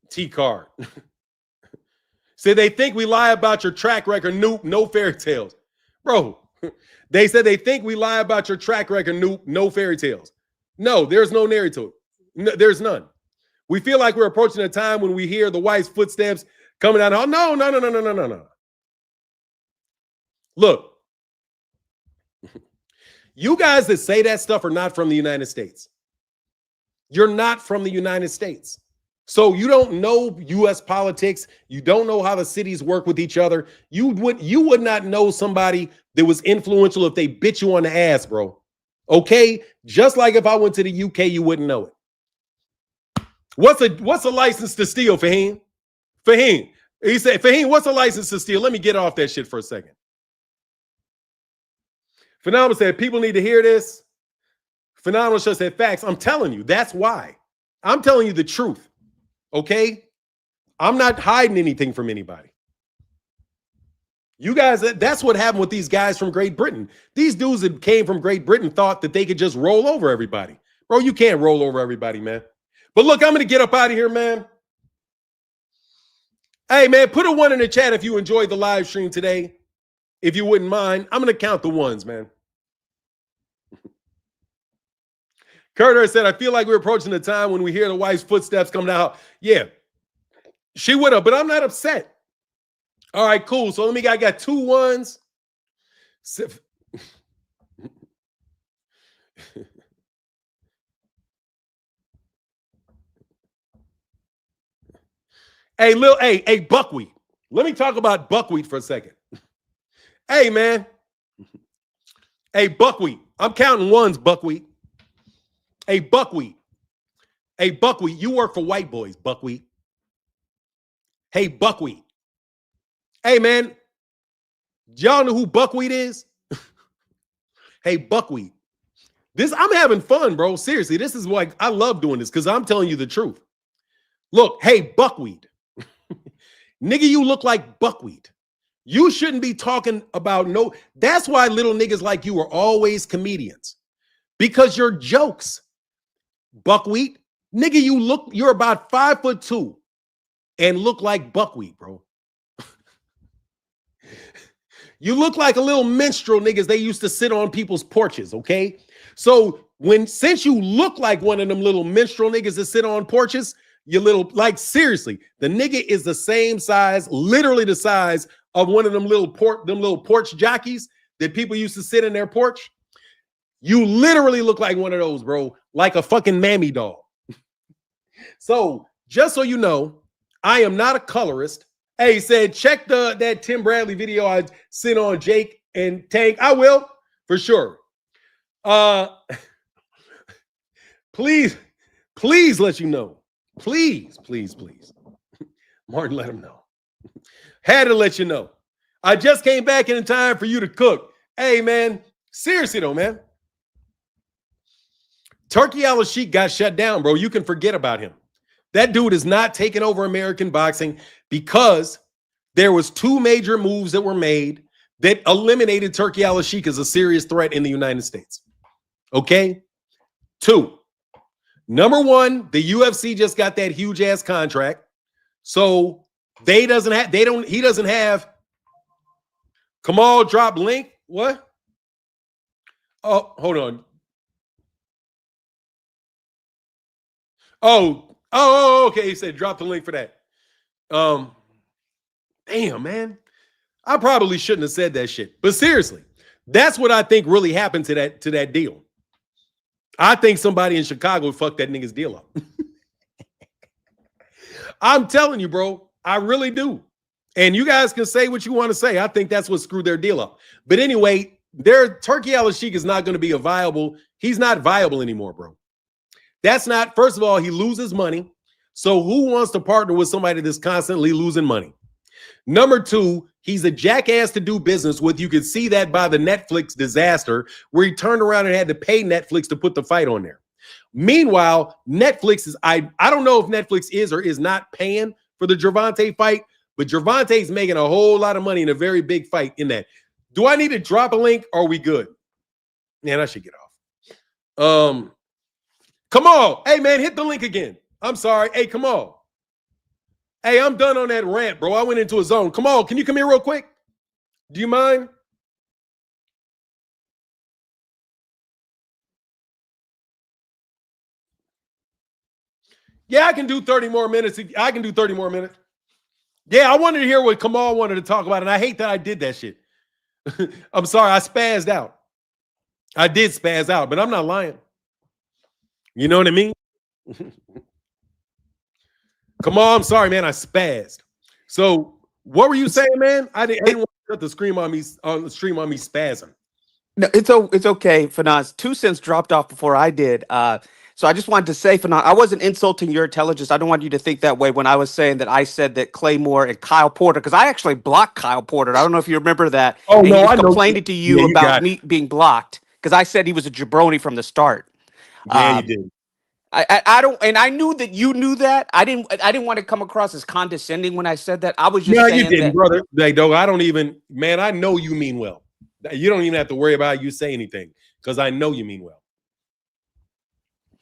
T-card. Say they think we lie about your track record. Nope, no fairy tales. Bro, they said they think we lie about your track record. Nope, no fairy tales. No, there's no narrative. No, there's none. We feel like we're approaching a time when we hear the wife's footsteps coming down the hall. No. Look, you guys that say that stuff are not from the United States. You're not from the United States. So you don't know U.S. politics. You don't know how the cities work with each other. You would not know somebody that was influential if they bit you on the ass, bro. Okay? Just like if I went to the UK, you wouldn't know it. What's a license to steal, Fahim? Fahim. He said, Fahim, what's a license to steal? Let me get off that shit for a second. Phenomenal said, people need to hear this. Phenomenal just said, facts. I'm telling you, that's why. I'm telling you the truth. Okay? I'm not hiding anything from anybody. You guys, that's what happened with these guys from Great Britain. These dudes that came from Great Britain thought that they could just roll over everybody. Bro, you can't roll over everybody, man. But look, I'm going to get up out of here, man. Hey, man, put a 1 in the chat if you enjoyed the live stream today. If you wouldn't mind. I'm going to count the ones, man. Carter said, I feel like we're approaching the time when we hear the wife's footsteps coming out. Yeah, she would have, but I'm not upset. All right, cool. So I got 2 ones. Hey, buckwheat. Let me talk about buckwheat for a second. Hey, man. Hey, buckwheat. I'm counting ones, buckwheat. Hey, buckwheat. Hey, buckwheat. You work for white boys, buckwheat. Hey, buckwheat. Hey, man. Y'all know who buckwheat is? Hey, buckwheat. I'm having fun, bro. Seriously, this is why I love doing this because I'm telling you the truth. Look, hey, buckwheat. Nigga, you look like buckwheat. You shouldn't be talking about no. That's why little niggas like you are always comedians. Because your jokes, buckwheat. Nigga, you're about 5'2" and look like buckwheat, bro. You look like a little minstrel niggas they used to sit on people's porches, okay? So since you look like one of them little minstrel niggas that sit on porches, you little, like, seriously, the nigga is the same size, literally the size of one of them little porch jockeys that people used to sit in their porch. You literally look like one of those, bro, like a fucking mammy doll. So just so you know, I am not a colorist. Hey, he said, check that Tim Bradley video I sent on Jake and Tank. I will, for sure. Please let you know. Please. Martin, let him know. Had to let you know. I just came back in time for you to cook. Hey, man, seriously though, man. Turki Alalsheik got shut down, bro. You can forget about him. That dude is not taking over American boxing because there was 2 major moves that were made that eliminated Turki Alalsheik as a serious threat in the United States. Okay? 2. Number 1, the UFC just got that huge ass contract. So he doesn't have Kamal drop link. What? Oh, hold on. Oh, okay. He said drop the link for that. Damn, man. I probably shouldn't have said that shit. But seriously, that's what I think really happened to that deal. I think somebody in Chicago fucked that nigga's deal up. I'm telling you, bro. I really do. And you guys can say what you want to say. I think that's what screwed their deal up. But anyway, Turki Alalsheik is not going to be he's not viable anymore, bro. That's not, first of all, he loses money. So who wants to partner with somebody that's constantly losing money? Number 2, he's a jackass to do business with. You could see that by the Netflix disaster where he turned around and had to pay Netflix to put the fight on there. Meanwhile, Netflix is, I don't know if Netflix is or is not paying for the Gervonta fight, but Gervonta is making a whole lot of money in a very big fight in that. Do I need to drop a link? Or are we good? Man, I should get off. Come on. Hey, man, hit the link again. I'm sorry. Hey, come on. Hey, I'm done on that rant, bro. I went into a zone. Come on. Can you come here real quick? Do you mind? Yeah, I can do 30 more minutes. I can do 30 more minutes. Yeah, I wanted to hear what Kamal wanted to talk about, and I hate that I did that shit. I'm sorry. I spazzed out. I did spaz out, but I'm not lying. You know what I mean? Come on, I'm sorry, man. I spazzed. So, what were you saying, man? I didn't want to cut the stream on me spazzing. No, it's okay, Fanas. 2 cents dropped off before I did. So I just wanted to say, Fanas, I wasn't insulting your intelligence. I don't want you to think that way when I was saying that I said that Claymore and Kyle Porter, because I actually blocked Kyle Porter. I don't know if you remember that. Oh, and no, he was I know. complaining to you about me being blocked because I said he was a jabroni from the start. Yeah, you did. I don't, and I knew that you knew that. I didn't want to come across as condescending when I said that. I was just saying you didn't, that, brother. I don't even, man. I know you mean well. You don't even have to worry about you say anything because I know you mean well.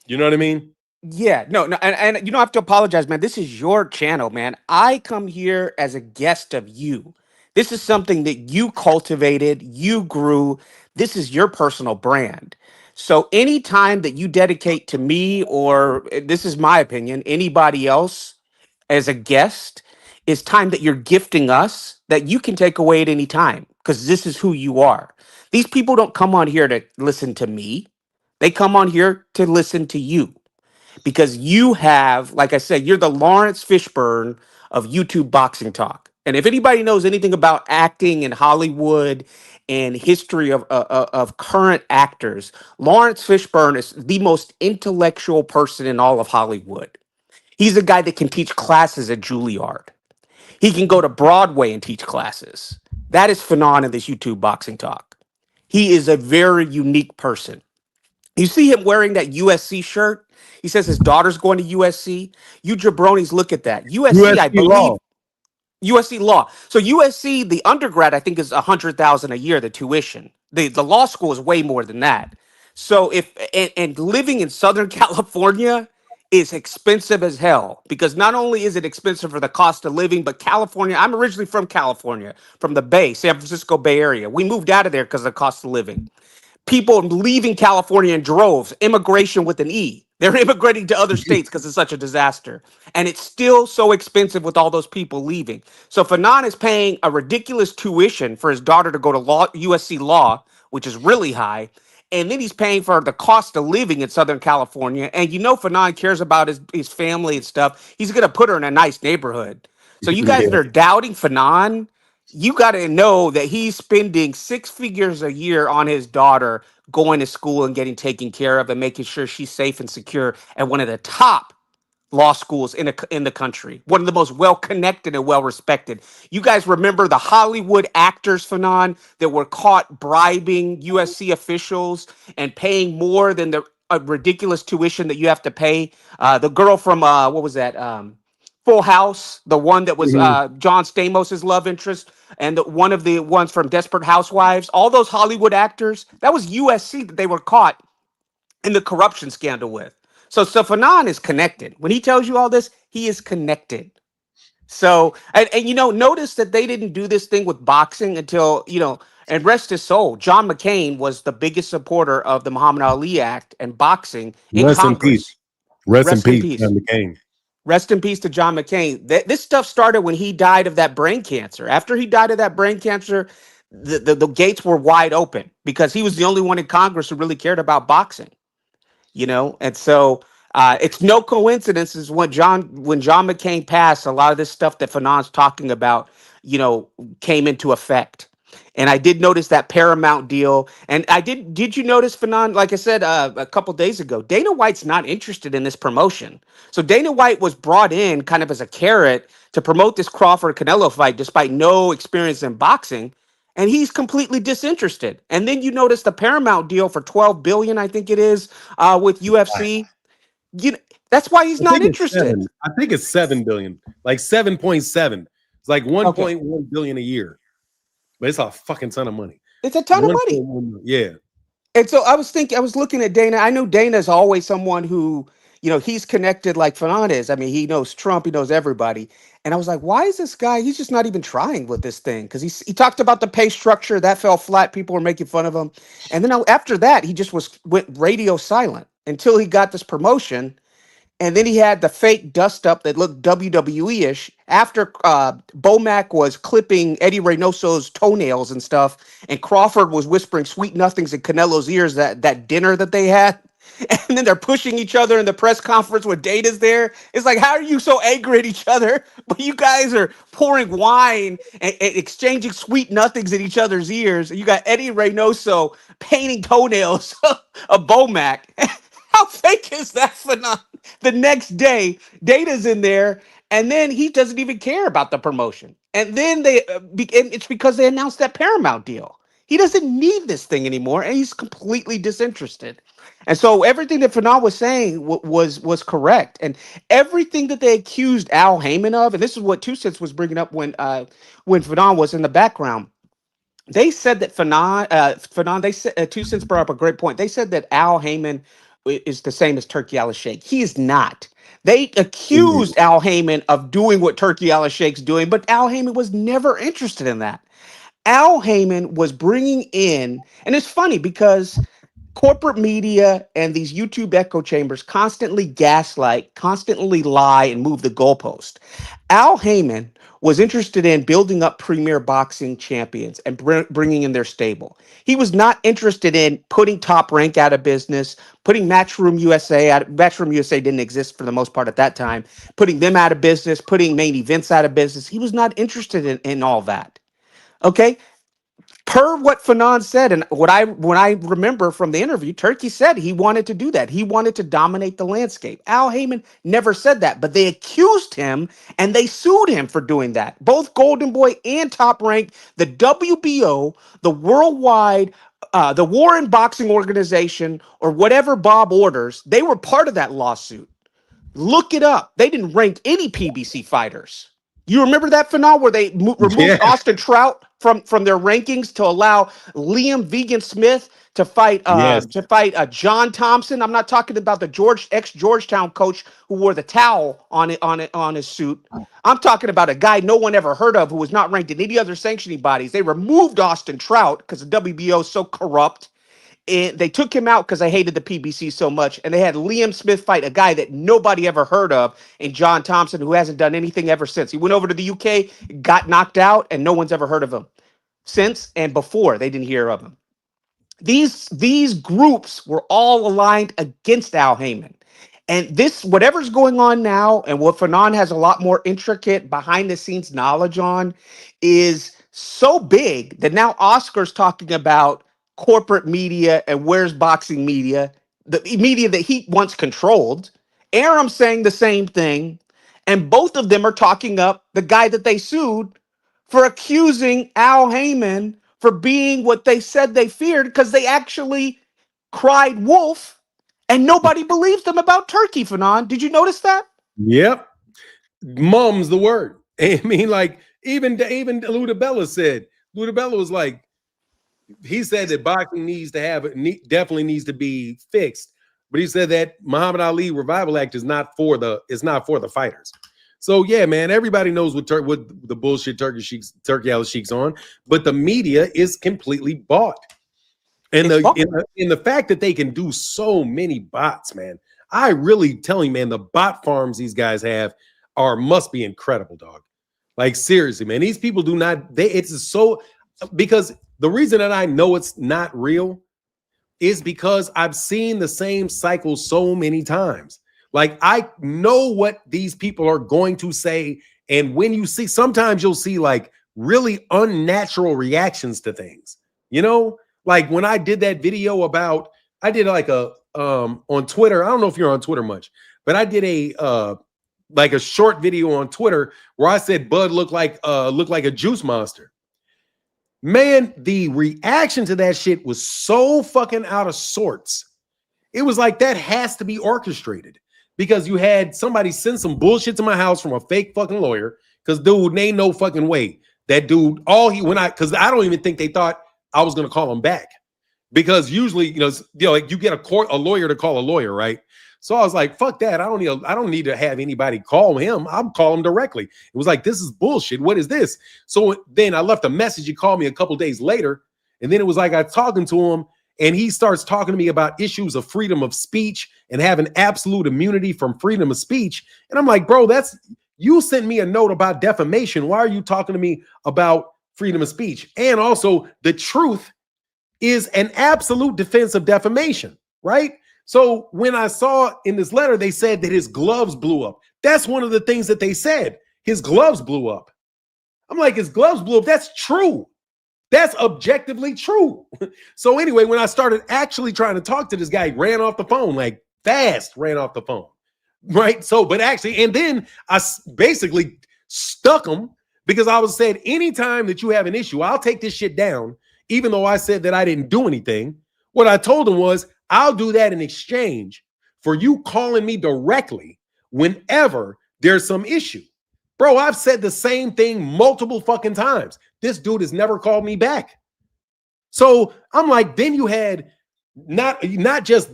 You know what I mean? Yeah, no, and you don't have to apologize, man. This is your channel, man. I come here as a guest of you. This is something that you cultivated, you grew. This is your personal brand. So anytime that you dedicate to me, or this is my opinion, anybody else as a guest, is time that you're gifting us that you can take away at any time because this is who you are. These people don't come on here to listen to me. They come on here to listen to you because you have, like I said, you're the Lawrence Fishburne of YouTube boxing talk. And if anybody knows anything about acting in Hollywood and history of current actors, Lawrence Fishburne is the most intellectual person in all of Hollywood. He's a guy that can teach classes at Juilliard. He can go to Broadway and teach classes. That is Fanon in this YouTube boxing talk. He is a very unique person. You see him wearing that USC shirt? He says his daughter's going to USC. You jabronis, look at that. USC, I USC believe. law. USC law. So USC, the undergrad, I think is 100,000 a year. The tuition. The law school is way more than that. So if and living in Southern California is expensive as hell because not only is it expensive for the cost of living, but California. I'm originally from California, from the Bay, San Francisco Bay Area. We moved out of there because of the cost of living. People leaving California in droves, immigration with an E. They're immigrating to other states because it's such a disaster. And it's still so expensive with all those people leaving. So Fanon is paying a ridiculous tuition for his daughter to go to law, USC Law, which is really high. And then he's paying for the cost of living in Southern California. And you know Fanon cares about his family and stuff. He's going to put her in a nice neighborhood. So you guys Yeah. that are doubting Fanon, you got to know that he's spending six figures a year on his daughter going to school and getting taken care of and making sure she's safe and secure at one of the top law schools in the country, one of the most well connected and well respected. You guys remember the Hollywood actors, Fanon, that were caught bribing USC officials and paying more than the ridiculous tuition that you have to pay? The girl from what was that? Full House, the one that was Mhm. John Stamos' love interest, and one of the ones from Desperate Housewives. All those Hollywood actors, that was USC that they were caught in the corruption scandal with. So Fanon is connected. When he tells you all this, he is connected. So and you know, notice that they didn't do this thing with boxing until, you know, and rest his soul. John McCain was the biggest supporter of the Muhammad Ali Act and boxing in Rest in peace. Congress. Rest in Rest in peace, peace. John McCain. Rest in peace to John McCain. This stuff started when he died of that brain cancer. After he died of that brain cancer, the gates were wide open because he was the only one in Congress who really cared about boxing, you know. And so it's no coincidence is when John McCain passed, a lot of this stuff that Fanon's talking about, you know, came into effect. And I did notice that Paramount deal, and did you notice, Fanon, like I said a couple days ago, Dana White's not interested in this promotion. So Dana White was brought in kind of as a carrot to promote this Crawford Canelo fight despite no experience in boxing, and he's completely disinterested. And then you notice the Paramount deal for 12 billion, I think it is, with UFC. You know, that's why he's I not think it's interested. 7. I think it's 7 billion, like 7.7. It's like Okay, 1.1 billion a year, but it's a fucking ton of money. it's a ton of money. 1.1, yeah. And so I was thinking, I was looking at Dana. I know Dana's always someone who, you know, he's connected like Fanon is. I mean, he knows Trump, he knows everybody. And I was like, why is this guy? He's just not even trying with this thing because he talked about the pay structure that fell flat. People were making fun of him, and then after that, he just went radio silent until he got this promotion. And then he had the fake dust up that looked WWE ish after Bomac was clipping Eddie Reynoso's toenails and stuff. And Crawford was whispering sweet nothings in Canelo's ears that dinner that they had. And then they're pushing each other in the press conference when Data's there. It's like, how are you so angry at each other? But you guys are pouring wine and exchanging sweet nothings in each other's ears. You got Eddie Reynoso painting toenails of Bomac. How fake is that phenomenon? The next day, Data's in there, and then he doesn't even care about the promotion. And then and it's because they announced that Paramount deal. He doesn't need this thing anymore, and he's completely disinterested. And so everything that Fanon was saying was correct, and everything that they accused Al Heyman of, and this is what Two Cents was bringing up when Fanon was in the background. They said that Fanon, they said Two Cents brought up a great point. They said that Al Heyman is the same as Turkey Alalsheik. He is not. They Mhm. accused Al Heyman of doing what Turkey Alalsheik's doing, but Al Heyman was never interested in that. Al Heyman was bringing in, and it's funny because corporate media and these YouTube echo chambers constantly gaslight, constantly lie, and move the goalpost. Al Heyman was interested in building up premier boxing champions and bringing in their stable. He was not interested in putting Top Rank out of business, putting Matchroom USA out. Matchroom USA didn't exist for the most part at that time. Putting them out of business, putting main events out of business. He was not interested in all that. Okay, per what Fanon said, and when I remember from the interview, Turkey said he wanted to do that. He wanted to dominate the landscape. Al Heyman never said that, but they accused him and they sued him for doing that. Both Golden Boy and Top Rank, the WBO, the worldwide, the Warren Boxing Organization, or whatever Bob orders, they were part of that lawsuit. Look it up. They didn't rank any PBC fighters. You remember that finale where they removed Yeah. Austin Trout from their rankings to allow Liam Vegan Smith to fight Yes. John Thompson? I'm not talking about the ex-Georgetown coach who wore the towel on his suit. I'm talking about a guy no one ever heard of who was not ranked in any other sanctioning bodies. They removed Austin Trout because the WBO is so corrupt. And they took him out because I hated the PBC so much. And they had Liam Smith fight a guy that nobody ever heard of, and John Thompson, who hasn't done anything ever since. He went over to the UK, got knocked out, and no one's ever heard of him since. And before, they didn't hear of him. These groups were all aligned against Al Heyman. And this, whatever's going on now, and what Fanon has a lot more intricate behind the scenes knowledge on, is so big that now Oscar's talking about corporate media and where's boxing media, the media that he once controlled. Aram's saying the same thing. And both of them are talking up the guy that they sued for accusing Al Heyman for being what they said they feared, because they actually cried wolf and nobody believes them about Turkey, Fanon. Did you notice that? Yep. Mum's the word. I mean, like, even Ludabella said, Ludabella was like, he said that boxing definitely needs to be fixed. But he said that Muhammad Ali Revival Act is not for the fighters. So yeah, man, everybody knows what the bullshit Turkey Alalsheik's on, but the media is completely bought. And in the fact that they can do so many bots, man, I really tell you, man, the bot farms these guys have must be incredible, dog. Like, seriously, man, these people do not. Because the reason that I know it's not real is because I've seen the same cycle so many times. Like, I know what these people are going to say, and when you see, sometimes you'll see like really unnatural reactions to things. You know, like when I did that video about, I did like a on Twitter. I don't know if you're on Twitter much, but I did a short video on Twitter where I said Bud looked like a juice monster. Man, the reaction to that shit was so fucking out of sorts. It was like, that has to be orchestrated, because you had somebody send some bullshit to my house from a fake fucking lawyer. Because dude, ain't no fucking way that dude, because I don't even think they thought I was gonna call him back, because usually, like you get a lawyer to call a lawyer, right? So I was like, fuck that. I don't need to have anybody call him. I'll call him directly. It was like, this is bullshit. What is this? So then I left a message. He called me a couple days later. And then it was like, I talking to him, and he starts talking to me about issues of freedom of speech and having absolute immunity from freedom of speech. And I'm like, bro, you sent me a note about defamation. Why are you talking to me about freedom of speech? And also, the truth is an absolute defense of defamation, right? So when I saw in this letter, they said that his gloves blew up. That's one of the things that they said. His gloves blew up. I'm like, his gloves blew up. That's true. That's objectively true. So anyway, when I started actually trying to talk to this guy, he ran off the phone, like fast ran off the phone. Right. So, but actually, and then I basically stuck him, because I was said, anytime that you have an issue, I'll take this shit down, even though I said that I didn't do anything. What I told him was, I'll do that in exchange for you calling me directly whenever there's some issue. Bro, I've said the same thing multiple fucking times. This dude has never called me back. So I'm like, then you had not just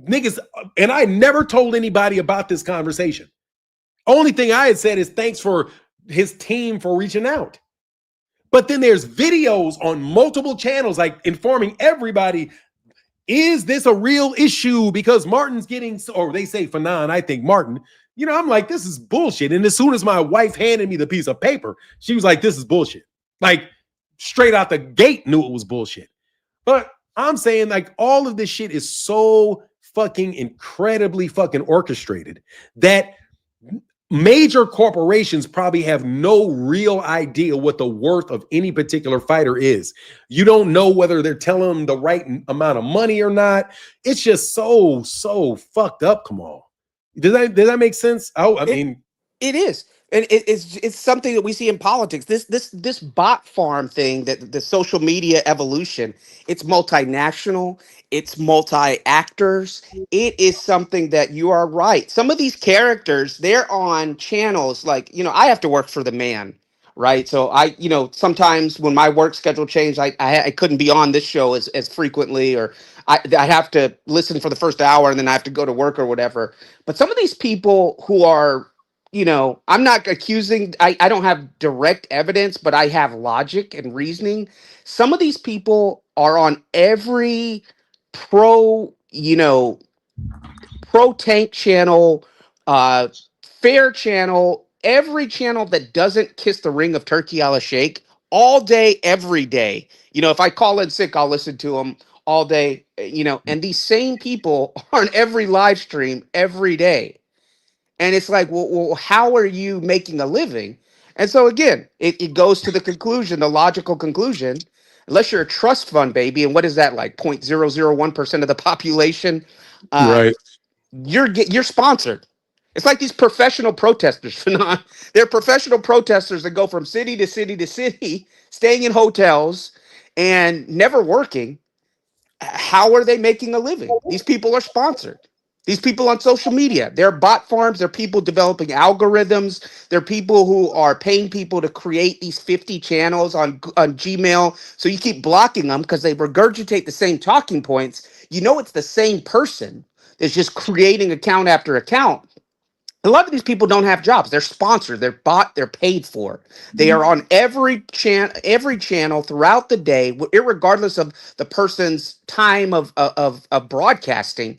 niggas, and I never told anybody about this conversation. Only thing I had said is thanks for his team for reaching out. But then there's videos on multiple channels, like informing everybody, is this a real issue? Because Martin's getting, or they say Fanon, I think Martin, I'm like, this is bullshit. And as soon as my wife handed me the piece of paper, she was like, this is bullshit. Like, straight out the gate knew it was bullshit. But I'm saying, like, all of this shit is so fucking incredibly fucking orchestrated that major corporations probably have no real idea what the worth of any particular fighter is. You don't know whether they're telling them the right amount of money or not. It's just so fucked up. Come on. Does that make sense? I mean, it is. And it's something that we see in politics. This bot farm thing, that the social media evolution, it's multinational, it's multi actors. It is something that you are right. Some of these characters, they're on channels like, I have to work for the man, right? So sometimes when my work schedule changed, I couldn't be on this show as frequently, or I have to listen for the first hour and then I have to go to work or whatever. But some of these people who are, I'm not accusing, I don't have direct evidence, but I have logic and reasoning. Some of these people are on every pro, pro tank channel, uh, fair channel, every channel that doesn't kiss the ring of Turkey Alalsheik all day, every day. If I call in sick, I'll listen to them all day, and these same people are on every live stream every day. And it's like, well, how are you making a living? And so again, it goes to the conclusion, the logical conclusion, unless you're a trust fund baby, and what is that, like 0.001% of the population? Uh, Right. you're sponsored. It's like these professional protesters. They're professional protesters that go from city to city to city, staying in hotels and never working. How are they making a living? These people are sponsored. These people on social media, they're bot farms. They're people developing algorithms. They're people who are paying people to create these 50 channels on Gmail. So you keep blocking them because they regurgitate the same talking points. It's the same person that's just creating account after account. A lot of these people don't have jobs. They're sponsored. They're bought. They're paid for. They are on every channel throughout the day, irregardless of the person's time of broadcasting,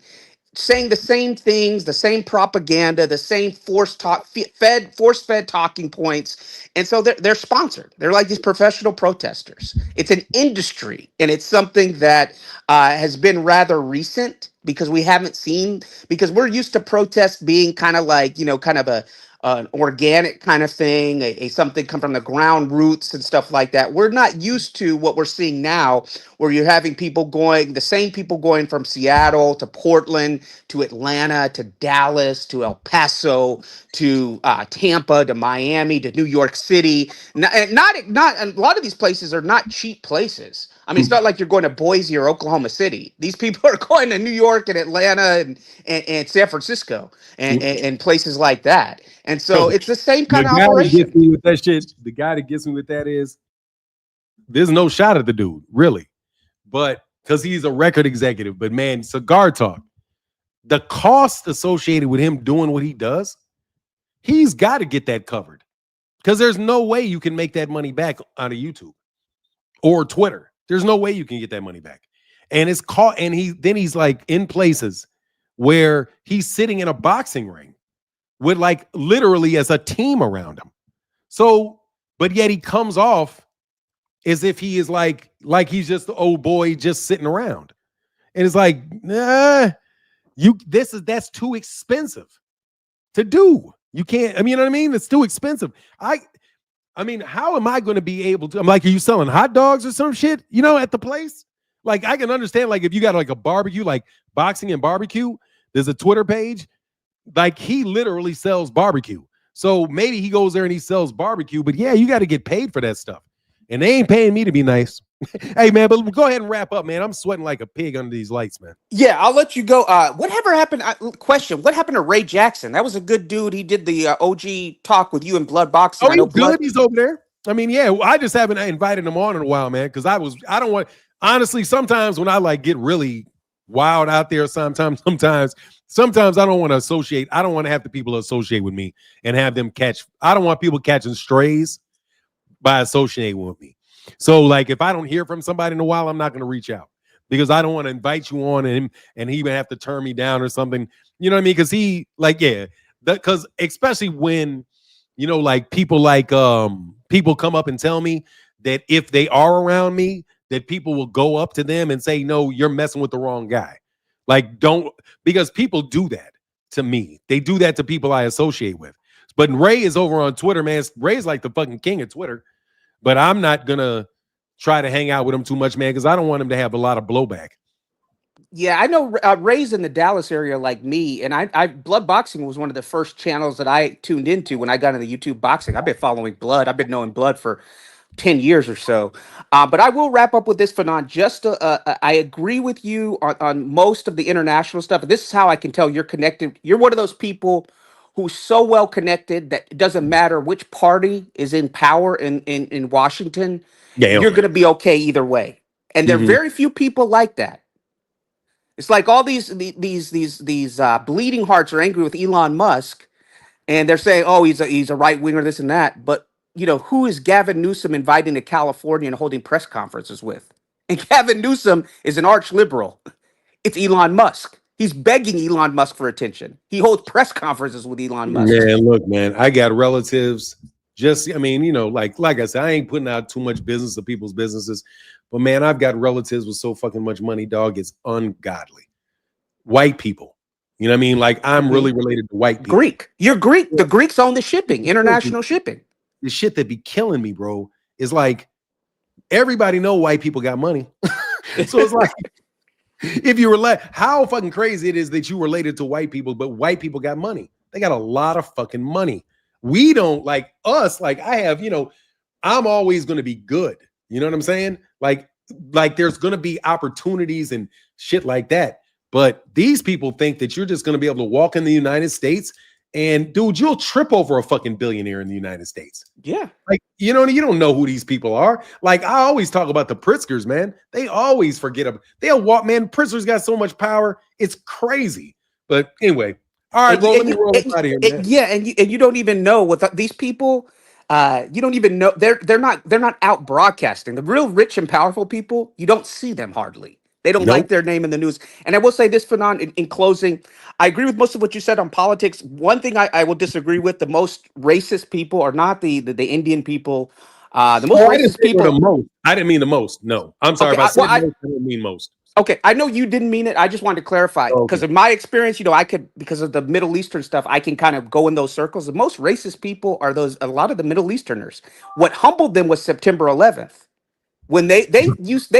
saying the same things, the same propaganda, the same force fed talking points. And so they're sponsored. They're like these professional protesters. It's an industry, and it's something that has been rather recent, because we haven't seen, because we're used to protest being kind of like, kind of an organic kind of thing, a something come from the ground roots and stuff like that. We're not used to what we're seeing now, where you're having the same people going from Seattle to Portland to Atlanta to Dallas to El Paso to Tampa to Miami to New York City. Not a lot of these places are not cheap places. I mean, it's not like you're going to Boise or Oklahoma City. These people are going to New York and Atlanta and San Francisco and places like that. And so it's the same The kind of guy that gets operation. me with that shit, the guy that gets me with that is there's no shot at the dude, really. But because he's a record executive, but man, cigar talk, the cost associated with him doing what he does, he's got to get that covered. Because there's no way you can make that money back out of YouTube or Twitter. There's no way you can get that money back. And it's caught, and he's like in places where he's sitting in a boxing ring with like literally as a team around him. So, but yet he comes off as if he is like he's just the old boy just sitting around. And it's like, nah, that's too expensive to do. You can't, I mean, you know what I mean? It's too expensive. I mean, how am I going to be able to? I'm like, are you selling hot dogs or some shit, at the place? Like, I can understand, like, if you got like a barbecue, like boxing and barbecue, there's a Twitter page. Like, he literally sells barbecue. So maybe he goes there and he sells barbecue, but yeah, you got to get paid for that stuff. And they ain't paying me to be nice. Hey, man, but go ahead and wrap up, man. I'm sweating like a pig under these lights, man. Yeah, I'll let you go. Whatever happened? Question: what happened to Ray Jackson? That was a good dude. He did the OG talk with you in Blood Boxing. Oh, I know he's Blood. good. He's over there. I mean, yeah, I just haven't invited him on in a while, man, because I don't want, honestly, sometimes when I like get really wild out there, sometimes I don't want to associate. I don't want to have the people associate with me and have them I don't want people catching strays by associating with me. So, like, if I don't hear from somebody in a while, I'm not going to reach out because I don't want to invite you on and he even have to turn me down or something. You know what I mean? Because because especially when, like people people come up and tell me that if they are around me, that people will go up to them and say, no, you're messing with the wrong guy. Like, because people do that to me. They do that to people I associate with. But Ray is over on Twitter, man. Ray's like the fucking king of Twitter. But I'm not going to try to hang out with him too much, man, because I don't want him to have a lot of blowback. Yeah, I know. Raised in the Dallas area like me, and I Blood Boxing was one of the first channels that I tuned into when I got into YouTube boxing. I've been following Blood. I've been knowing Blood for 10 years or so. But I will wrap up with this, Fanon. I agree with you on most of the international stuff. This is how I can tell you're connected. You're one of those people who's so well connected that it doesn't matter which party is in power in Washington, Yeah, it you're don't going to matter. be okay either way. And there are Mhm. very few people like that. It's like all these bleeding hearts are angry with Elon Musk, and they're saying, "Oh, he's a right winger, this and that." But who is Gavin Newsom inviting to California and holding press conferences with? And Gavin Newsom is an arch liberal. It's Elon Musk. He's begging Elon Musk for attention. He holds press conferences with Elon Musk. Man, look, man, I got relatives. I mean, like I said, I ain't putting out too much business of people's businesses, but man, I've got relatives with so fucking much money, dog. It's ungodly. White people, you know what I mean? Like I'm Mhm. really related to white people. Greek. You're Greek. Yeah. The Greeks own the shipping, international shipping. The shit that be killing me, bro, is like everybody know white people got money. So it's like if you relate, how fucking crazy it is that you related to white people, but white people got money. They got a lot of fucking money. We don't like us. Like I have, I'm always going to be good. You know what I'm saying? Like there's going to be opportunities and shit like that. But these people think that you're just going to be able to walk in the United States and dude, you'll trip over a fucking billionaire in the United States. Yeah. Like, you don't know who these people are. Like, I always talk about the Pritzkers, man. They always forget them. They'll walk, man. Pritzker's got so much power. It's crazy. But anyway, all right, bro, let me roll this out of here, man. Yeah, and you don't even know what these people. You don't even know they're not out broadcasting. The real rich and powerful people, you don't see them hardly. They don't like Nope. their name in the news. And I will say this, Fanon, in closing, I agree with most of what you said on politics. One thing I will disagree with: the most racist people are not the Indian people. The most Oh, I didn't racist say the people. most. I didn't mean the most. No, I'm sorry. Okay, If I said most, I didn't mean most. okay, I know you didn't mean it. I just wanted to clarify Oh, because okay. of my experience, I could, because of the Middle Eastern stuff, I can kind of go in those circles. The most racist people are a lot of the Middle Easterners. What humbled them was September 11th. When they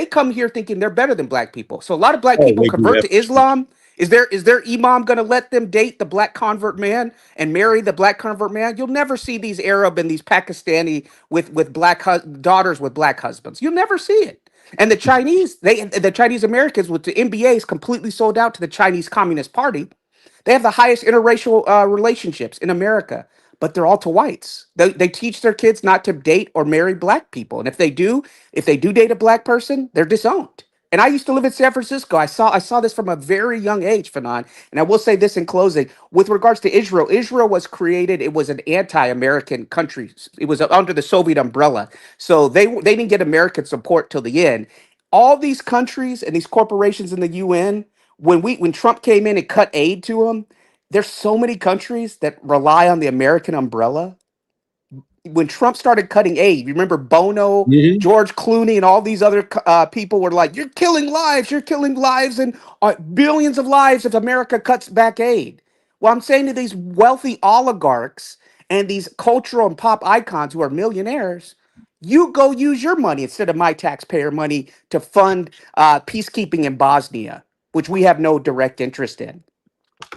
come here thinking they're better than black people. So a lot of black Oh, people they do convert that. to Islam. Is their imam going to let them date the black convert man and marry the black convert man? You'll never see these Arab and these Pakistani with daughters with black husbands. You'll never see it. And the Chinese Americans with the NBA is completely sold out to the Chinese Communist Party. They have the highest interracial relationships in America, but they're all to whites. They teach their kids not to date or marry black people, and if they do date a black person, they're disowned. And I used to live in San Francisco. I saw this from a very young age, Fanon. And I will say this in closing, with regards to Israel. Israel was created. It was an anti-American country. It was under the Soviet umbrella, so they didn't get American support till the end. All these countries and these corporations in the UN, when Trump came in and cut aid to them, there's so many countries that rely on the American umbrella. When Trump started cutting aid, you remember Bono, Mhm. George Clooney, and all these other people were like, you're killing lives and billions of lives if America cuts back aid." Well, I'm saying to these wealthy oligarchs and these cultural and pop icons who are millionaires, you go use your money instead of my taxpayer money to fund peacekeeping in Bosnia, which we have no direct interest in.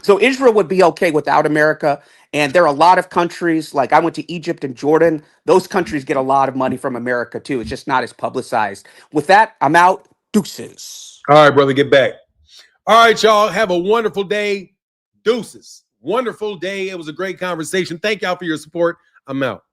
So Israel would be okay without America. And there are a lot of countries, like I went to Egypt and Jordan. Those countries get a lot of money from America too. It's just not as publicized. With that, I'm out. Deuces. All right, brother, get back. All right, y'all. Have a wonderful day. Deuces. Wonderful day. It was a great conversation. Thank y'all for your support. I'm out.